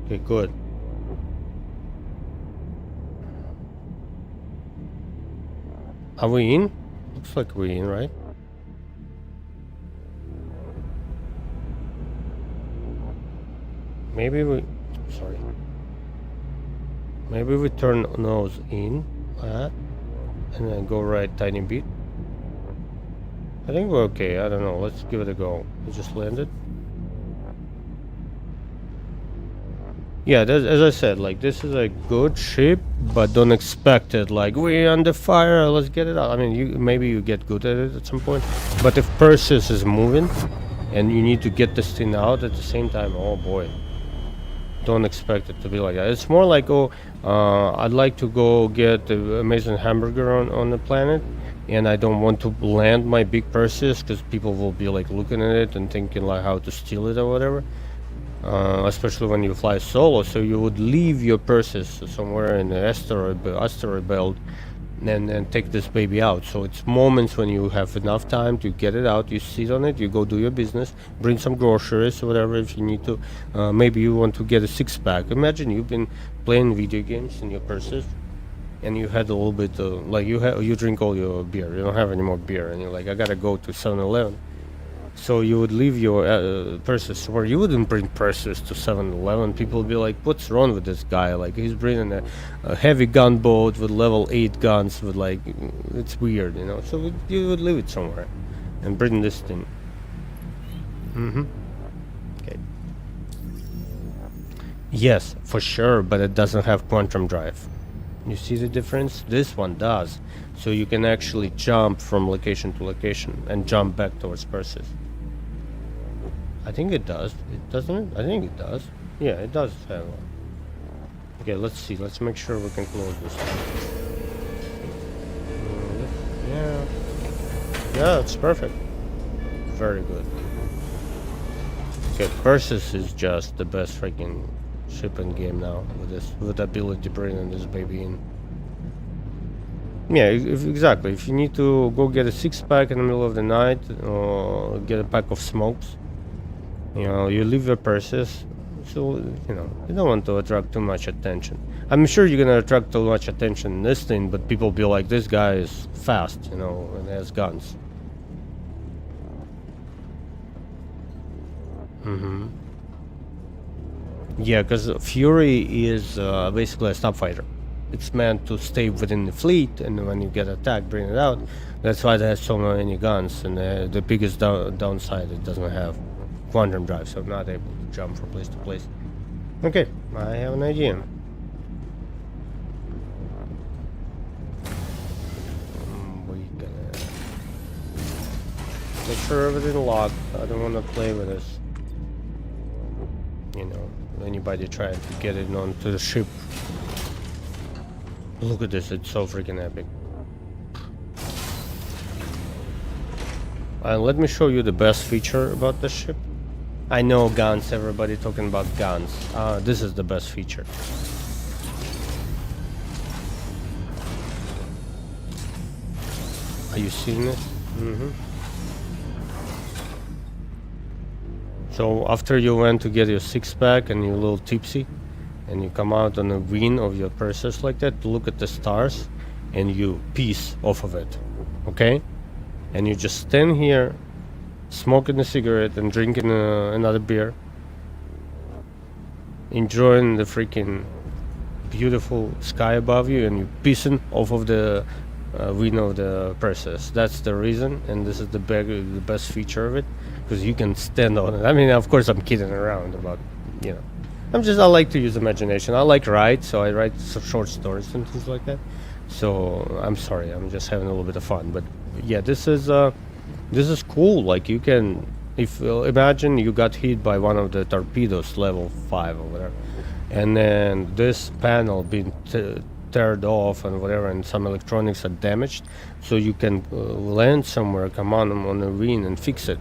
Okay, good. Are we in? Looks like we're in, right? Maybe we... Sorry. Maybe we turn nose in, and then go right tiny bit. I think we're okay. I don't know. Let's give it a go. We just landed. Yeah, as I said, like, this is a good ship, but don't expect it. Like, we're under fire, let's get it out. I mean, maybe you get good at it at some point, but if Perseus is moving and you need to get this thing out at the same time, oh boy, don't expect it to be like that. It's more like, oh, I'd like to go get the amazing hamburger on the planet, and I don't want to land my big Perseus because people will be like looking at it and thinking like how to steal it or whatever. Especially when you fly solo, so you would leave your Perseus somewhere in the asteroid belt and take this baby out. So it's moments when you have enough time to get it out, you sit on it, you go do your business, bring some groceries or whatever if you need to. Maybe you want to get a six-pack. Imagine you've been playing video games in your Perseus and you had a little bit like you drink all your beer, you don't have any more beer, and you're like, I gotta go to 7-Eleven. So you would leave your Perseus, or you wouldn't bring Perseus to 7-Eleven. People would be like, what's wrong with this guy? Like, he's bringing a heavy gunboat with level 8 guns with, like, it's weird, you know? So you would leave it somewhere and bring this thing. Okay. Yes, for sure, but it doesn't have quantum drive. You see the difference? This one does. So you can actually jump from location to location and jump back towards Perseus. I think it does. It doesn't it? I think it does. Yeah, it does have one. Okay, let's see. Let's make sure we can close this. Yeah. Yeah, it's perfect. Very good. Okay, Perseus is just the best freaking ship in game now with the ability to bring this baby in. Yeah, exactly. If you need to go get a six-pack in the middle of the night or get a pack of smokes, you know, you leave your Perseus, so, you know, you don't want to attract too much attention. I'm sure you're gonna attract too much attention in this thing, but people be like, this guy is fast, you know, and has guns. Yeah, because Fury is basically a stop fighter. It's meant to stay within the fleet, and when you get attacked, bring it out. That's why it has so many guns, and the biggest downside, it doesn't have quantum drive, so I'm not able to jump from place to place. Okay, I have an idea. We're gonna make sure everything's locked. I don't want to play with this. You know. anybody trying to get it onto the ship. Look at this, it's so freaking epic. Let me show you the best feature about the ship. I know guns, everybody talking about guns. This is the best feature. Are you seeing it? So after you went to get your six-pack and you're a little tipsy, and you come out on the wing of your Perseus like that, look at the stars, and you piece off of it, okay? And you just stand here, smoking a cigarette and drinking another beer, enjoying the freaking beautiful sky above you, and you piecing off of the wing of the Perseus. That's the reason, and this is the best feature of it, because you can stand on it. I mean, of course, I'm kidding around about, you know. I like to use imagination. I like write, so I write some short stories and things like that. So I'm sorry, I'm just having a little bit of fun. But yeah, this is cool. Like you can, if imagine you got hit by one of the torpedoes, level 5 or whatever, and then this panel being teared off and whatever, and some electronics are damaged, so you can land somewhere, come on the wing and fix it.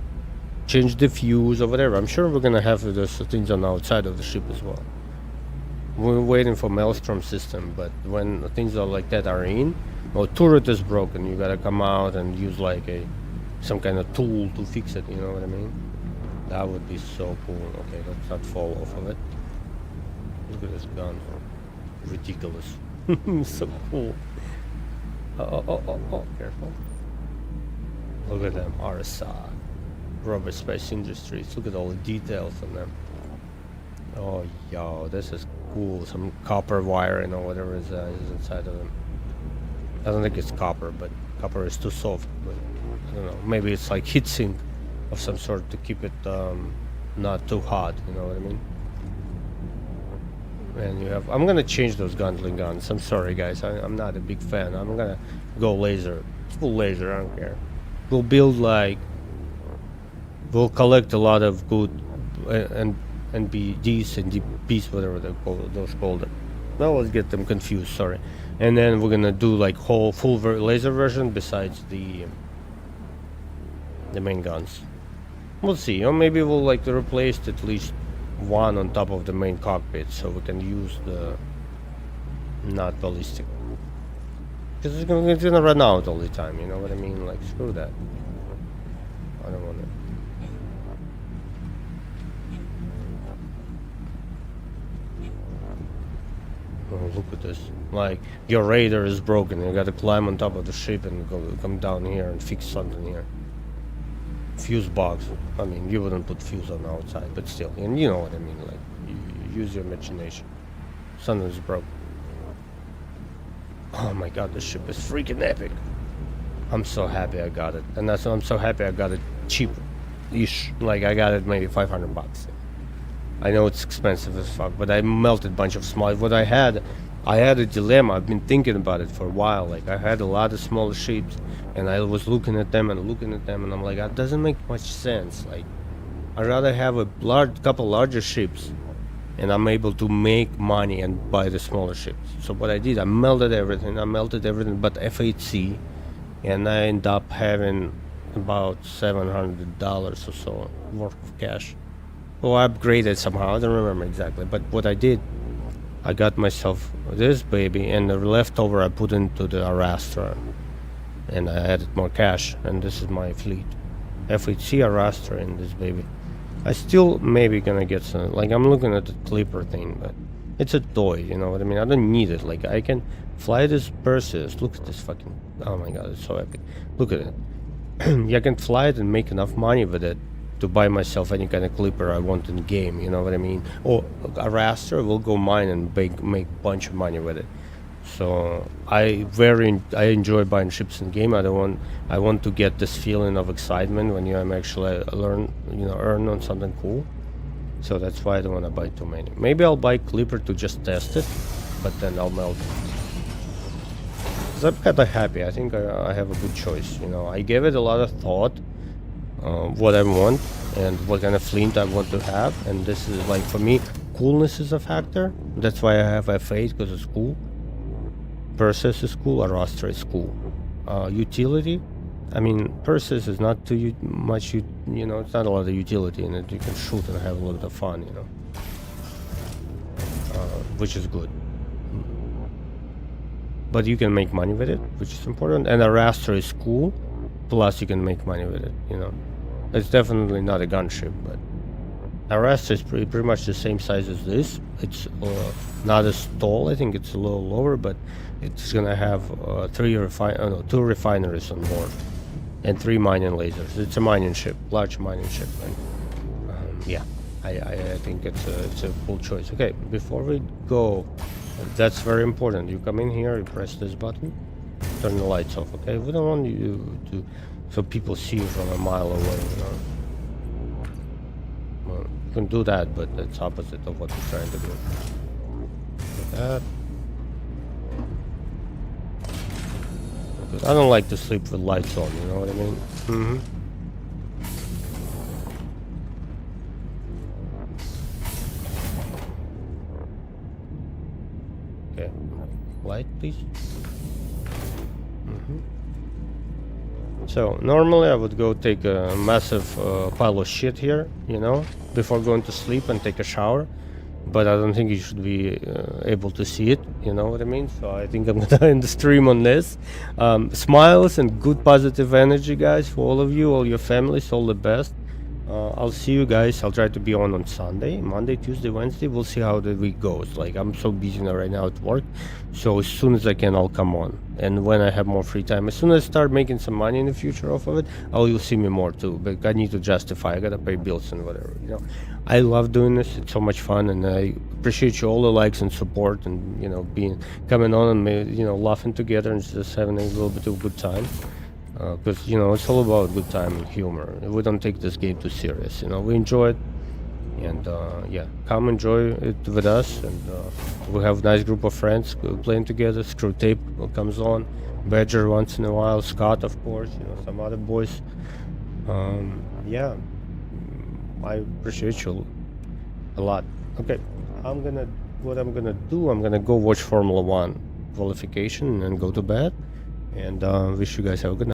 Change the fuse or whatever. I'm sure we're gonna have those things on the outside of the ship as well. We're waiting for Maelstrom system, but when things are like that are in, or turret is broken, you gotta come out and use like some kind of tool to fix it. You know what I mean? That would be so cool. Okay, let's not fall off of it. Look at this gun, ridiculous. So cool. Oh, careful. Look at them, RSI. Robert Space Industries. Look at all the details on them. Oh, yo, this is cool. Some copper wiring or whatever is inside of them. I don't think it's copper, but copper is too soft. But I don't know. Maybe it's like heatsink of some sort to keep it not too hot. You know what I mean? And you have. I'm gonna change those Gunling guns. I'm sorry, guys. I'm not a big fan. I'm gonna go laser, full laser. I don't care. We'll build like. We'll collect a lot of good NBDs and DPs, whatever they're called, those called. I always get them confused, sorry. And then we're gonna do like full laser version besides the main guns. We'll see. Or maybe we'll like replace at least one on top of the main cockpit, so we can use the not ballistic. Because it's gonna run out all the time. You know what I mean? Like screw that. I don't want it. Oh, look at this. Like, your radar is broken. You gotta climb on top of the ship and come down here and fix something here. Fuse box. I mean, you wouldn't put fuse on the outside, but still. And you know what I mean. Like, you use your imagination. Something's broke. Oh my god, this ship is freaking epic. I'm so happy I got it. And I'm so happy I got it cheap-ish. Like, I got it maybe 500 bucks. I know it's expensive as fuck, but I melted a bunch of small. What I had a dilemma. I've been thinking about it for a while. Like I had a lot of smaller ships, and I was looking at them, and I'm like, that doesn't make much sense. Like, I'd rather have a couple larger ships, and I'm able to make money and buy the smaller ships. So what I did, I melted everything but F8C, and I ended up having about $700 or so worth of cash. Well, I upgraded somehow, I don't remember exactly, but what I did, I got myself this baby, and the leftover I put into the Arastra, and I added more cash, and this is my fleet. F8C Arastra in this baby. I still maybe gonna get some, like I'm looking at the Clipper thing, but it's a toy, you know what I mean? I don't need it. Like I can fly this Perseus. Look at this fucking, oh my god, it's so epic. Look at it. I can fly it and make enough money with it to buy myself any kind of Clipper I want in the game, you know what I mean? Or a Raster will go mine and make a bunch of money with it. So I enjoy buying ships in game. I want to get this feeling of excitement when you actually earn on something cool. So that's why I don't want to buy too many. Maybe I'll buy Clipper to just test it, but then I'll melt it. So I'm kind of happy. I think I have a good choice. You know, I gave it a lot of thought. What I want and what kind of fleet I want to have, and this is like for me coolness is a factor. That's why I have F8, because it's cool. Perseus is cool, Arastra is cool. Utility, I mean, Perseus is not too much, you know, it's not a lot of utility in it. You can shoot and have a little bit of fun, you know. Which is good. But you can make money with it, which is important. And Arastra is cool, plus you can make money with it, you know. It's definitely not a gunship, but Arastra is pretty much the same size as this. It's not as tall, I think it's a little lower, but it's gonna have 2 refineries on board and 3 mining lasers. It's a mining ship, large mining ship. And, yeah, I think it's a cool choice. Okay, before we go, that's very important. You come in here, you press this button, turn the lights off. Okay, we don't want you to so people see you from a mile away. You know, well, you can do that, but it's opposite of what we're trying to do. Like that. Because I don't like to sleep with lights on. You know what I mean? Mm-hmm. Okay, light please. So normally I would go take a massive pile of shit here, you know, before going to sleep and take a shower, but I don't think you should be able to see it, you know what I mean? So I think I'm gonna end the stream on this. Smiles and good positive energy, guys, for all of you, all your families, all the best. I'll see you guys. I'll try to be on Sunday, Monday, Tuesday, Wednesday. We'll see how the week goes. Like, I'm so busy now right now at work, so as soon as I can, I'll come on. And when I have more free time, as soon as I start making some money in the future off of it, you'll see me more too. But I need to justify. I gotta pay bills and whatever, you know. I love doing this. It's so much fun, and I appreciate you all the likes and support, and you know, coming on and you know, laughing together and just having a little bit of a good time. Because you know, it's all about good time and humor. We don't take this game too serious, you know. We enjoy it, and yeah, come enjoy it with us. And we have a nice group of friends playing together. Screw Tape comes on, Badger once in a while, Scott of course, you know, some other boys. Yeah, I appreciate you a lot. Okay, what I'm gonna do, I'm gonna go watch Formula 1 qualification and then go to bed. And wish you guys have a good night.